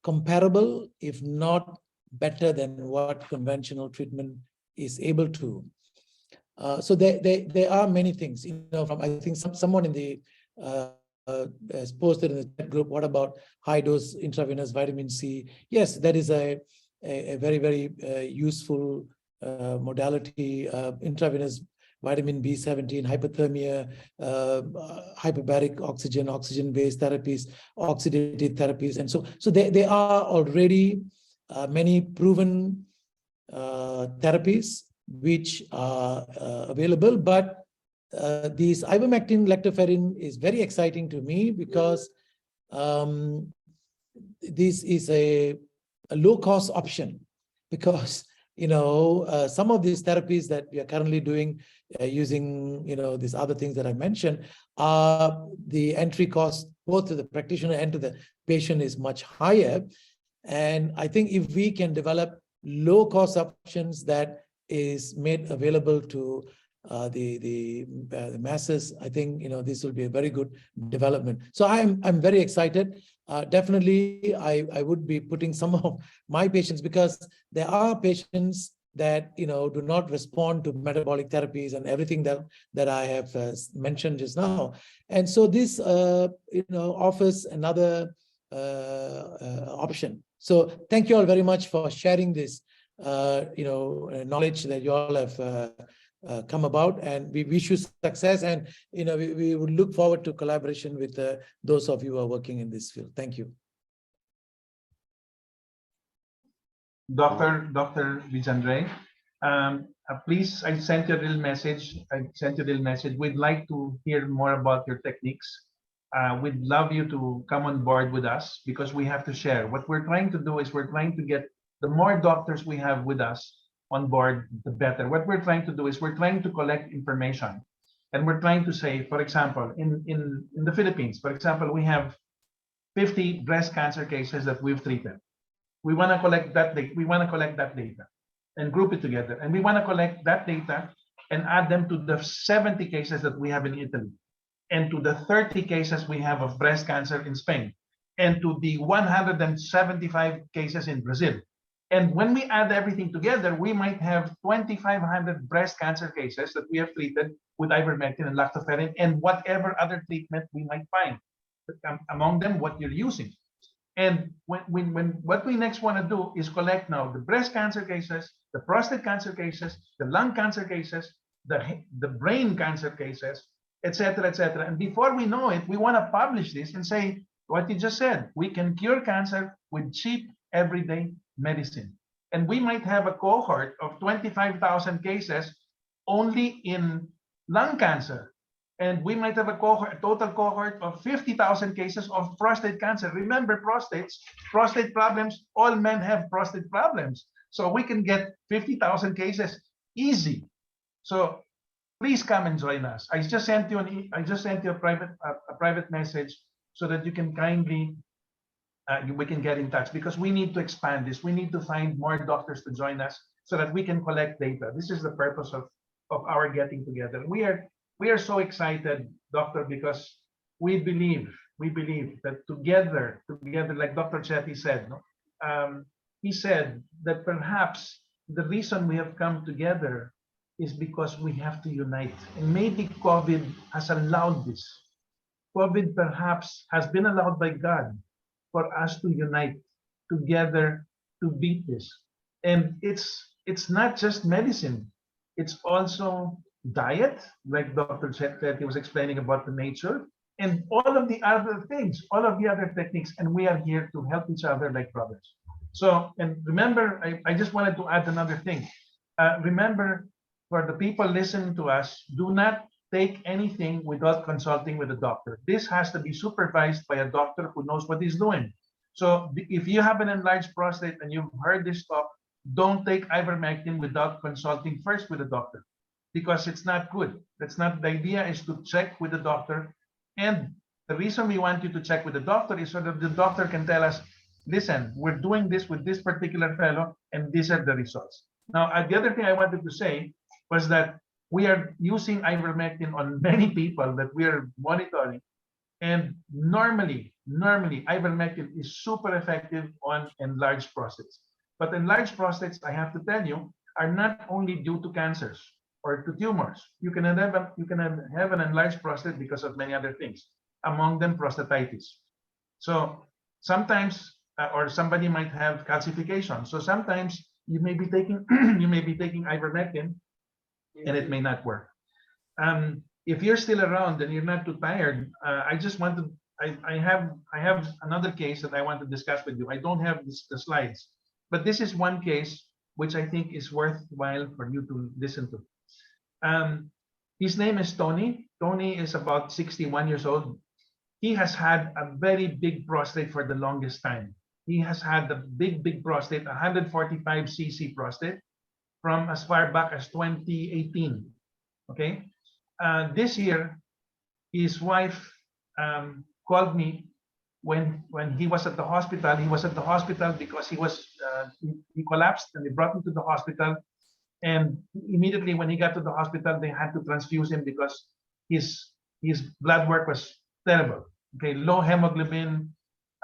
comparable, if not better than what conventional treatment is able to. So there are many things, I think someone in the has posted in the chat group, what about high-dose intravenous vitamin C? Yes, that is a a very, very useful modality, intravenous vitamin B17, hypothermia, hyperbaric oxygen, oxygen-based therapies, oxidative therapies. And so there are already many proven therapies which are available, but these ivermectin lactoferrin is very exciting to me because this is a low-cost option, because some of these therapies that we are currently doing using these other things that I mentioned, the entry cost both to the practitioner and to the patient is much higher. And I think if we can develop low-cost options that is made available to the masses, I think this will be a very good development. So I'm very excited. Definitely, I would be putting some of my patients, because there are patients that do not respond to metabolic therapies and everything that I have mentioned just now. And so this offers another option. So thank you all very much for sharing this knowledge that you all have come about, and we wish you success, and we would look forward to collaboration with those of you who are working in this field. Thank you. Dr. Vijandre, please, I sent you a little message. We'd like to hear more about your techniques. We'd love you to come on board with us, because we have to share. What we're trying to do is we're trying to get the more doctors we have with us on board, the better. What we're trying to do is we're trying to collect information, and we're trying to say, for example, in the Philippines, for example, we have 50 breast cancer cases that we've treated. We want to collect that data. We want to collect that data and group it together, and we want to collect that data and add them to the 70 cases that we have in Italy, and to the 30 cases we have of breast cancer in Spain, and to the 175 cases in Brazil. And when we add everything together, we might have 2,500 breast cancer cases that we have treated with ivermectin and lactoferrin, and whatever other treatment we might find, among them what you're using. And when what we next want to do is collect now the breast cancer cases, the prostate cancer cases, the lung cancer cases, the brain cancer cases, etc., etc. And before we know it, we want to publish this and say what you just said: we can cure cancer with cheap, everyday medicine. And we might have a cohort of 25,000 cases only in lung cancer, and we might have a total cohort of 50,000 cases of prostate cancer. Remember, prostate problems, all men have prostate problems, so we can get 50,000 cases easy. So please come and join us. I just sent you a private message so that you can kindly we can get in touch, because we need to expand this. We need to find more doctors to join us so that we can collect data. This is the purpose of our getting together. We are so excited, doctor, because we believe that together, like Dr. Chetty said, he said that perhaps the reason we have come together is because we have to unite. And maybe COVID has allowed this. COVID perhaps has been allowed by God for us to unite together to beat this. And it's not just medicine, it's also diet, like Dr. Chetty was explaining about the nature, and all of the other things, all of the other techniques, and we are here to help each other like brothers. So, and remember, I just wanted to add another thing. Remember, for the people listening to us, do not take anything without consulting with a doctor. This has to be supervised by a doctor who knows what he's doing. So if you have an enlarged prostate and you've heard this talk, don't take ivermectin without consulting first with a doctor, because it's not good. That's not the idea. Is to check with the doctor. And the reason we want you to check with the doctor is so that the doctor can tell us, listen, we're doing this with this particular fellow, and these are the results. Now, the other thing I wanted to say was that we are using ivermectin on many people that we are monitoring. And normally, ivermectin is super effective on enlarged prostates. But enlarged prostates, I have to tell you, are not only due to cancers or to tumors. You can have an enlarged prostate because of many other things, among them prostatitis. So sometimes or somebody might have calcification. So sometimes you may be taking you may be taking ivermectin, and it may not work. If you're still around and you're not too tired, I just want to. I have another case that I want to discuss with you. I don't have the slides, but this is one case which I think is worthwhile for you to listen to. His name is Tony. Tony is about 61 years old. He has had a very big prostate for the longest time. He has had the big prostate, 145 cc prostate, from as far back as 2018. Okay, this year, his wife called me when he was at the hospital. He was at the hospital because he collapsed, and they brought him to the hospital. And immediately when he got to the hospital, they had to transfuse him because his blood work was terrible. Okay, low hemoglobin,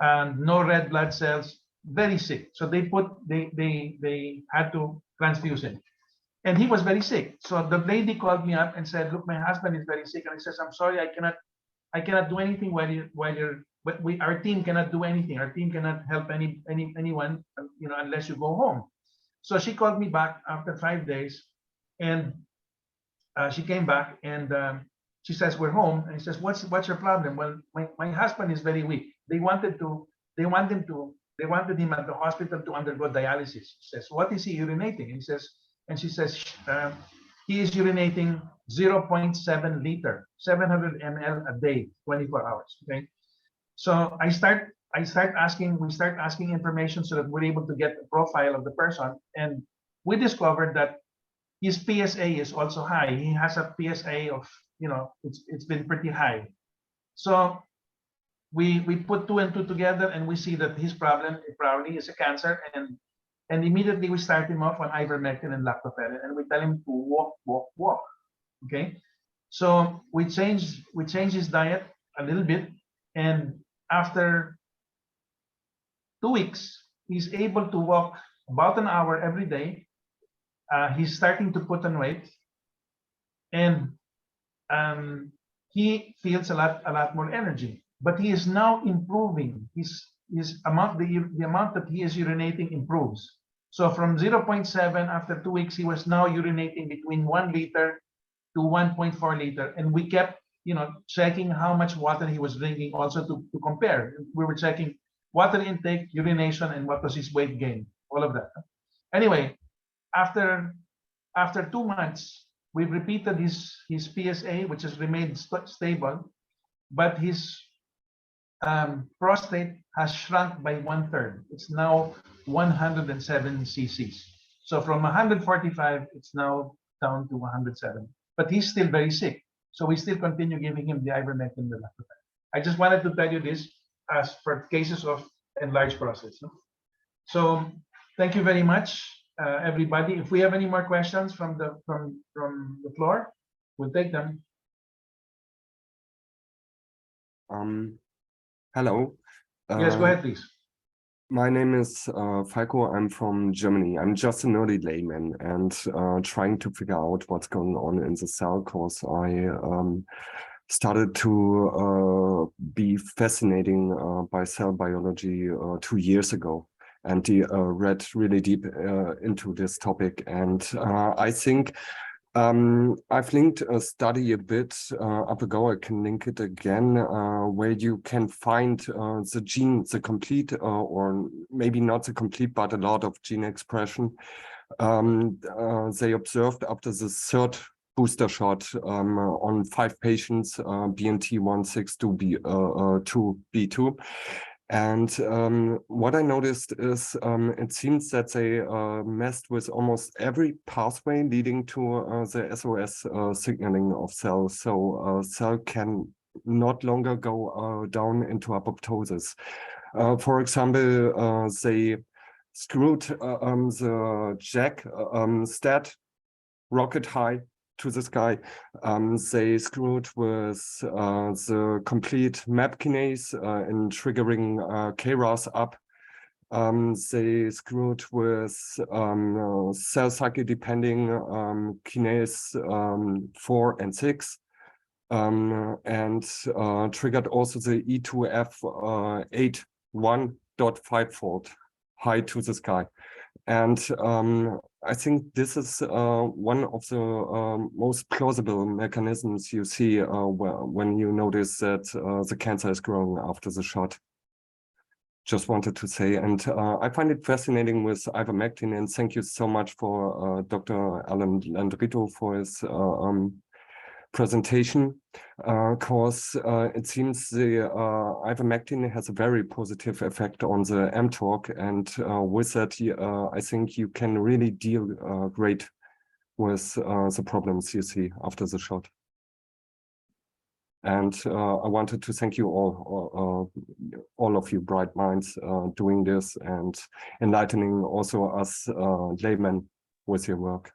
no red blood cells, very sick. So they had to transfuse him, and he was very sick. So the lady called me up and said, "Look, my husband is very sick," and I says, "I'm sorry, I cannot do anything but our team cannot do anything. Our team cannot help anyone, unless you go home." So she called me back after 5 days, and she came back, and she says, "We're home." And he says, "What's your problem?" "Well, my husband is very weak. They wanted him at the hospital to undergo dialysis." She says, "What is he urinating?" And she says, "He is urinating 0.7 liter, 700 ml a day, 24 hours." Okay. So we start asking information so that we're able to get a profile of the person, and we discovered that his PSA is also high. He has a PSA of, it's been pretty high. So we put 2 and 2 together, and we see that his problem probably is a cancer, and immediately we start him off on ivermectin and lactoferrin, and we tell him to walk. Okay, so we change his diet a little bit, and after 2 weeks, he's able to walk about an hour every day. He's starting to put on weight, and he feels a lot more energy. But he is now improving. The amount that he is urinating improves. So from 0.7 after 2 weeks, he was now urinating between 1 liter to 1.4 liter, and we kept checking how much water he was drinking also to compare. We were checking water intake, urination, and what was his weight gain, all of that. Anyway, after 2 months, we've repeated his PSA, which has remained stable, but his prostate has shrunk by 1/3. It's now 107 cc's. So from 145, it's now down to 107. But he's still very sick, so we still continue giving him the ivermectin and the lactoferrin. I just wanted to tell you this as for cases of enlarged prostate. So thank you very much, everybody. If we have any more questions from the floor, we'll take them. Hello. Yes, go ahead, please. My name is Falco. I'm from Germany. I'm just an early layman and trying to figure out what's going on in the cell, because I started to be fascinating by cell biology 2 years ago, and read really deep into this topic. And I think I've linked a study a bit up ago. I can link it again, where you can find the gene, the complete, or maybe not the complete, but a lot of gene expression. They observed after the 3rd booster shot on 5 patients, BNT162B2. And what I noticed is it seems that they messed with almost every pathway leading to the SOS signaling of cells. So cell can not longer go down into apoptosis. For example, they screwed the jack stat rocket high to the sky. They screwed with the complete MAP kinase in triggering KRAS up. They screwed with cell cycle depending kinase 4 and 6, and triggered also the E2F81 0.5-fold high to the sky. And I think this is one of the most plausible mechanisms you see when you notice that the cancer is growing after the shot. Just wanted to say, and I find it fascinating with ivermectin, and thank you so much for Dr. Alan Landrito for his presentation, because it seems the ivermectin has a very positive effect on the mTOR, and with that, I think you can really deal great with the problems you see after the shot. And I wanted to thank you all of you bright minds doing this and enlightening also us laymen with your work.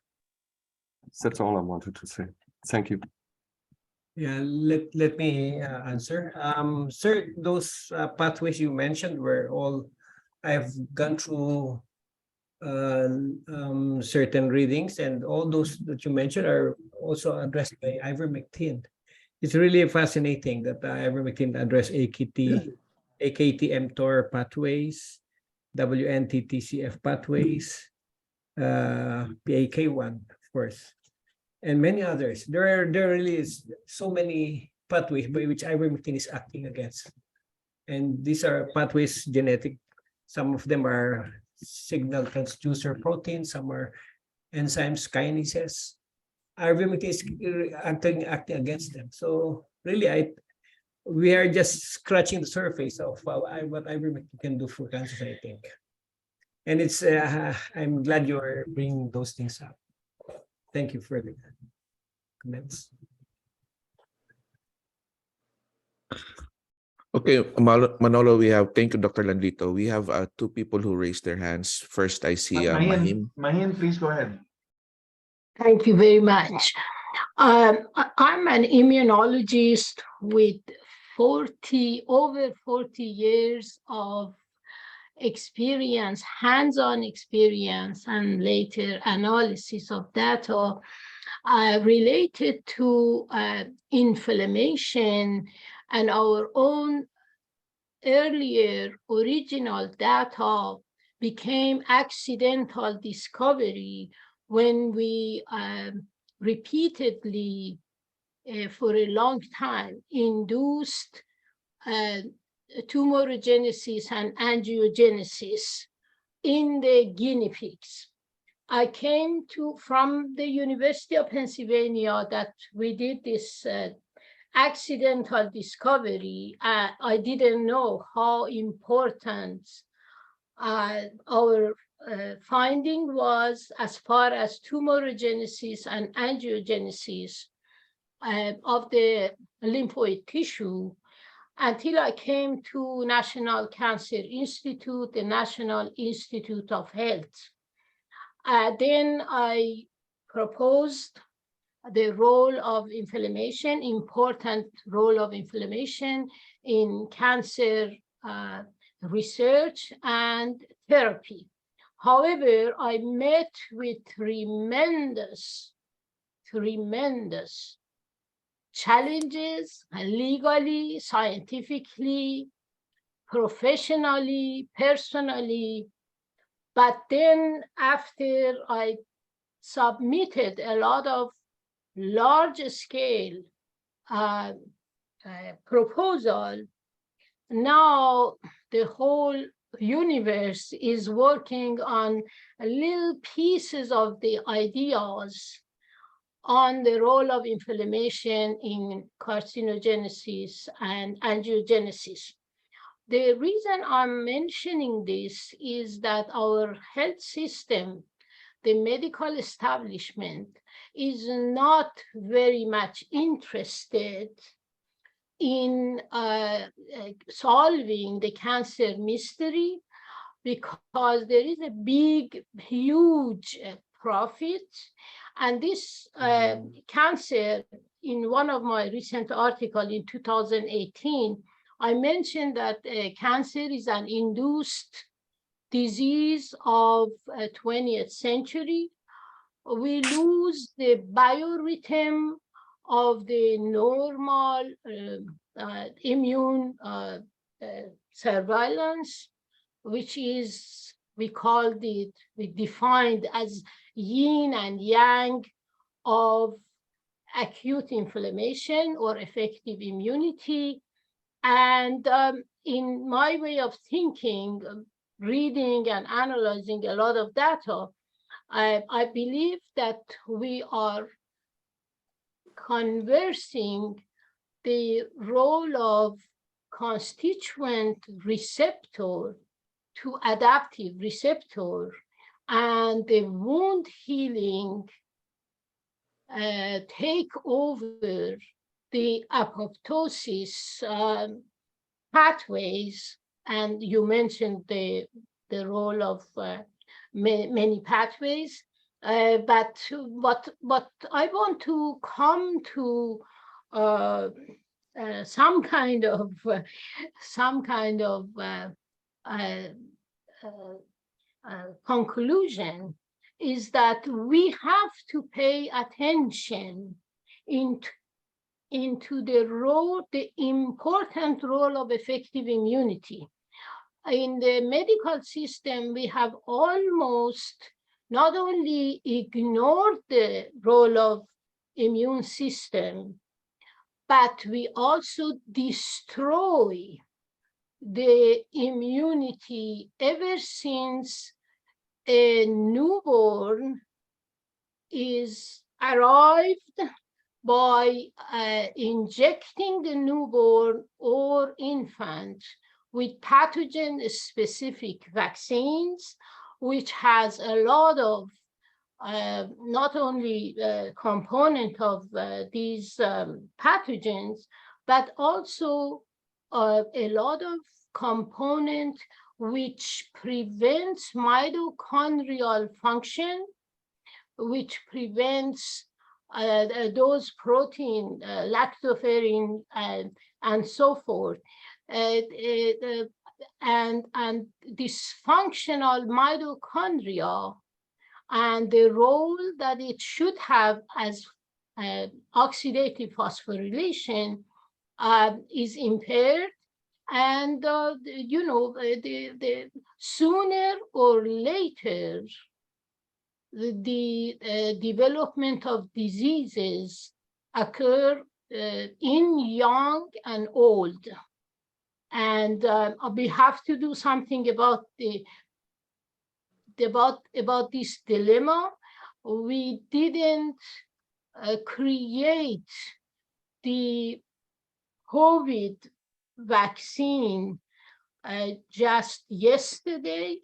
That's all I wanted to say. Thank you. Yeah, let me answer. Sir, those pathways you mentioned were all, I've gone through certain readings, and all those that you mentioned are also addressed by ivermectin. It's really fascinating that ivermectin address AKT, mTOR pathways, WNTTCF pathways, PAK1, of course, and many others. There really is so many pathways by which ivermectin is acting against. And these are pathways genetic. Some of them are signal transducer proteins, some are enzymes, kinases. Ivermectin is acting against them. So really, we are just scratching the surface of what ivermectin can do for cancer, I think. And it's I'm glad you're bringing those things up. Thank you for the comments. Okay, Manolo, thank you, Dr. Landrito. We have two people who raised their hands. First, I see Mahim. Mahim, please go ahead. Thank you very much. I'm an immunologist with over 40 years of experience, hands-on experience, and later analysis of data related to inflammation, and our own earlier original data became accidental discovery when we repeatedly, for a long time, induced tumorigenesis and angiogenesis in the guinea pigs. I came from the University of Pennsylvania that we did this accidental discovery. I didn't know how important our finding was as far as tumorigenesis and angiogenesis of the lymphoid tissue, until I came to National Cancer Institute, the National Institute of Health. Then I proposed the role of inflammation, important role of inflammation in cancer research and therapy. However, I met with tremendous challenges legally, scientifically, professionally, personally. But then after I submitted a lot of large-scale proposal, now the whole universe is working on little pieces of the ideas on the role of inflammation in carcinogenesis and angiogenesis. The reason I'm mentioning this is that our health system, the medical establishment, is not very much interested in solving the cancer mystery, because there is a big, huge profit. And this cancer, in one of my recent articles in 2018, I mentioned that cancer is an induced disease of 20th century. We lose the biorhythm of the normal immune surveillance. which is, we defined as yin and yang of acute inflammation or effective immunity. And in my way of thinking, reading and analyzing a lot of data, I believe that we are conversing the role of constituent receptor to adaptive receptor, and the wound healing take over the apoptosis pathways. And you mentioned the role of many pathways, but I want to come to some kind of conclusion, is that we have to pay attention into the important role of effective immunity. In the medical system, we have almost not only ignored the role of immune system, but we also destroy the immunity ever since a newborn is arrived by injecting the newborn or infant with pathogen-specific vaccines, which has a lot of not only component of these pathogens, but also a lot of component which prevents mitochondrial function, which prevents those protein, lactoferrin, and so forth. And dysfunctional mitochondria and the role that it should have as oxidative phosphorylation is impaired. And the sooner or later, the development of diseases occur in young and old. And we have to do something about this dilemma. We didn't create the COVID vaccine just yesterday.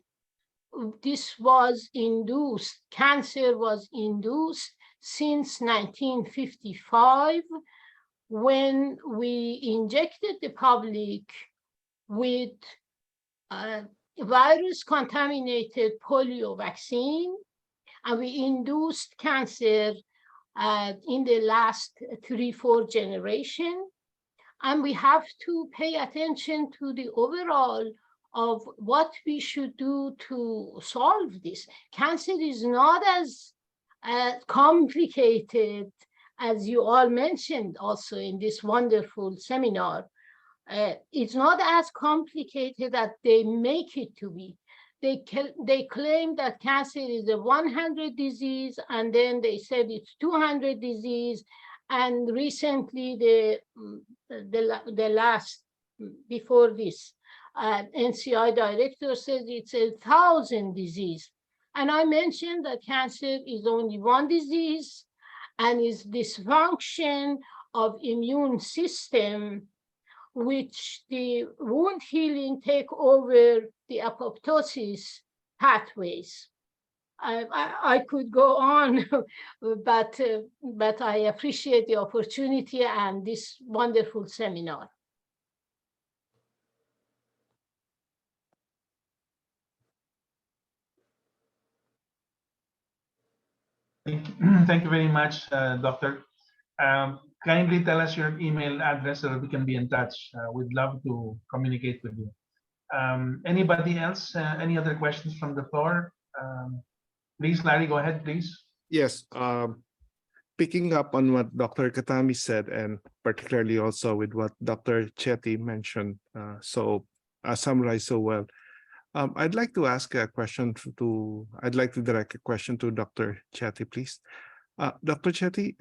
This was induced, cancer was induced since 1955, when we injected the public with virus-contaminated polio vaccine, and we induced cancer in the last 3-4 generations. And we have to pay attention to the overall of what we should do to solve this. Cancer is not as complicated as you all mentioned also in this wonderful seminar. It's not as complicated that they make it to be. They claim that cancer is a 100 disease, and then they said it's 200 disease. And recently, the last, before this, NCI director says it's 1,000 disease. And I mentioned that cancer is only one disease and is dysfunction of immune system, which the wound healing take over the apoptosis pathways. I could go on, but I appreciate the opportunity and this wonderful seminar. Thank you very much, Doctor. Kindly tell us your email address so that we can be in touch. We'd love to communicate with you. Anybody else? Any other questions from the floor? Please, Larry, go ahead, please. Yes, picking up on what Dr. Katami said, and particularly also with what Dr. Chetty mentioned, summarized so well. I'd like to ask a question I'd like to direct a question to Dr. Chetty, please. Dr. Chetty,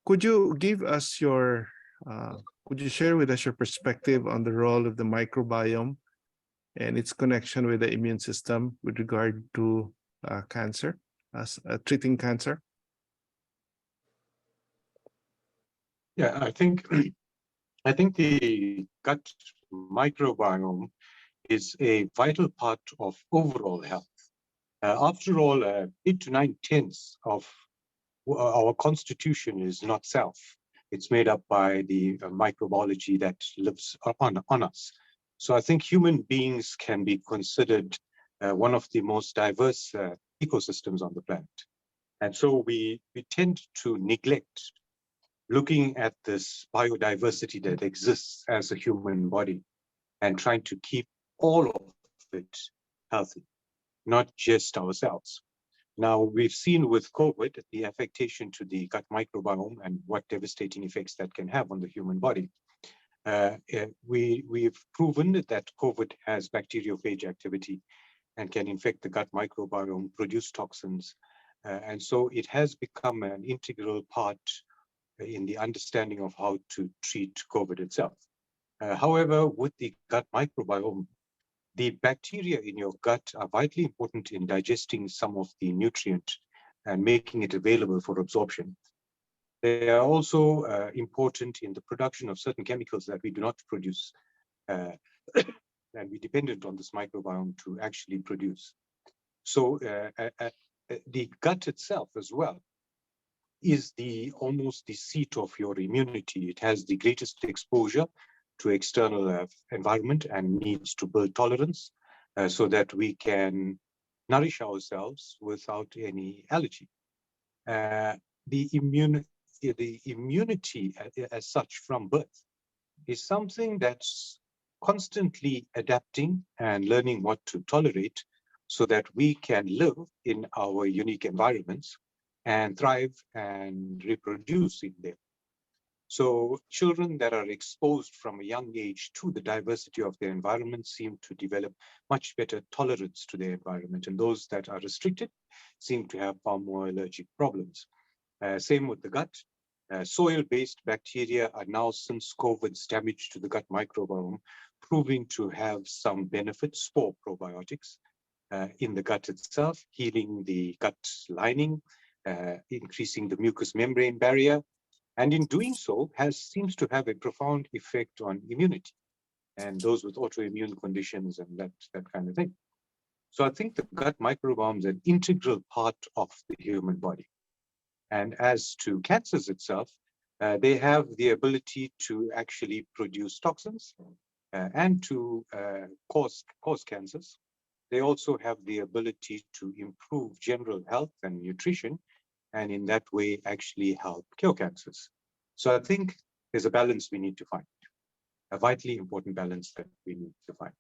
could you give us could you share with us your perspective on the role of the microbiome and its connection with the immune system with regard to cancer, treating cancer? Yeah, I think the gut microbiome is a vital part of overall health. After all, 8 to 9/10 of our constitution is not self. It's made up by the microbiology that lives on us. So I think human beings can be considered one of the most diverse ecosystems on the planet. And so we tend to neglect looking at this biodiversity that exists as a human body and trying to keep all of it healthy, not just ourselves. Now, we've seen with COVID the affectation to the gut microbiome and what devastating effects that can have on the human body. We've proven that COVID has bacteriophage activity and can infect the gut microbiome, produce toxins. And so it has become an integral part in the understanding of how to treat COVID itself. However, with the gut microbiome, the bacteria in your gut are vitally important in digesting some of the nutrient and making it available for absorption. They are also important in the production of certain chemicals that we do not produce, and we're dependent on this microbiome to actually produce. So the gut itself as well is almost the seat of your immunity. It has the greatest exposure to external environment and needs to build tolerance so that we can nourish ourselves without any allergy. The immunity as such from birth is something that's constantly adapting and learning what to tolerate so that we can live in our unique environments and thrive and reproduce in them. So children that are exposed from a young age to the diversity of their environment seem to develop much better tolerance to their environment, and those that are restricted seem to have far more allergic problems. Same with the gut. Soil-based bacteria are now, since COVID's damage to the gut microbiome, proving to have some benefits, spore probiotics, in the gut itself, healing the gut lining, increasing the mucous membrane barrier, and in doing so seems to have a profound effect on immunity and those with autoimmune conditions and that kind of thing. So I think the gut microbiome is an integral part of the human body. And as to cancers itself, they have the ability to actually produce toxins and to cause cancers. They also have the ability to improve general health and nutrition, and in that way actually help cure cancers. So I think there's a balance we need to find, a vitally important balance that we need to find.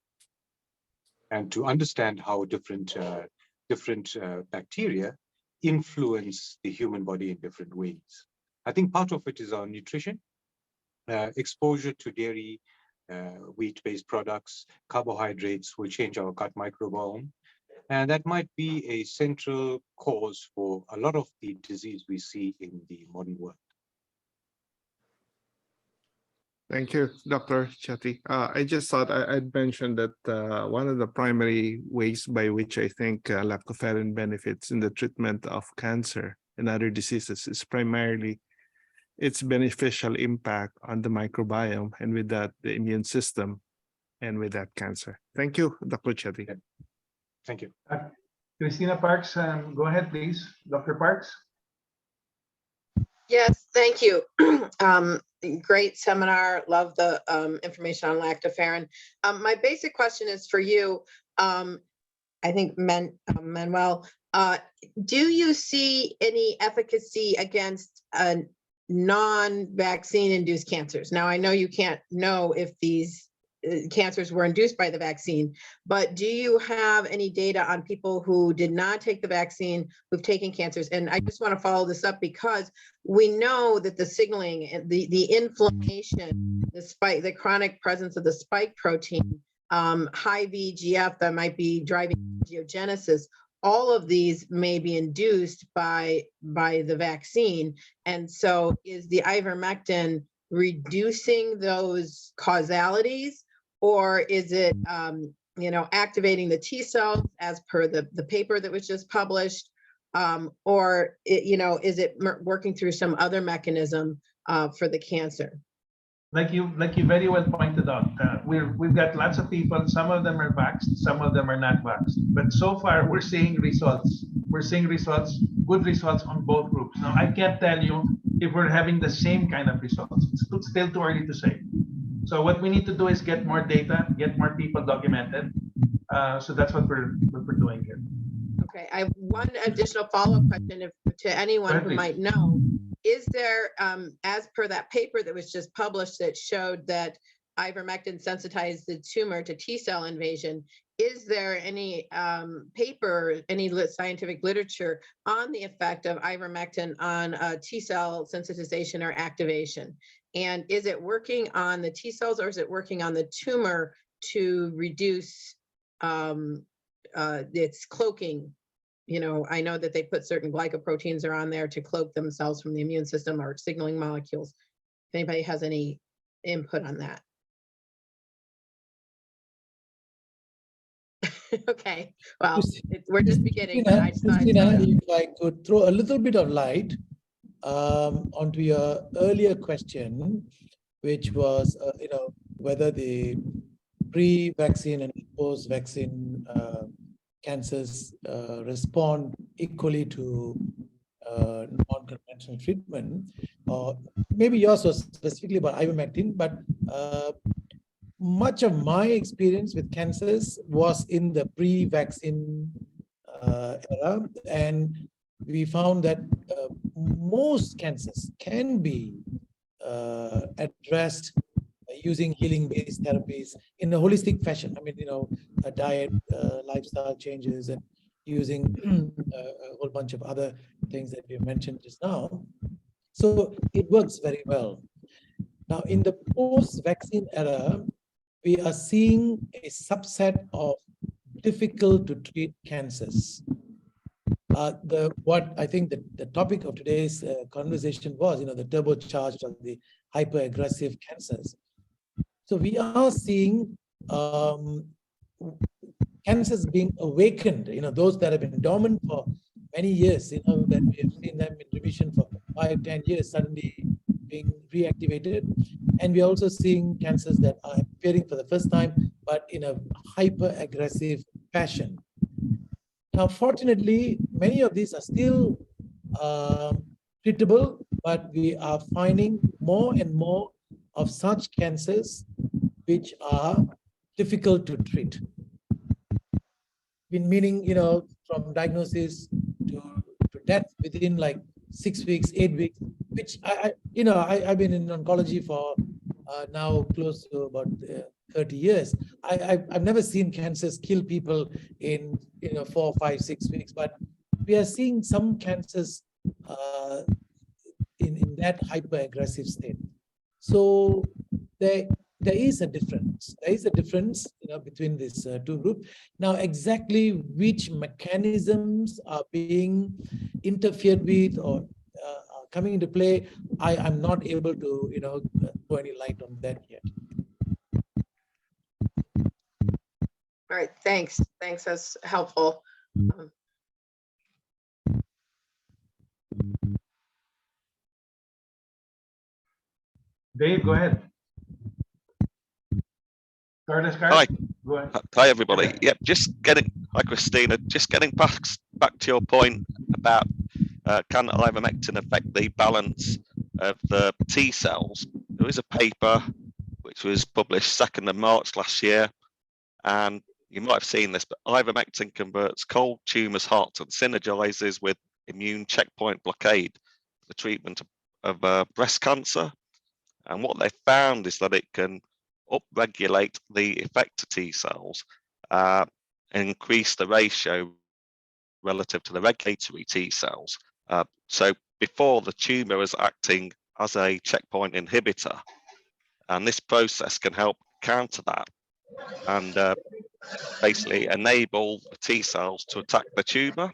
And to understand how different bacteria influence the human body in different ways. I think part of it is our nutrition, exposure to dairy, wheat-based products, carbohydrates will change our gut microbiome. And that might be a central cause for a lot of the disease we see in the modern world. Thank you, Dr. Chetty. I just thought I'd mention that one of the primary ways by which I think lactoferrin benefits in the treatment of cancer and other diseases is primarily its beneficial impact on the microbiome, and with that, the immune system, and with that, cancer. Thank you, Dr. Chetty. Thank you. Christina Parks, go ahead, please. Dr. Parks. Yes, thank you. Great seminar. Love the information on lactoferrin. My basic question is for you. I think Manuel, do you see any efficacy against non-vaccine induced cancers? Now, I know you can't know if these cancers were induced by the vaccine, but do you have any data on people who did not take the vaccine who've taken cancers? And I just want to follow this up because we know that the signaling, the inflammation, the chronic presence of the spike protein high VEGF that might be driving angiogenesis, all of these may be induced by the vaccine. And so is the ivermectin reducing those causalities, or is it activating the T cells as per the paper that was just published, or is it working through some other mechanism for the cancer? Like you very well pointed out, we've got lots of people. Some of them are vaxxed, some of them are not vaxxed. But so far, we're seeing results. We're seeing results, good results on both groups. Now, I can't tell you if we're having the same kind of results. It's still too early to say. So what we need to do is get more data, get more people documented. So that's what we're doing here. Okay, I have one additional follow-up question to anyone who might know. Is there, as per that paper that was just published that showed that ivermectin sensitized the tumor to T cell invasion, is there any paper, any scientific literature on the effect of ivermectin on T cell sensitization or activation? And is it working on the T cells, or is it working on the tumor to reduce its cloaking? I know that they put certain glycoproteins are on there to cloak themselves from the immune system or signaling molecules. If anybody has any input on that. Okay, well, we're just beginning. Christina, if I could throw a little bit of light onto your earlier question, which was, whether the pre-vaccine and post-vaccine cancers respond equally to non-conventional treatment, or maybe yours was specifically about ivermectin, but much of my experience with cancers was in the pre-vaccine era, and we found that most cancers can be addressed using healing-based therapies in a holistic fashion. I mean, a diet, lifestyle changes, and using a whole bunch of other things that we mentioned just now. So it works very well. Now, in the post-vaccine era, we are seeing a subset of difficult to treat cancers. What I think the topic of today's conversation was, the turbocharged or the hyper-aggressive cancers. So we are seeing cancers being awakened, those that have been dormant for many years, that we have seen them in remission for 5-10 years suddenly being reactivated. And we're also seeing cancers that are appearing for the first time, but in a hyper-aggressive fashion. Now, fortunately, many of these are still treatable, but we are finding more and more of such cancers which are difficult to treat. Meaning, from diagnosis to death within like 6 weeks, 8 weeks, which I've been in oncology for now close to about 30 years. I've never seen cancers kill people in 4, 5, 6 weeks, but we are seeing some cancers in that hyper-aggressive state. So there is a difference. There is a difference, between these two groups. Now, exactly which mechanisms are being interfered with or coming into play, I'm not able to, throw any light on that yet. All right, thanks. Thanks, that's helpful. Dave, go ahead. Hi. Go ahead. Hi, everybody. Yep, hi, Christina. Just getting back to your point about can ivermectin affect the balance of the T cells? There is a paper which was published 2nd of March last year, and you might have seen this, but ivermectin converts cold tumors hot and synergizes with immune checkpoint blockade for the treatment of breast cancer. And what they found is that it can upregulate the effector T cells and increase the ratio relative to the regulatory T cells. So before, the tumor is acting as a checkpoint inhibitor, and this process can help counter that. and basically enable the T cells to attack the tumor.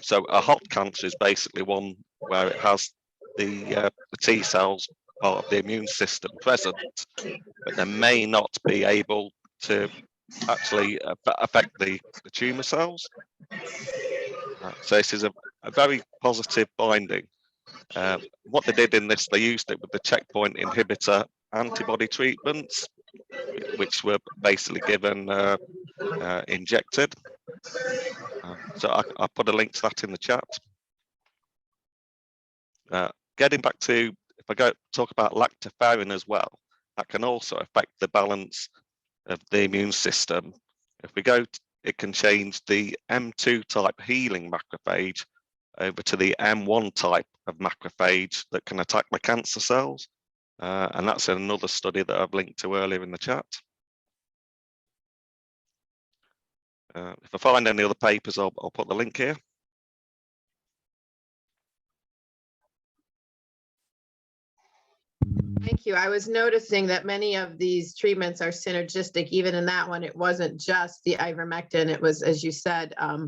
So a hot cancer is basically one where it has the T cells, part of the immune system, present, but they may not be able to actually affect the tumor cells. So this is a very positive finding. What they did in this, they used it with the checkpoint inhibitor antibody treatments, which were basically given injected. So I put a link to that in the chat. Getting back to, if I talk about lactoferrin as well, that can also affect the balance of the immune system. If we go, it can change the M2 type healing macrophage over to the M1 type of macrophage that can attack the cancer cells. And that's another study that I've linked to earlier in the chat. If I find any other papers, I'll put the link here. Thank you. I was noticing that many of these treatments are synergistic. Even in that one, it wasn't just the ivermectin. It was, as you said, I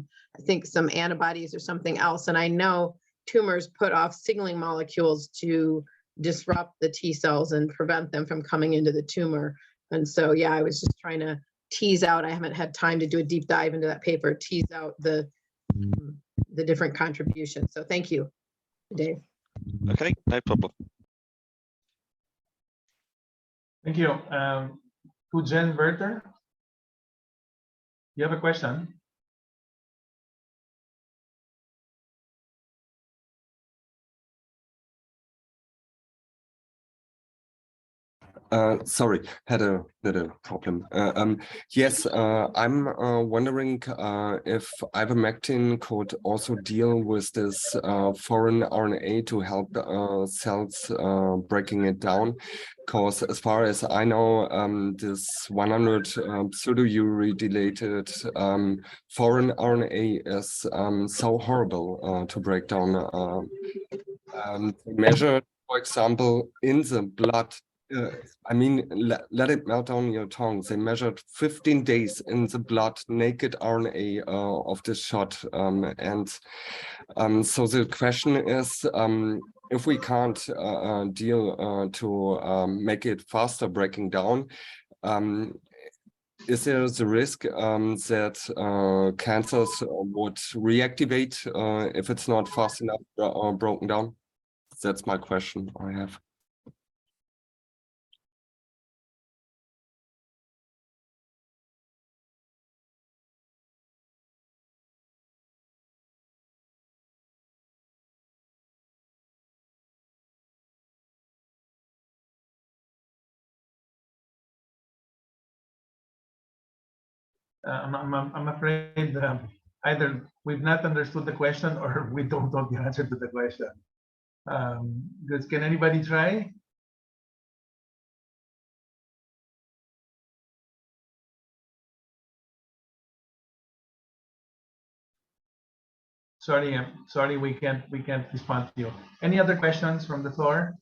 think some antibodies or something else. And I know tumors put off signaling molecules to disrupt the T cells and prevent them from coming into the tumor. And so, yeah, I was just trying to tease out, I haven't had time to do a deep dive into that paper, tease out the different contributions. So thank you, Dave. Okay, no problem. Thank you. Pujen Werther, you have a question? Sorry, had a little problem. Yes, I'm wondering if ivermectin could also deal with this foreign RNA to help cells breaking it down. Because as far as I know, this 100 pseudouridylated foreign RNA is so horrible to break down. Measured, for example, in the blood. I mean, let it melt down your tongue. They measured 15 days in the blood, naked RNA of this shot. So the question is, if we can't deal to make it faster breaking down, is there the risk that cancers would reactivate if it's not fast enough broken down? That's my question I have. I'm afraid either we've not understood the question or we don't know the answer to the question. Can anybody try? Sorry, we can't respond to you. Any other questions from the floor?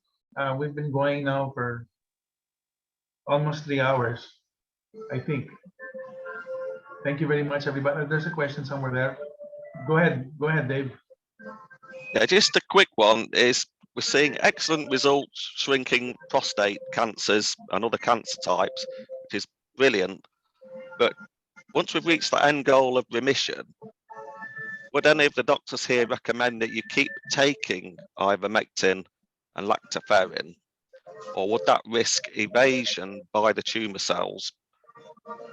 We've been going now for almost 3 hours, I think. Thank you very much, everybody. There's a question somewhere there. Go ahead, Dave. Yeah, just a quick one is we're seeing excellent results shrinking prostate cancers and other cancer types, which is brilliant. But once we've reached the end goal of remission, would any of the doctors here recommend that you keep taking ivermectin and lactoferrin, or would that risk evasion by the tumor cells?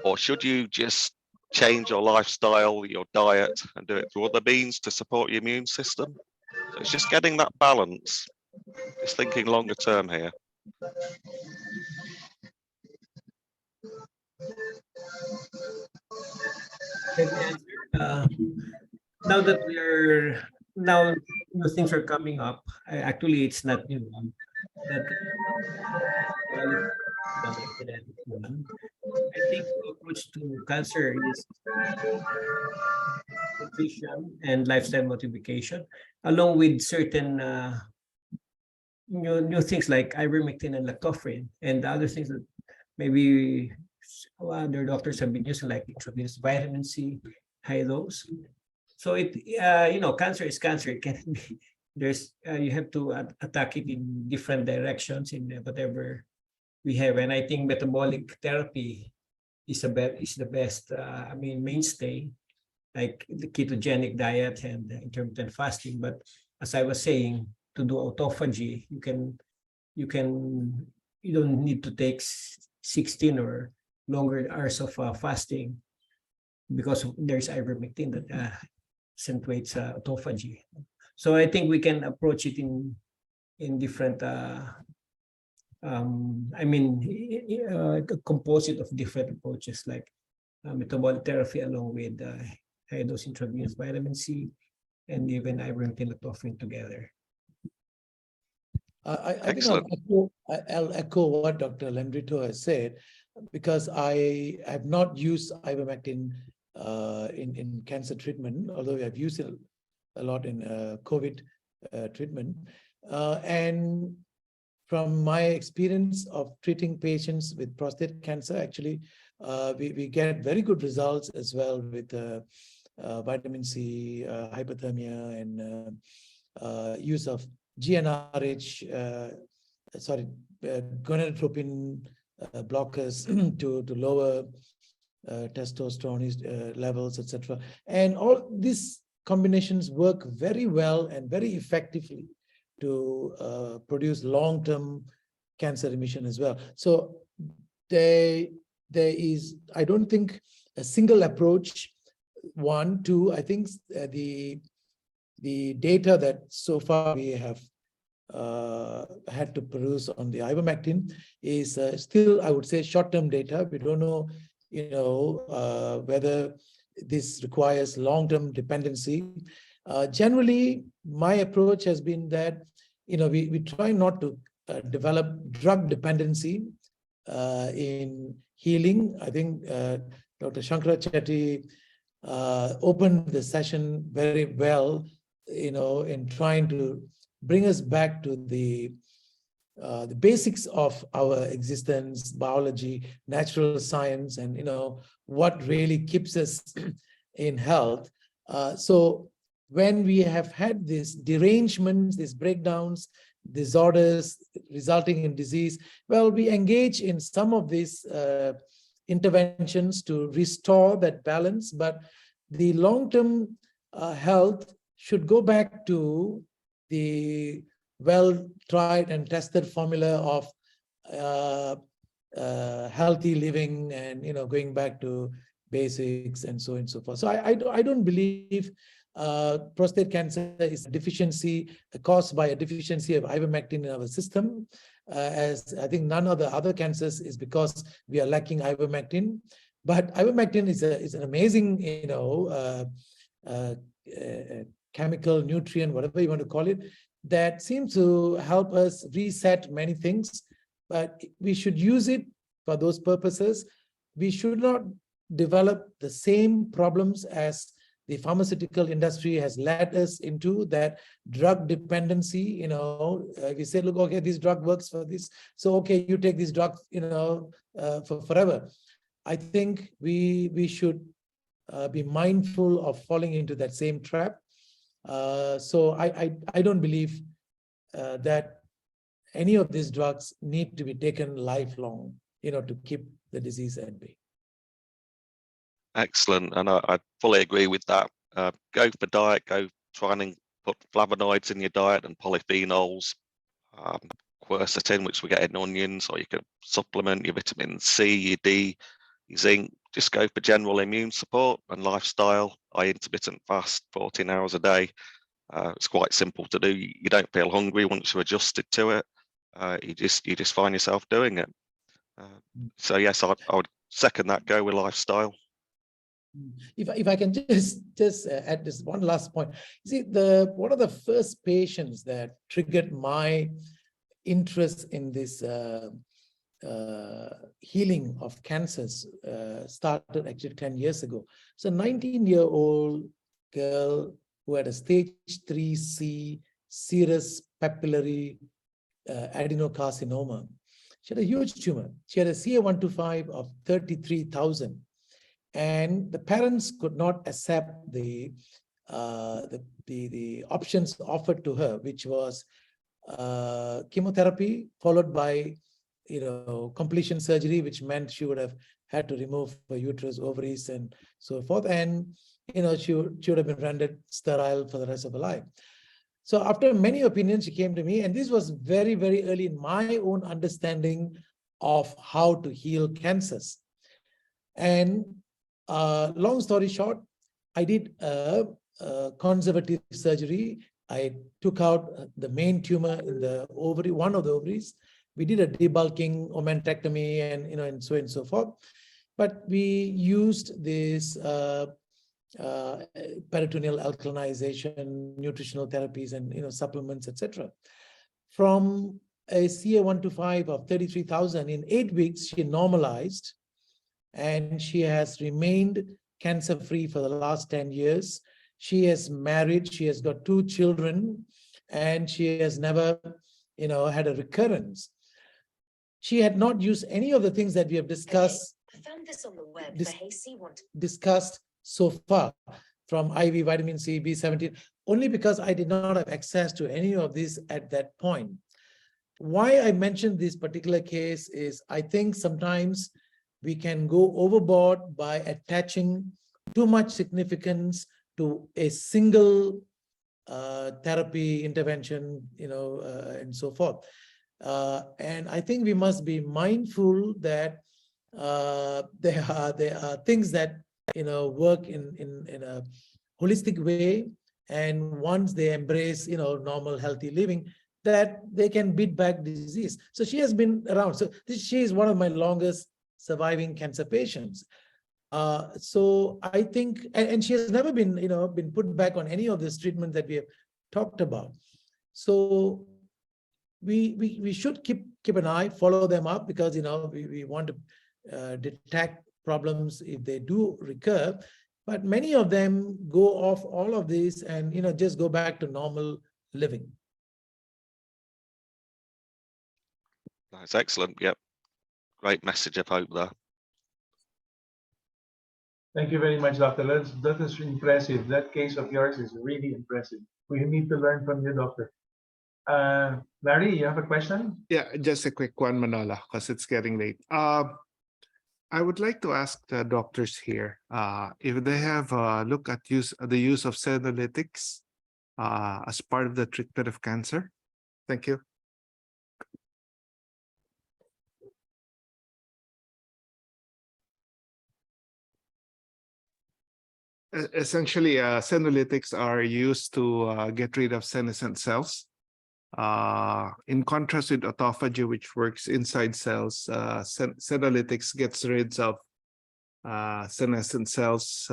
Or should you just change your lifestyle, your diet, and do it through other means to support your immune system? So it's just getting that balance. Just thinking longer term here. Now that things are coming up, actually it's not new. I think the approach to cancer is nutrition and lifestyle modification, along with certain new things like ivermectin and lactoferrin, and the other things that maybe their doctors have been using, like intravenous vitamin C, high dose. So cancer is cancer. It can be, you have to attack it in different directions in whatever we have. And I think metabolic therapy is the best, mainstay, like the ketogenic diet and intermittent fasting. But as I was saying, to do autophagy, you don't need to take 16 or longer hours of fasting, because there's ivermectin that accentuates autophagy. So I think we can approach it in different, a composite of different approaches, like metabolic therapy along with high dose intravenous vitamin C and even ivermectin lactoferrin together. I think I'll echo what Dr. Landrito has said, because I have not used ivermectin in cancer treatment, although I've used it a lot in COVID treatment. And from my experience of treating patients with prostate cancer, actually, we get very good results as well with vitamin C, hypothermia, and use of GnRH, gonadotropin blockers to lower testosterone levels, etc. And all these combinations work very well and very effectively to produce long-term cancer remission as well. So there is, I don't think, a single approach. One, two, I think the data that so far we have had to produce on the ivermectin is still, I would say, short-term data. We don't know, whether this requires long-term dependency. Generally, my approach has been that, we try not to develop drug dependency in healing. I think Dr. Shankara Chetty opened the session very well, in trying to bring us back to the basics of our existence, biology, natural science, and what really keeps us in health. So when we have had these derangements, these breakdowns, disorders resulting in disease, well, we engage in some of these interventions to restore that balance. But the long-term health should go back to the well-tried and tested formula of healthy living and going back to basics and so on and so forth. So I don't believe prostate cancer is a deficiency caused by a deficiency of ivermectin in our system, as I think none of the other cancers is because we are lacking ivermectin. But ivermectin is an amazing chemical, nutrient, whatever you want to call it, that seems to help us reset many things. But we should use it for those purposes. We should not develop the same problems as the pharmaceutical industry has led us into, that drug dependency. We say, look, okay, this drug works for this, so okay, you take this drug, for forever. I think we should be mindful of falling into that same trap. So I don't believe that any of these drugs need to be taken lifelong, to keep the disease at bay. Excellent, and I fully agree with that. Go for diet, go trying and put flavonoids in your diet and polyphenols, quercetin, which we get in onions, or you can supplement your vitamin C, your D, your zinc. Just go for general immune support and lifestyle. I intermittent fast 14 hours a day. It's quite simple to do. You don't feel hungry once you're adjusted to it. You just find yourself doing it. So yes, I would second that. Go with lifestyle. If I can just add this one last point. You see, one of the first patients that triggered my interest in this healing of cancers started actually 10 years ago. So 19-year-old girl who had a stage 3C serous papillary adenocarcinoma. She had a huge tumor. She had a CA-125 of 33,000. And the parents could not accept the options offered to her, which was chemotherapy followed by completion surgery, which meant she would have had to remove her uterus, ovaries, and so forth. And she would have been rendered sterile for the rest of her life. So after many opinions, she came to me, and this was very, very early in my own understanding of how to heal cancers. And long story short, I did a conservative surgery. I took out the main tumor in the ovary, one of the ovaries. We did a debulking, omentectomy, and so on and so forth. But we used this peritoneal alkalinization, nutritional therapies, and supplements, etc. From a CA-125 of 33,000, in 8 weeks, she normalized, and she has remained cancer-free for the last 10 years. She is married, she has got 2 children, and she has never, had a recurrence. She had not used any of the things that we have discussed. I found this on the web. Discussed so far, from IV, vitamin C, B17, only because I did not have access to any of this at that point. Why I mentioned this particular case is I think sometimes we can go overboard by attaching too much significance to a single therapy intervention, and so forth. And I think we must be mindful that there are things that work in a holistic way, and once they embrace normal healthy living, that they can beat back disease. So she has been around. So she is one of my longest surviving cancer patients. So I think, and she has never been been put back on any of this treatment that we have talked about. So we should keep an eye, follow them up, because we want to detect problems if they do recur. But many of them go off all of this and just go back to normal living. That's excellent. Yep. Great message of hope there. Thank you very much, Doctor. That is impressive. That case of yours is really impressive. We need to learn from you, Doctor. Larry, you have a question? Yeah, just a quick one, Manola, because it's getting late. I would like to ask the doctors here if they have looked at the use of senolytics as part of the treatment of cancer. Thank you. Essentially, senolytics are used to get rid of senescent cells. In contrast with autophagy, which works inside cells, senolytics gets rid of senescent cells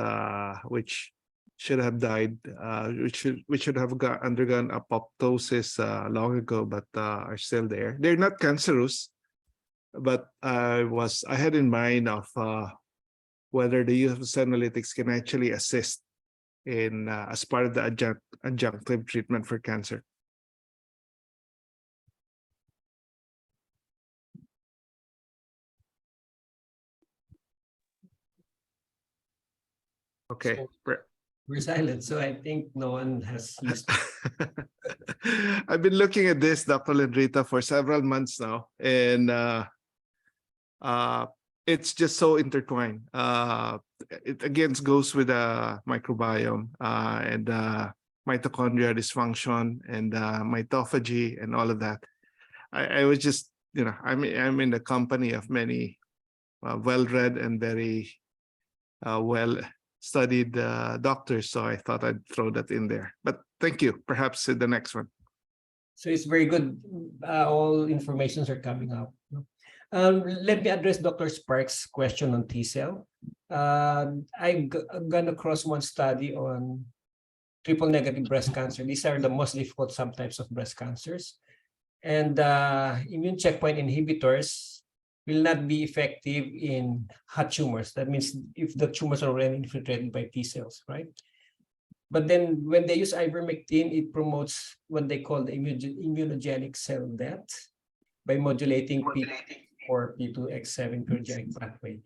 which should have died, which should have undergone apoptosis long ago, but are still there. They're not cancerous, but I had in mind of whether the use of senolytics can actually assist in as part of the adjunctive treatment for cancer. Okay. We're silent, so I think no one has used it. I've been looking at this, Dr. Landrito, for several months now, and it's just so intertwined. It again goes with the microbiome and mitochondria dysfunction and mitophagy and all of that. I was just, I'm in the company of many well-read and very well-studied doctors, so I thought I'd throw that in there. But thank you. Perhaps in the next one. So it's very good. All informations are coming up. Let me address Dr. Sparks' question on T-cell. I've gone across one study on triple-negative breast cancer. These are the most difficult subtypes of breast cancers. And immune checkpoint inhibitors will not be effective in hot tumors. That means if the tumors are already infiltrated by T cells, right? But then when they use ivermectin, it promotes what they call the immunogenic cell death. by modulating P4, P2X7 pyrogenic pathway.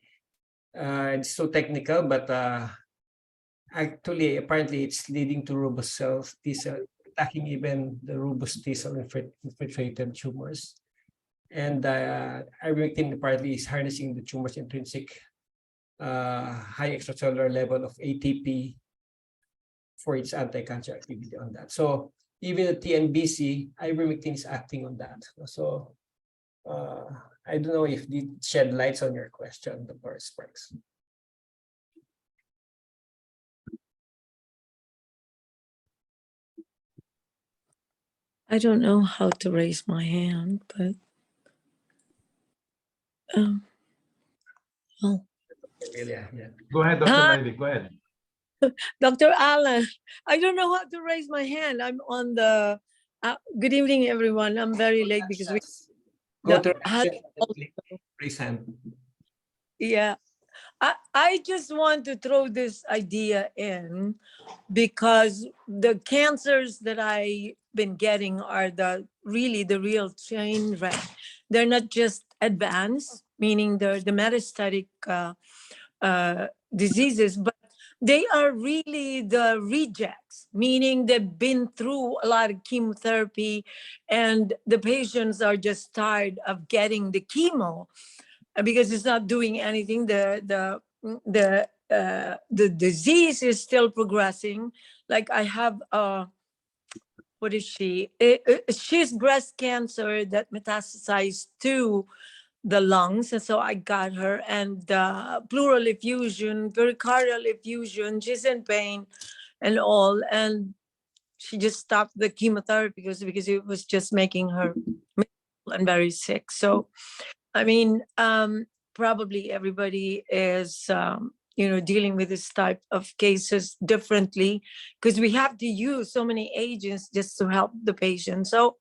It's so technical, but actually, apparently, it's leading to robust cells, T cell, attacking even the robust T cell infiltrated tumors. And ivermectin apparently is harnessing the tumor's intrinsic high extracellular level of ATP for its anti-cancer activity on that. So even at TNBC, ivermectin is acting on that. So I don't know if it shed lights on your question, Dr. Sparks. I don't know how to raise my hand, but well. Yeah. Go ahead, Dr. Maivik, go ahead. Dr. Allen, I don't know how to raise my hand. I'm on the, good evening, everyone. I'm very late because we Go to raise hand. Yeah, I just want to throw this idea in because the cancers that I've been getting are really the real train wreck. They're not just advanced, meaning the metastatic diseases, but they are really the rejects, meaning they've been through a lot of chemotherapy and the patients are just tired of getting the chemo because it's not doing anything. The disease is still progressing. Like I have what is she? She's breast cancer that metastasized to the lungs, and so I got her, and pleural effusion, pericardial effusion. She's in pain and all, and she just stopped the chemotherapy because it was just making her miserable and very sick. So I mean, probably everybody is dealing with this type of cases differently because we have to use so many agents just to help the patient. So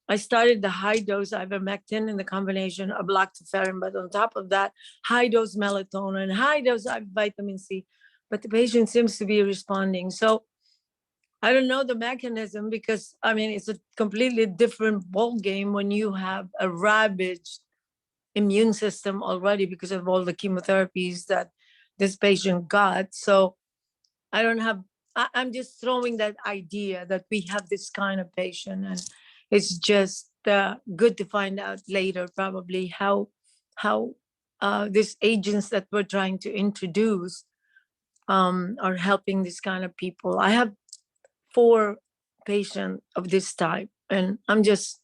I started the high dose ivermectin in the combination of lactoferrin, but on top of that, high dose melatonin, high dose vitamin C, but the patient seems to be responding. So I don't know the mechanism because I mean, it's a completely different ball game when you have a ravaged immune system already because of all the chemotherapies that this patient got. So I don't have, I'm just throwing that idea that we have this kind of patient, and it's just good to find out later probably how these agents that we're trying to introduce are helping this kind of people. I have 4 patients of this type, and I'm just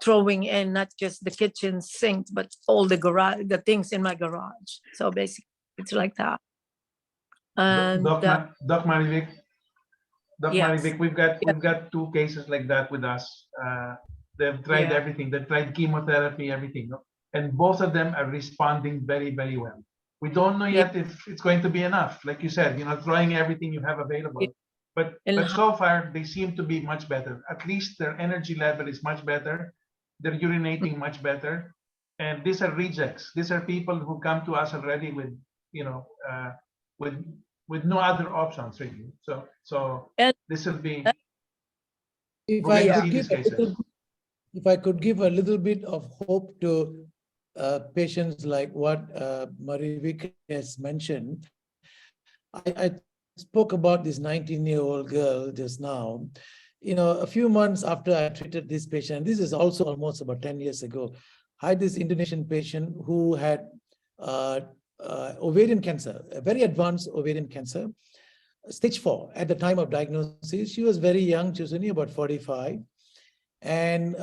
throwing in not just the kitchen sink, but all the garage, the things in my garage. So basically, it's like that. And Doc Maivik, yes. we've got 2 cases like that with us. They've tried everything. They've tried chemotherapy, everything, and both of them are responding very, very well. We don't know yet if it's going to be enough. Like you said, trying everything you have available. But so far, they seem to be much better. At least their energy level is much better. They're urinating much better. And these are rejects. These are people who come to us already with, with no other options really. So this will be. If I could give a little bit of hope to patients like what Maivik has mentioned, I spoke about this 19-year-old girl just now. A few months after I treated this patient, this is also almost about 10 years ago, I had this Indonesian patient who had ovarian cancer, a very advanced ovarian cancer, stage 4 at the time of diagnosis. She was very young, she was only about 45. And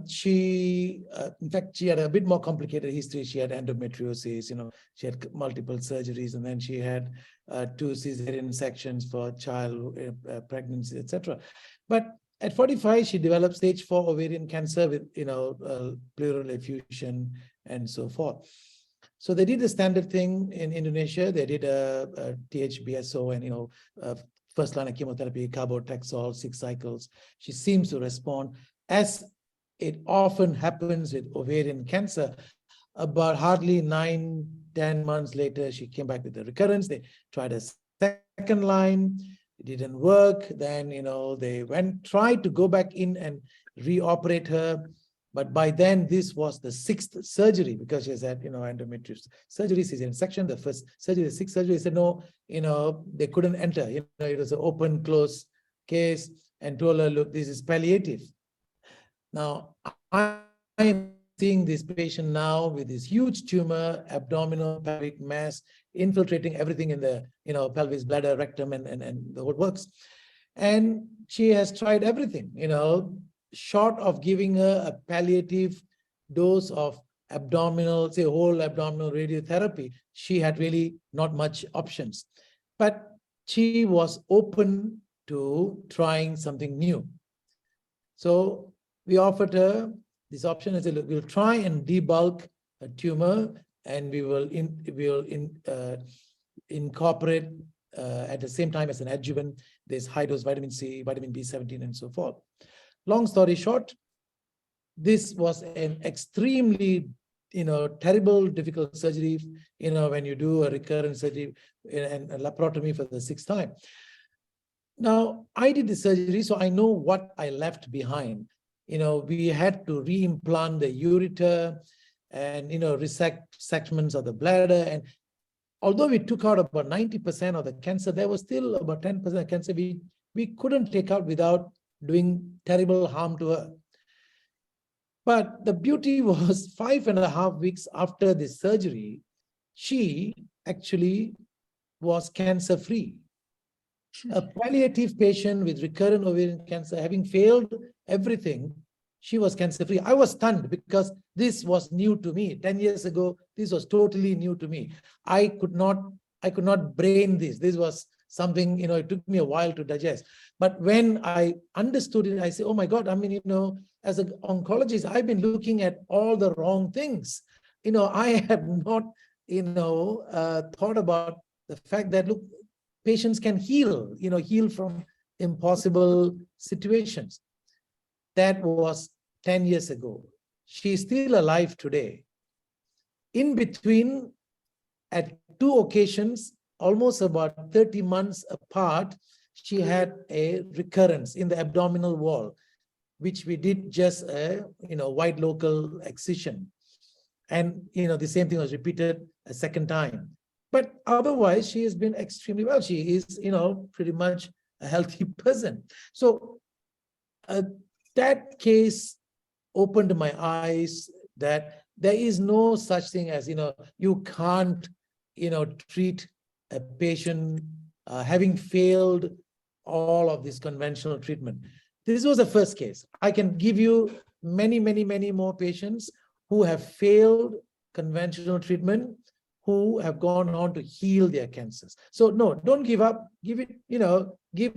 she, in fact, she had a bit more complicated history. She had endometriosis, she had multiple surgeries, and then she had 2 cesarean sections for child pregnancy, etc. But at 45, she developed stage 4 ovarian cancer with, pleural effusion and so forth. So they did the standard thing in Indonesia. They did a THBSO and, first line of chemotherapy, carbotaxol, 6 cycles. She seems to respond. As it often happens with ovarian cancer, about hardly 9-10 months later, she came back with a recurrence. They tried a second line, it didn't work. Then, they tried to go back in and reoperate her. But by then, this was the 6th surgery because she has had, endometriosis surgery, cesarean section, the first surgery, the 6th surgery. They said, no, they couldn't enter. It was an open, close case, and told her, look, this is palliative. Now, I'm seeing this patient now with this huge tumor, abdominal pelvic mass, infiltrating everything in the, pelvis, bladder, rectum, and the whole works. And she has tried everything, short of giving her a palliative dose of abdominal, say whole abdominal radiotherapy, she had really not much options. But she was open to trying something new. So we offered her this option and said, look, we'll try and debulk a tumor, and we will incorporate at the same time as an adjuvant, there's high-dose vitamin C, vitamin B17, and so forth. Long story short, this was an extremely, terrible, difficult surgery, when you do a recurrent surgery and a laparotomy for the 6th time. Now, I did the surgery, so I know what I left behind. We had to reimplant the ureter and, resect segments of the bladder. And although we took out about 90% of the cancer, there was still about 10% of cancer we couldn't take out without doing terrible harm to her. But the beauty was 5.5 weeks after this surgery, she actually was cancer-free. A palliative patient with recurrent ovarian cancer, having failed everything, she was cancer-free. I was stunned because this was new to me. 10 years ago, this was totally new to me. I could not brain this. This was something, it took me a while to digest. But when I understood it, I said, oh my God, as an oncologist, I've been looking at all the wrong things. I have not, thought about the fact that, look, patients can heal, heal from impossible situations. That was 10 years ago. She's still alive today. In between, at 2 occasions, almost about 30 months apart, she had a recurrence in the abdominal wall, which we did just a, wide local excision. And, the same thing was repeated a 2nd time. But otherwise, she has been extremely well. She is, pretty much a healthy person. So that case opened my eyes that there is no such thing as, you can't, treat a patient having failed all of this conventional treatment. This was the first case. I can give you many, many, many more patients who have failed conventional treatment, who have gone on to heal their cancers. So no, don't give up. Give it, give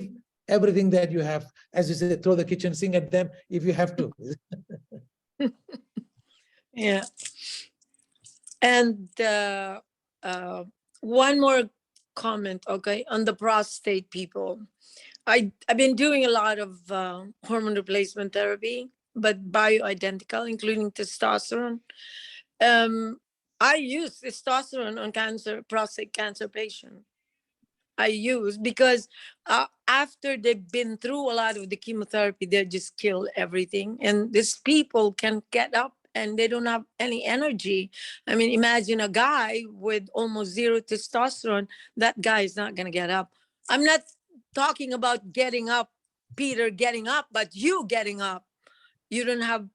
everything that you have. As you say, throw the kitchen sink at them if you have to. Yeah. And one more comment, okay, on the prostate people. I've been doing a lot of hormone replacement therapy, but bioidentical, including testosterone. I use testosterone on prostate cancer patient. I use because after they've been through a lot of the chemotherapy, they just kill everything. And these people can get up and they don't have any energy. I mean, imagine a guy with almost 0 testosterone, that guy is not going to get up. I'm not talking about getting up, Peter getting up, but you getting up. You don't have.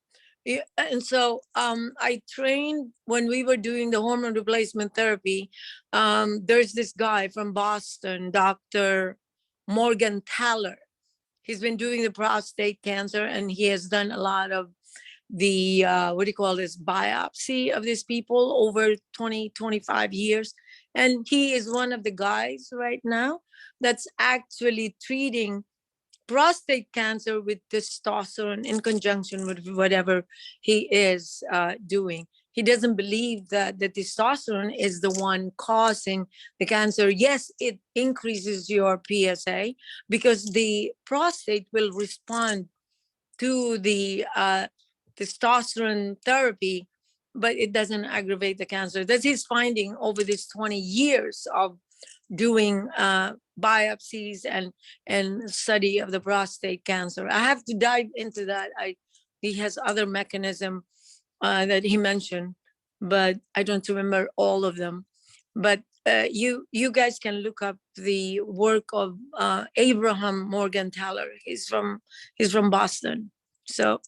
And so I trained when we were doing the hormone replacement therapy. There's this guy from Boston, Dr. Morgan Thaler. He's been doing the prostate cancer, and he has done a lot of the, biopsy of these people over 20, 25 years. And he is one of the guys right now that's actually treating prostate cancer with testosterone in conjunction with whatever he is doing. He doesn't believe that the testosterone is the one causing the cancer. Yes, it increases your PSA because the prostate will respond to the testosterone therapy, but it doesn't aggravate the cancer. That's his finding over these 20 years of doing biopsies and study of the prostate cancer. I have to dive into that. he has other mechanism that he mentioned, but I don't remember all of them. But you guys can look up the work of Abraham Morgenthaler. He's from Boston, so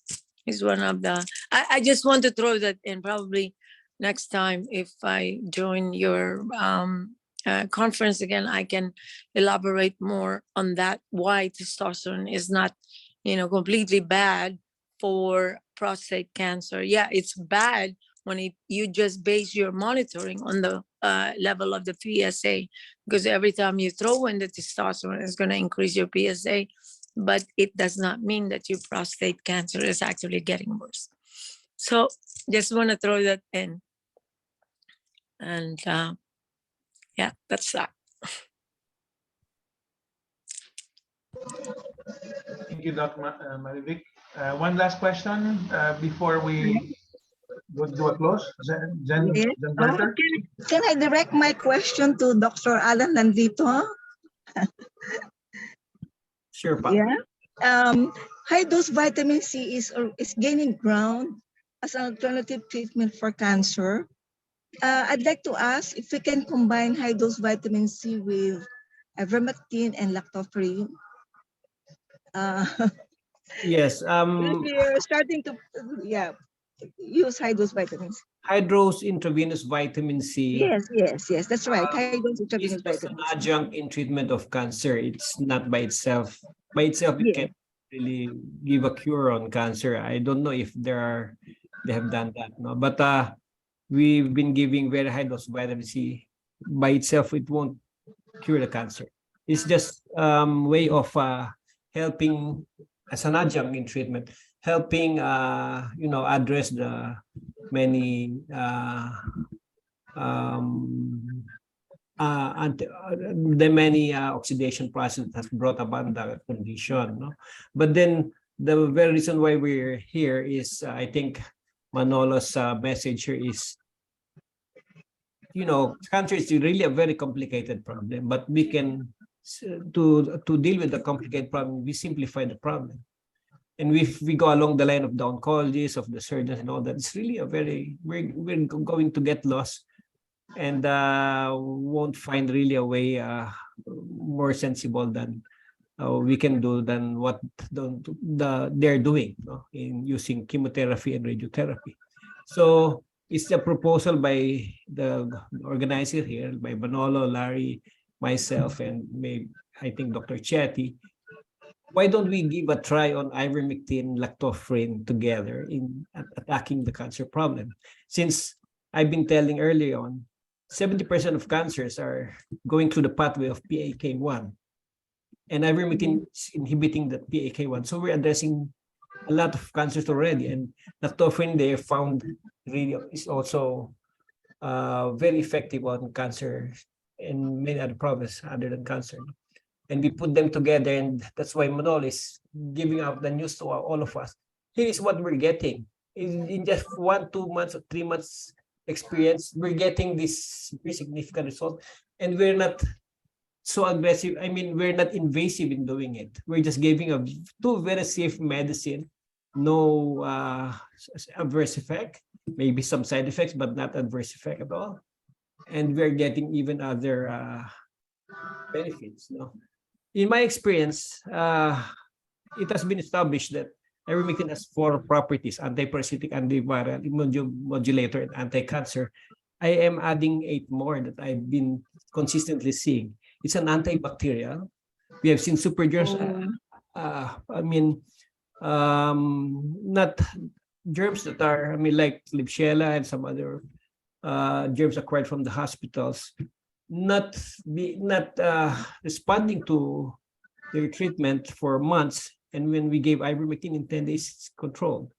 he's one of the. I just want to throw that in. Probably next time if I join your conference again, I can elaborate more on that. Why testosterone is not, completely bad for prostate cancer. Yeah, it's bad when you just base your monitoring on the level of the PSA, because every time you throw in the testosterone, it's going to increase your PSA, but it does not mean that your prostate cancer is actually getting worse. So just want to throw that in. And yeah, that's that. Thank you, Dr. Marivic. One last question before we do a close. Jen Yes. Berter? Can I direct my question to Dr. Alan Landrito? Sure, Pa. Yeah. High dose vitamin C is gaining ground as an alternative treatment for cancer. I'd like to ask if we can combine high dose vitamin C with Ivermectin and Lactoferrin. Yes. We're starting to use high dose vitamins. High-dose intravenous vitamin C. Yes. That's right. High dose intravenous It's just an vitamin C. adjunct in treatment of cancer. It's not by itself. By itself, it can't really give a cure on cancer. I don't know if they have done that, no. But we've been giving very high dose vitamin C. By itself, it won't cure the cancer. It's just way of helping as an adjunct in treatment, helping address the many oxidation process that has brought about the condition, no? But then the very reason why we're here is I think Manolo's message here is, cancer is really a very complicated problem, but we can to deal with the complicated problem, we simplify the problem. And if we go along the line of the oncologists, of the surgeons and all that, it's really we're going to get lost and won't find really a way more sensible than we can do than what they're doing, in using chemotherapy and radiotherapy. So it's a proposal by the organizer here, by Manolo, Larry, myself, and I think Dr. Chetty. Why don't we give a try on Ivermectin, Lactoferrin together in attacking the cancer problem? Since I've been telling earlier on, 70% of cancers are going through the pathway of PAK1, and Ivermectin is inhibiting the PAK1. So we're addressing a lot of cancers already, and Lactoferrin they found really is also very effective on cancer and many other problems other than cancer. And we put them together, and that's why Manolo is giving out the news to all of us. Here is what we're getting. In just 1, 2 months or 3 months experience, we're getting this very significant result. And we're not so aggressive. I mean, we're not invasive in doing it. We're just giving two very safe medicine, no adverse effect, maybe some side effects, but not adverse effect at all. And we're getting even other benefits, no? In my experience, it has been established that Ivermectin has 4 properties: antiparasitic, antiviral, immunomodulator, and anti-cancer. I am adding 8 more that I've been consistently seeing. It's an antibacterial. We have seen super germs. Not germs that are, like Klebsiella and some other germs acquired from the hospitals, not responding to their treatment for months, and when we gave Ivermectin in 10 days, it's controlled.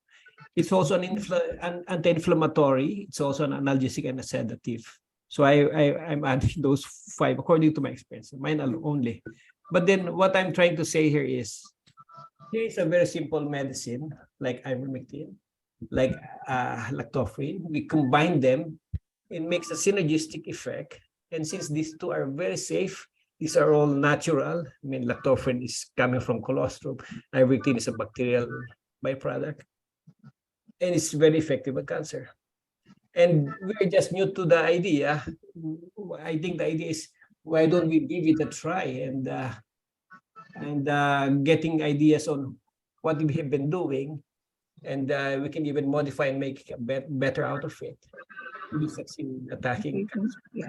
It's also an anti-inflammatory. It's also an analgesic and a sedative. So I'm adding those 5 according to my experience, mine only. But then what I'm trying to say here is a very simple medicine like Ivermectin, like Lactoferrin. We combine them, it makes a synergistic effect. And since these 2 are very safe, these are all natural. Lactoferrin is coming from colostrum. Ivermectin is a bacterial byproduct. and it's very effective at cancer. And we're just new to the idea. I think the idea is, why don't we give it a try and getting ideas on what we have been doing, and we can even modify and make better out of it. We succeed in attacking cancer. Yeah.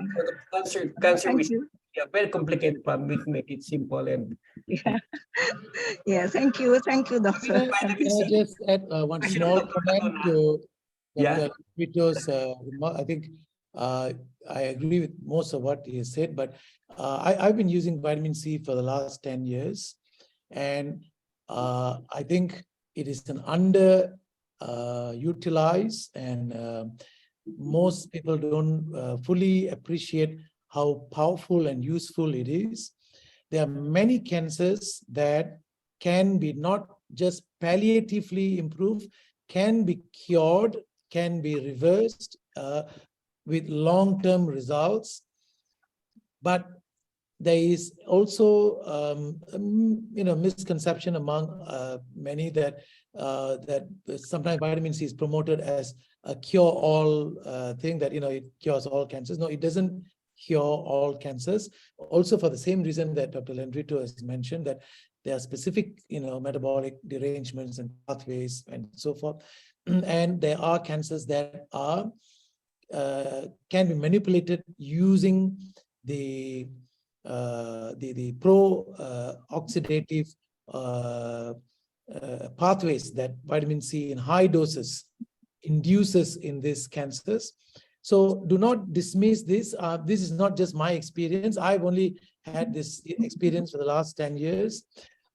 Cancer Thank is you. a very complicated problem. We can make it simple and Yeah. Yeah. Thank you, doctor. vitamin Can I C. just add one small comment to Yeah. Dr. Vito's remark? I think I agree with most of what he said, but I've been using vitamin C for the last 10 years. And I think it is an utilized, and most people don't fully appreciate how powerful and useful it is. There are many cancers that can be not just palliatively improved, can be cured, can be reversed with long-term results. But there is also misconception among many that sometimes vitamin C is promoted as a cure-all thing, that it cures all cancers. No, it doesn't cure all cancers. Also, for the same reason that Dr. Landrito has mentioned, that there are specific metabolic derangements and pathways and so forth, and there are cancers that are can be manipulated using the pro-oxidative pathways that vitamin C in high doses induces in these cancers. So do not dismiss this. This is not just my experience. I've only had this experience for the last 10 years,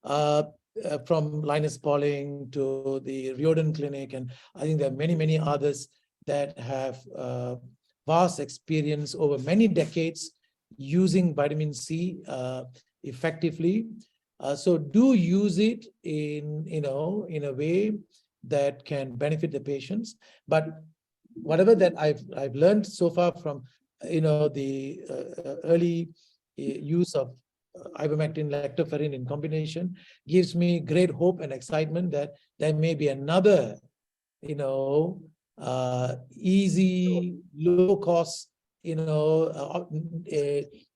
from Linus Pauling to the Riordan Clinic, and I think there are many, many others that have vast experience over many decades using vitamin C effectively. So do use it in a way that can benefit the patients. But whatever that I've learned so far from the early use of ivermectin, lactoferrin in combination, gives me great hope and excitement that there may be another easy, low cost,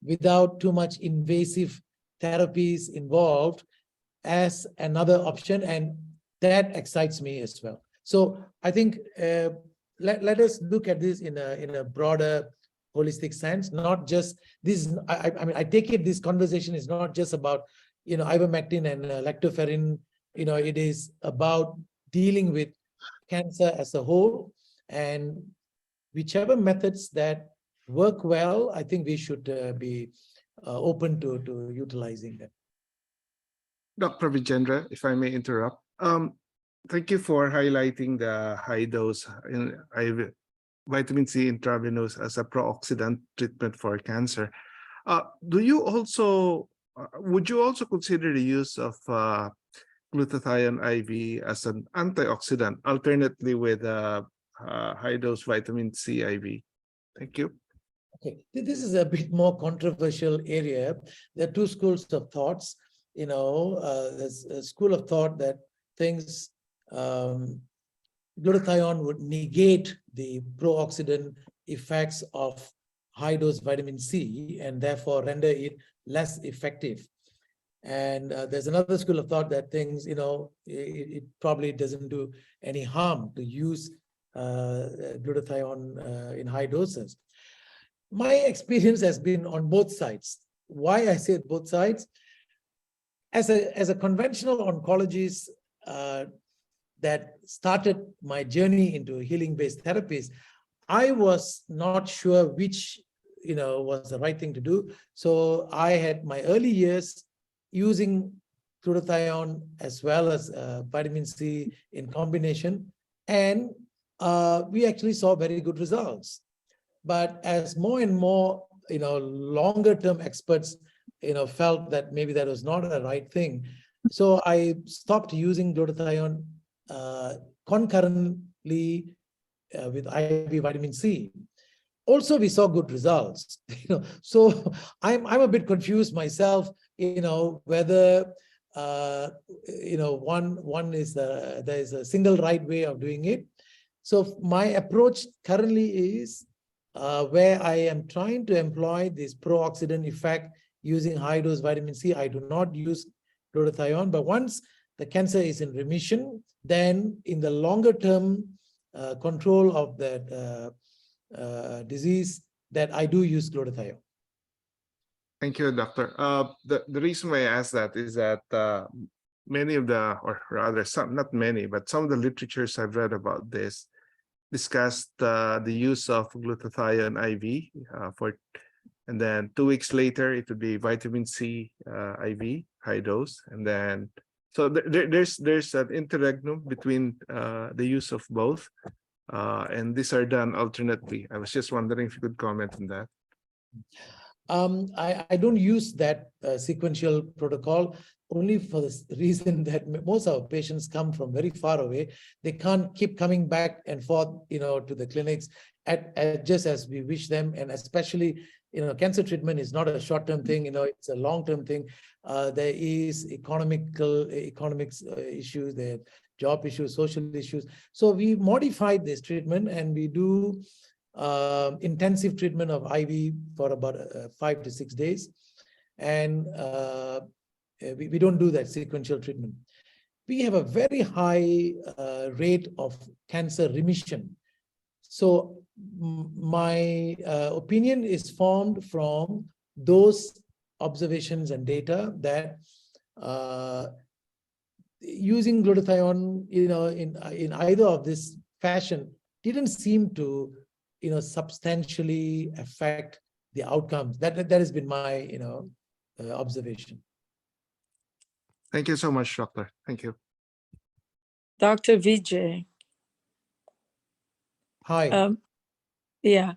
without too much invasive therapies involved as another option, and that excites me as well. So I think let us look at this in a broader, holistic sense. Not just this. I mean, I take it this conversation is not just about ivermectin and lactoferrin. It is about dealing with cancer as a whole, and whichever methods that work well, I think we should be open to utilizing them. Dr. Vijendra, if I may interrupt, thank you for highlighting the high dose in vitamin C intravenous as a pro-oxidant treatment for cancer. Would you also consider the use of glutathione IV as an antioxidant, alternately with high dose vitamin C IV? Thank you. Okay, this is a bit more controversial area. There are two schools of thoughts. There's a school of thought that thinks glutathione would negate the pro-oxidant effects of high-dose vitamin C and therefore render it less effective. And there's another school of thought that thinks, it probably doesn't do any harm to use glutathione in high doses. My experience has been on both sides. Why I say both sides? As a conventional oncologist that started my journey into healing-based therapies, I was not sure which was the right thing to do. So I had my early years using glutathione as well as vitamin C in combination, and we actually saw very good results. But as more and more longer-term experts felt that maybe that was not the right thing, so I stopped using glutathione concurrently with IV vitamin C. Also, we saw good results. So I'm a bit confused myself, whether one is there is a single right way of doing it. So my approach currently is where I am trying to employ this pro-oxidant effect using high dose vitamin C. I do not use glutathione, but once the cancer is in remission, then in the longer term control of that disease, that I do use glutathione. Thank you, doctor. The reason why I asked that is that many of the, or rather some, not many, but some of the literatures I've read about this discussed the use of glutathione IV and then 2 weeks later it would be vitamin C IV high dose, and then so there's an interregnum between the use of both, and these are done alternately. I was just wondering if you could comment on that. I don't use that sequential protocol only for the reason that most of our patients come from very far away. They can't keep coming back and forth, to the clinics at just as we wish them. And especially, cancer treatment is not a short-term thing, it's a long-term thing. There is economics issues, there are job issues, social issues. So we modified this treatment and we do intensive treatment of IV for about 5 to 6 days. And we don't do that sequential treatment. We have a very high rate of cancer remission. So my opinion is formed from those observations and data that using glutathione, in either of this fashion didn't seem to, substantially affect the outcomes. That has been my, observation. Thank you so much, doctor. Thank you. Dr. Vijay. Hi. Yeah.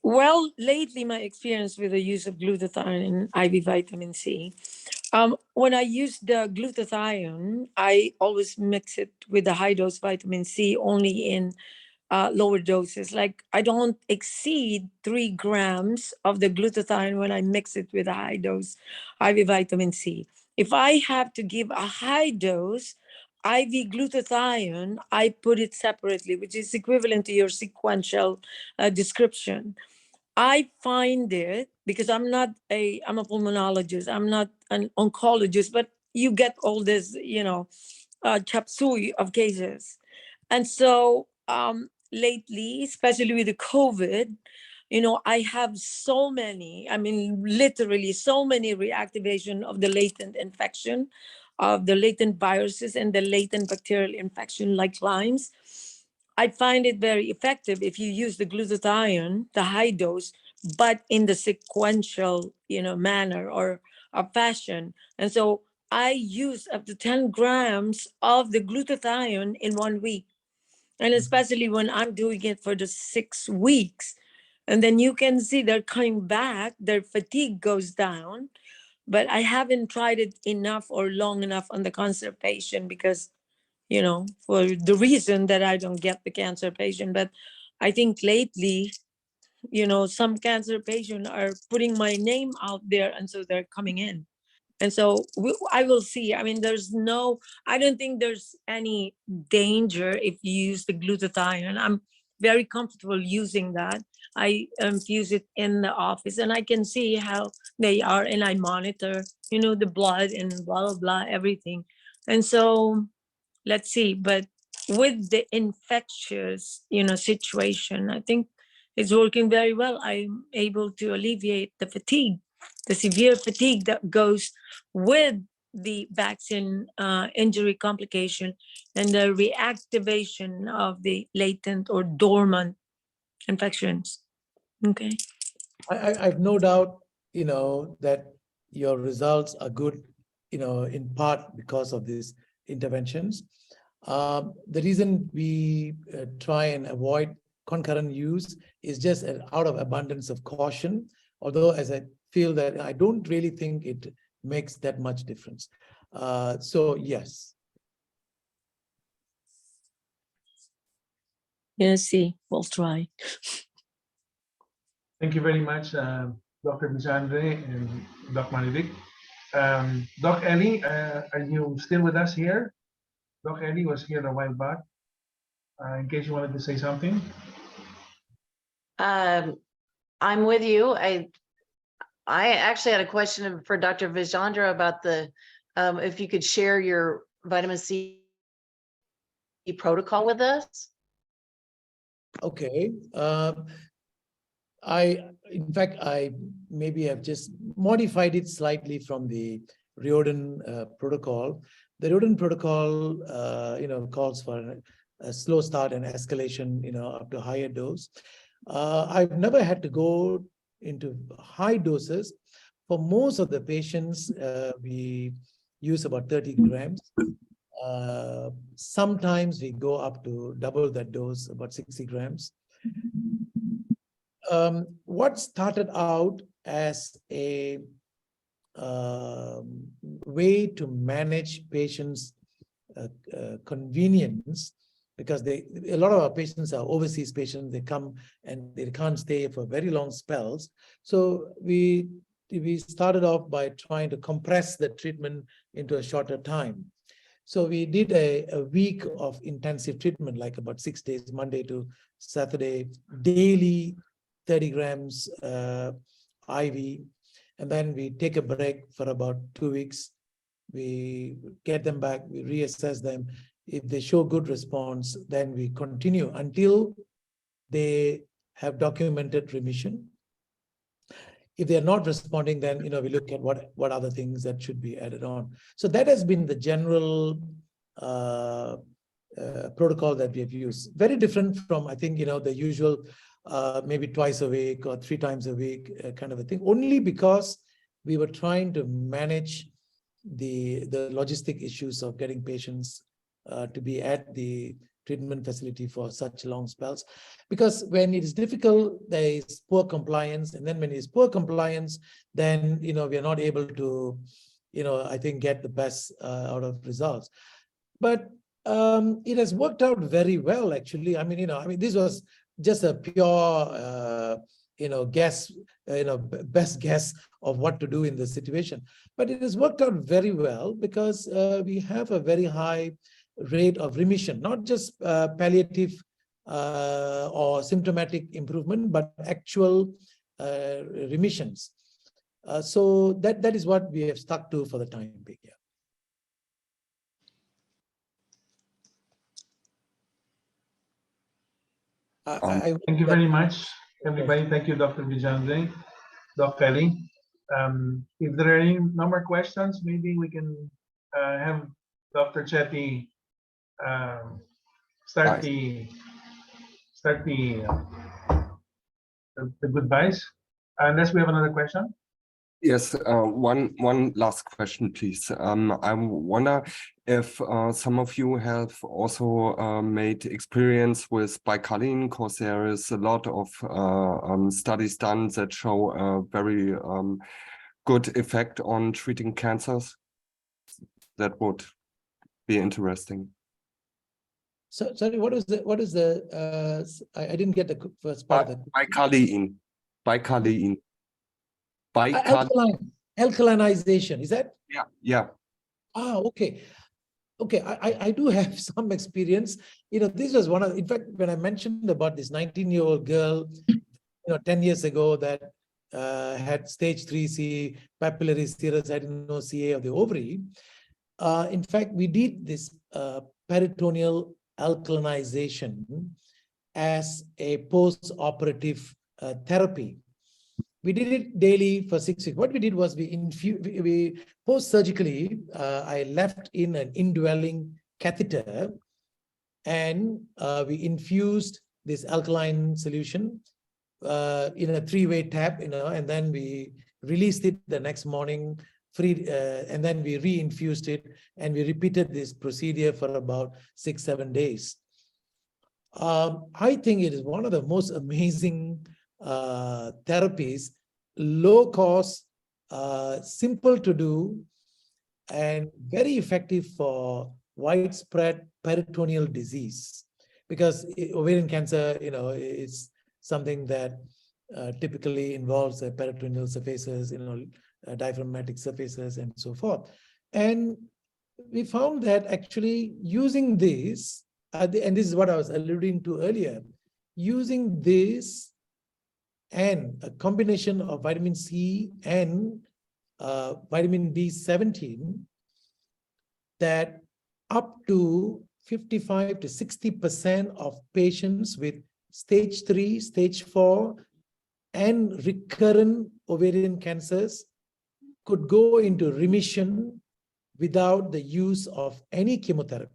Well, lately my experience with the use of glutathione and IV vitamin C, when I use the glutathione, I always mix it with the high dose vitamin C only in lower doses. Like I don't exceed 3 grams of the glutathione when I mix it with a high dose IV vitamin C. If I have to give a high dose IV glutathione, I put it separately, which is equivalent to your sequential description. I find it, because I'm a pulmonologist, I'm not an oncologist, but you get all this, chop suey of cases. And so lately, especially with the COVID, I have so many, literally so many reactivation of the latent infection, of the latent viruses and the latent bacterial infection like Lyme's. I find it very effective if you use the glutathione, the high dose, but in the sequential, manner or fashion. And so I use up to 10 grams of the glutathione in 1 week. And especially when I'm doing it for the 6 weeks. And then you can see they're coming back, their fatigue goes down. But I haven't tried it enough or long enough on the cancer patient because, for the reason that I don't get the cancer patient. But I think lately, some cancer patients are putting my name out there, and so they're coming in. And so I will see. I don't think there's any danger if you use the glutathione. I'm very comfortable using that. I infuse it in the office and I can see how they are, and I monitor, the blood and blah, blah, blah, everything. And so let's see. But with the infectious, situation, I think it's working very well. I'm able to alleviate the fatigue, the severe fatigue that goes with the vaccine injury complication and the reactivation of the latent or dormant infections. Okay. I've no doubt, that your results are good, in part because of these interventions. The reason we try and avoid concurrent use is just out of abundance of caution, although as I feel that I don't really think it makes that much difference. So yes. Yes, see, we'll try. Thank you very much, Dr. Bisandre and Dr. Manidik. Doc Ellie, are you still with us here? Doc Ellie was here a while back. In case you wanted to say something. I'm with you. I actually had a question for Dr. Vijandra about the, if you could share your vitamin C protocol with us. Okay. In fact, I maybe have just modified it slightly from the Riordan protocol. The Riordan protocol, calls for a slow start and escalation, up to higher dose. I've never had to go into high doses. For most of the patients, we use about 30 grams. Sometimes we go up to double that dose, about 60 grams. What started out as a way to manage patients' convenience, because a lot of our patients are overseas patients. They come and they can't stay for very long spells. So we started off by trying to compress the treatment into a shorter time. So we did a week of intensive treatment, like about 6 days, Monday to Saturday, daily 30 grams IV. And then we take a break for about 2 weeks. We get them back, we reassess them. If they show good response, then we continue until they have documented remission. If they're not responding, then we look at what other things that should be added on. So that has been the general protocol that we have used. Very different from, I think, the usual maybe twice a week or 3 times a week kind of a thing, only because we were trying to manage the logistic issues of getting patients to be at the treatment facility for such long spells. Because when it is difficult, there is poor compliance. And then when it is poor compliance, then, we are not able to, I think, get the best out of results. But it has worked out very well, actually. I mean, this was just a pure, guess, best guess of what to do in this situation. But it has worked out very well because we have a very high rate of remission, not just palliative or symptomatic improvement, but actual remissions. So that is what we have stuck to for the time being. Yeah. Thank you very much, everybody. Thank you, Dr. Vijandra, Dr. Kelly. If there are any no more questions, maybe we can have Dr. Chetty start the goodbyes, unless we have another question. Yes, one last question, please. I wonder if some of you have also made experience with bicalene, because there is a lot of studies done that show a very good effect on treating cancers. That would be interesting. So, sorry, what is the I didn't get the first part of it. Bicalene. Alkalinization, is that? Yeah. Ah, okay. I do have some experience. This was one of, in fact, when I mentioned about this 19-year-old girl, 10 years ago that had stage 3C papillary serous adenocarcinoma of the ovary. In fact, we did this peritoneal alkalinization as a post-operative therapy. We did it daily for 6 weeks. What we did was we post-surgically, I left in an indwelling catheter, and we infused this alkaline solution in a 3-way tap, and then we released it the next morning, and then we re-infused it, and we repeated this procedure for about 6-7 days. I think it is one of the most amazing therapies, low cost, simple to do, and very effective for widespread peritoneal disease. Because ovarian cancer, is something that typically involves the peritoneal surfaces, diaphragmatic surfaces and so forth. And we found that actually using this, and this is what I was alluding to earlier, using this and a combination of vitamin C and vitamin B17, that up to 55 to 60% of patients with stage 3, stage 4, and recurrent ovarian cancers could go into remission without the use of any chemotherapy.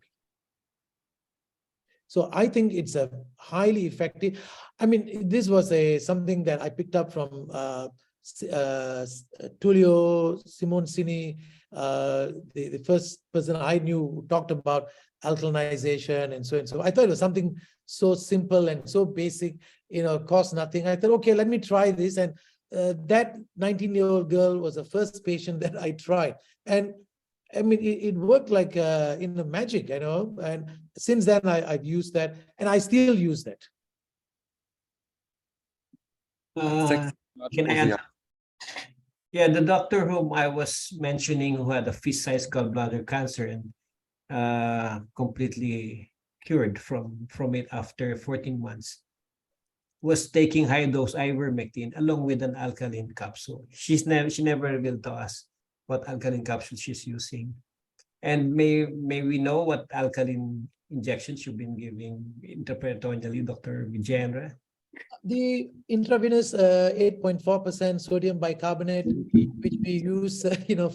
So I think it's a highly effective. I mean, this was something that I picked up from Tullio Simoncini, the first person I knew who talked about alkalinization and so and so. I thought it was something so simple and so basic, cost nothing. I thought, okay, let me try this. And that 19-year-old girl was the first patient that I tried. And I mean, it worked like magic, and since then I've used that, and I still use that. Can I add? Yeah, the doctor whom I was mentioning who had a fist-sized gallbladder cancer and completely cured from it after 14 months, was taking high-dose ivermectin along with an alkaline capsule. She never revealed to us what alkaline capsule she's using. And may we know what alkaline injections you've been giving intraperitoneally, Dr. Vijayenra? The intravenous 8.4% sodium bicarbonate, which we use,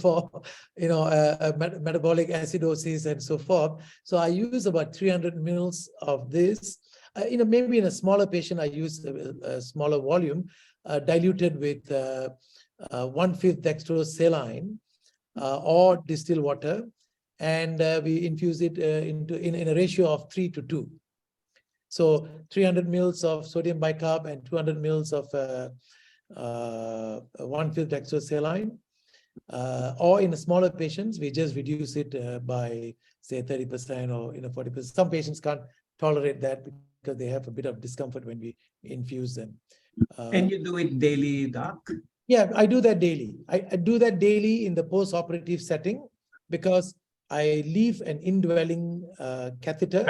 for metabolic acidosis and so forth. So I use about 300 mils of this. Maybe in a smaller patient, I use a smaller volume, diluted with 1/5 dextrose saline or distilled water, and we infuse it in a ratio of 3:2. So 300 mils of sodium bicarb and 200 mils of 1/5 dextrose saline. Or in smaller patients, we just reduce it by say 30% or 40%. Some patients can't tolerate that because they have a bit of discomfort when we infuse them. And you do it daily, Doc? Yeah, I do that daily. I do that daily in the post-operative setting because I leave an indwelling catheter,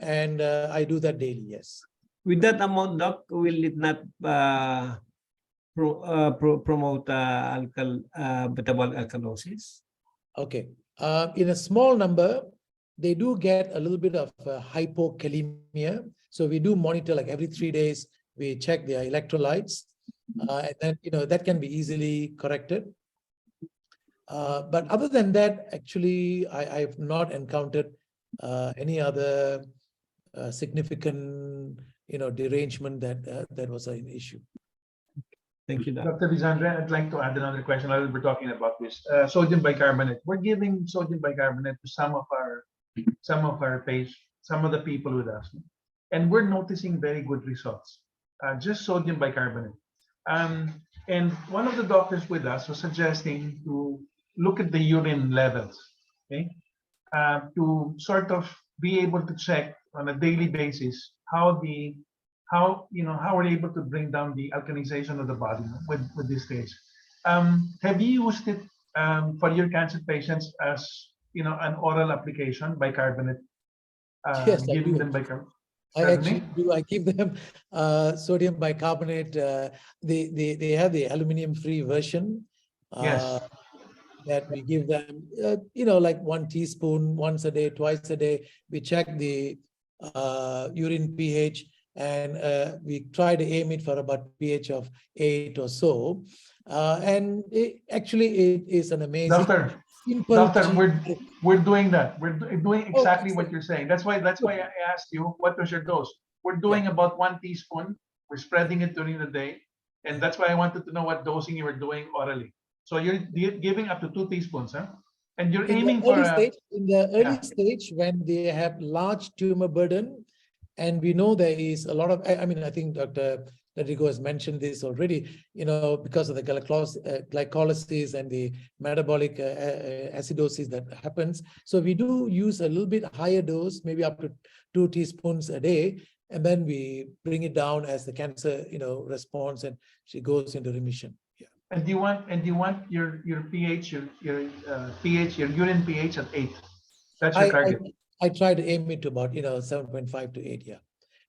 and I do that daily, yes. With that amount, Doc, will it not promote metabolic alkalosis? Okay. In a small number, they do get a little bit of hypokalemia. So we do monitor, like every 3 days, we check their electrolytes. And then, that can be easily corrected. But other than that, actually, I've not encountered any other significant, derangement that was an issue. Thank you, Dr. Vijayenra, I'd like to add another question while we're talking about this. Sodium bicarbonate. We're giving sodium bicarbonate to some of our patients, some of the people with us, and we're noticing very good results. Just sodium bicarbonate. And one of the doctors with us was suggesting to look at the urine levels, okay, to sort of be able to check on a daily basis how we're able to bring down the alkalization of the body with this stage. Have you used it for your cancer patients as an oral application, bicarbonate? Yes, giving them bicarbonate. I actually do. I give them sodium bicarbonate. They have the aluminum-free version. Yes. That we give them, like 1 teaspoon once a day, twice a day. We check the urine pH, and we try to aim it for about pH of 8 or so. And it is an amazing. Doctor, we're doing that. We're doing exactly what you're saying. That's why I asked you what was your dose. We're doing about 1 teaspoon. We're spreading it during the day, and that's why I wanted to know what dosing you were doing orally. So you're giving up to 2 teaspoons, huh? And you're aiming for in the early stage when they have large tumor burden, and we know there is a lot of. I mean, I think Dr. Landrito has mentioned this already. Because of the glycolysis and the metabolic acidosis that happens. So we do use a little bit higher dose, maybe up to 2 teaspoons a day, and then we bring it down as the cancer, responds and she goes into remission. Yeah. And you want your pH, pH, your urine pH at 8. That's your target. I try to aim it to about 7.5 to 8, yeah.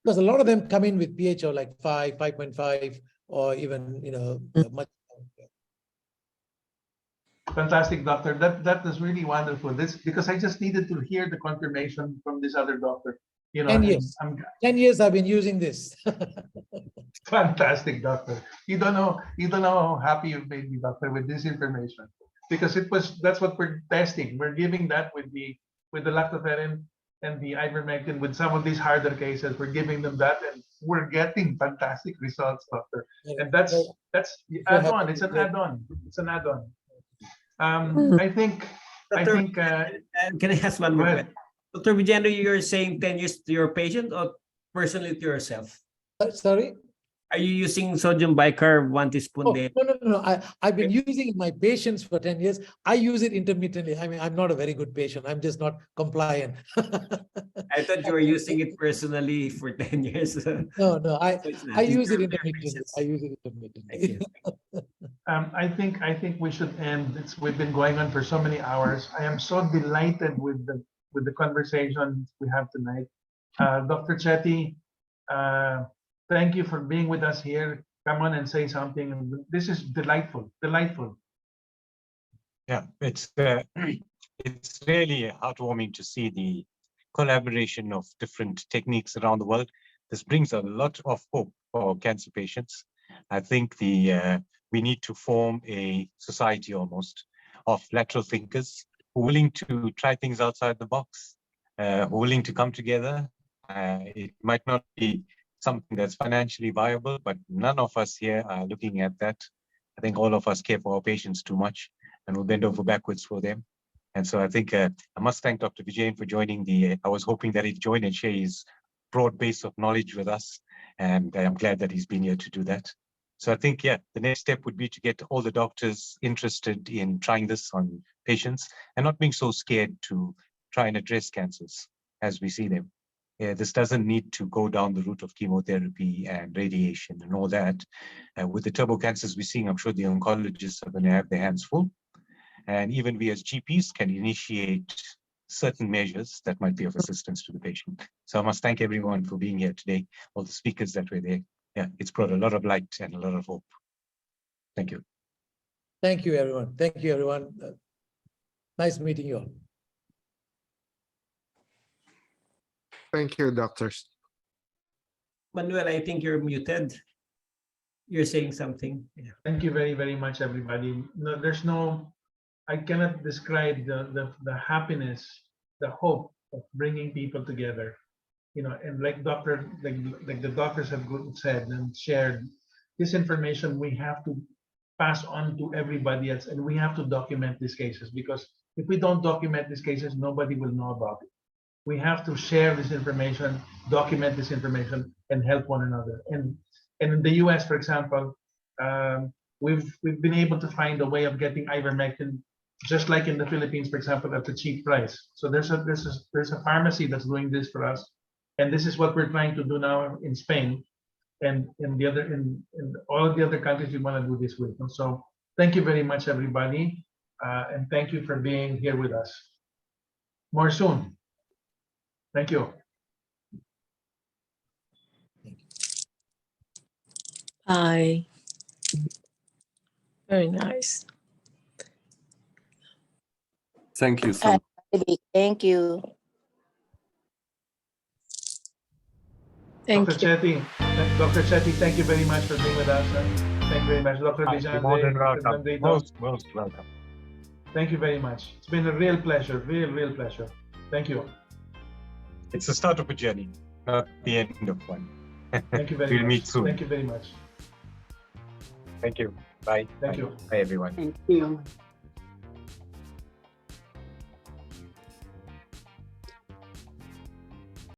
Because a lot of them come in with pH of like 5, 5.5, or even much. Fantastic, doctor. That was really wonderful. This because I just needed to hear the confirmation from this other doctor. 10 years. 10 years I've been using this. Fantastic, doctor. You don't know how happy you've made me, doctor, with this information. Because that's what we're testing. We're giving that with the Lactoferrin and the Ivermectin with some of these harder cases. We're giving them that, and we're getting fantastic results, doctor. And that's add-on. It's an add-on. It's an add-on. I think. Can I ask one more question? Dr. Vijayendra, you're saying 10 years to your patient or personally to yourself? Sorry? Are you using sodium bicarb 1 teaspoon daily? No. I've been using it in my patients for 10 years. I use it intermittently. I mean, I'm not a very good patient. I'm just not compliant. I thought you were using it personally for 10 years. No, I use it intermittently. Thank you. I think we should end. We've been going on for so many hours. I am so delighted with the conversation we have tonight. Dr. Chetty, thank you for being with us here. Come on and say something. This is delightful. Yeah, it's really heartwarming to see the collaboration of different techniques around the world. This brings a lot of hope for cancer patients. I think we need to form a society almost of lateral thinkers who are willing to try things outside the box, who are willing to come together. It might not be something that's financially viable, but none of us here are looking at that. I think all of us care for our patients too much and will bend over backwards for them. And so I think I must thank Dr. Vijayan for joining I was hoping that he'd join and share his broad base of knowledge with us. And I'm glad that he's been here to do that. So I think, the next step would be to get all the doctors interested in trying this on patients and not being so scared to try and address cancers as we see them. This doesn't need to go down the route of chemotherapy and radiation and all that. With the turbo cancers we're seeing, I'm sure the oncologists are going to have their hands full. And even we as GPs can initiate certain measures that might be of assistance to the patient. So I must thank everyone for being here today, all the speakers that were there. Yeah, it's brought a lot of light and a lot of hope. Thank you. Thank you, everyone. Thank you, everyone. Nice meeting you all. Thank you, doctors. Manuel, I think you're muted. You're saying something. Yeah. Thank you very, very much, everybody. I cannot describe the happiness, the hope of bringing people together. And like the doctors have said and shared, this information we have to pass on to everybody else, and we have to document these cases, because if we don't document these cases, nobody will know about it. We have to share this information, document this information, and help one another. And in the US, for example, we've been able to find a way of getting ivermectin, just like in the Philippines, for example, at a cheap price. So there's a pharmacy that's doing this for us, and this is what we're trying to do now in Spain, and in all of the other countries we want to do this with. And so thank you very much, everybody, and thank you for being here with us. More soon. Thank you. Bye. Very nice. Thank you so much. Thank you. Dr. Chetty, thank you very much for being with us. Thank you very much, Dr. Vijay. Most welcome. Thank you very much. It's been a real pleasure, real pleasure. Thank you. It's the start of a journey, not the end of one. Thank you very much. We'll meet soon. Thank you very much. Thank you. Bye. Thank you. Bye, everyone. Thank you.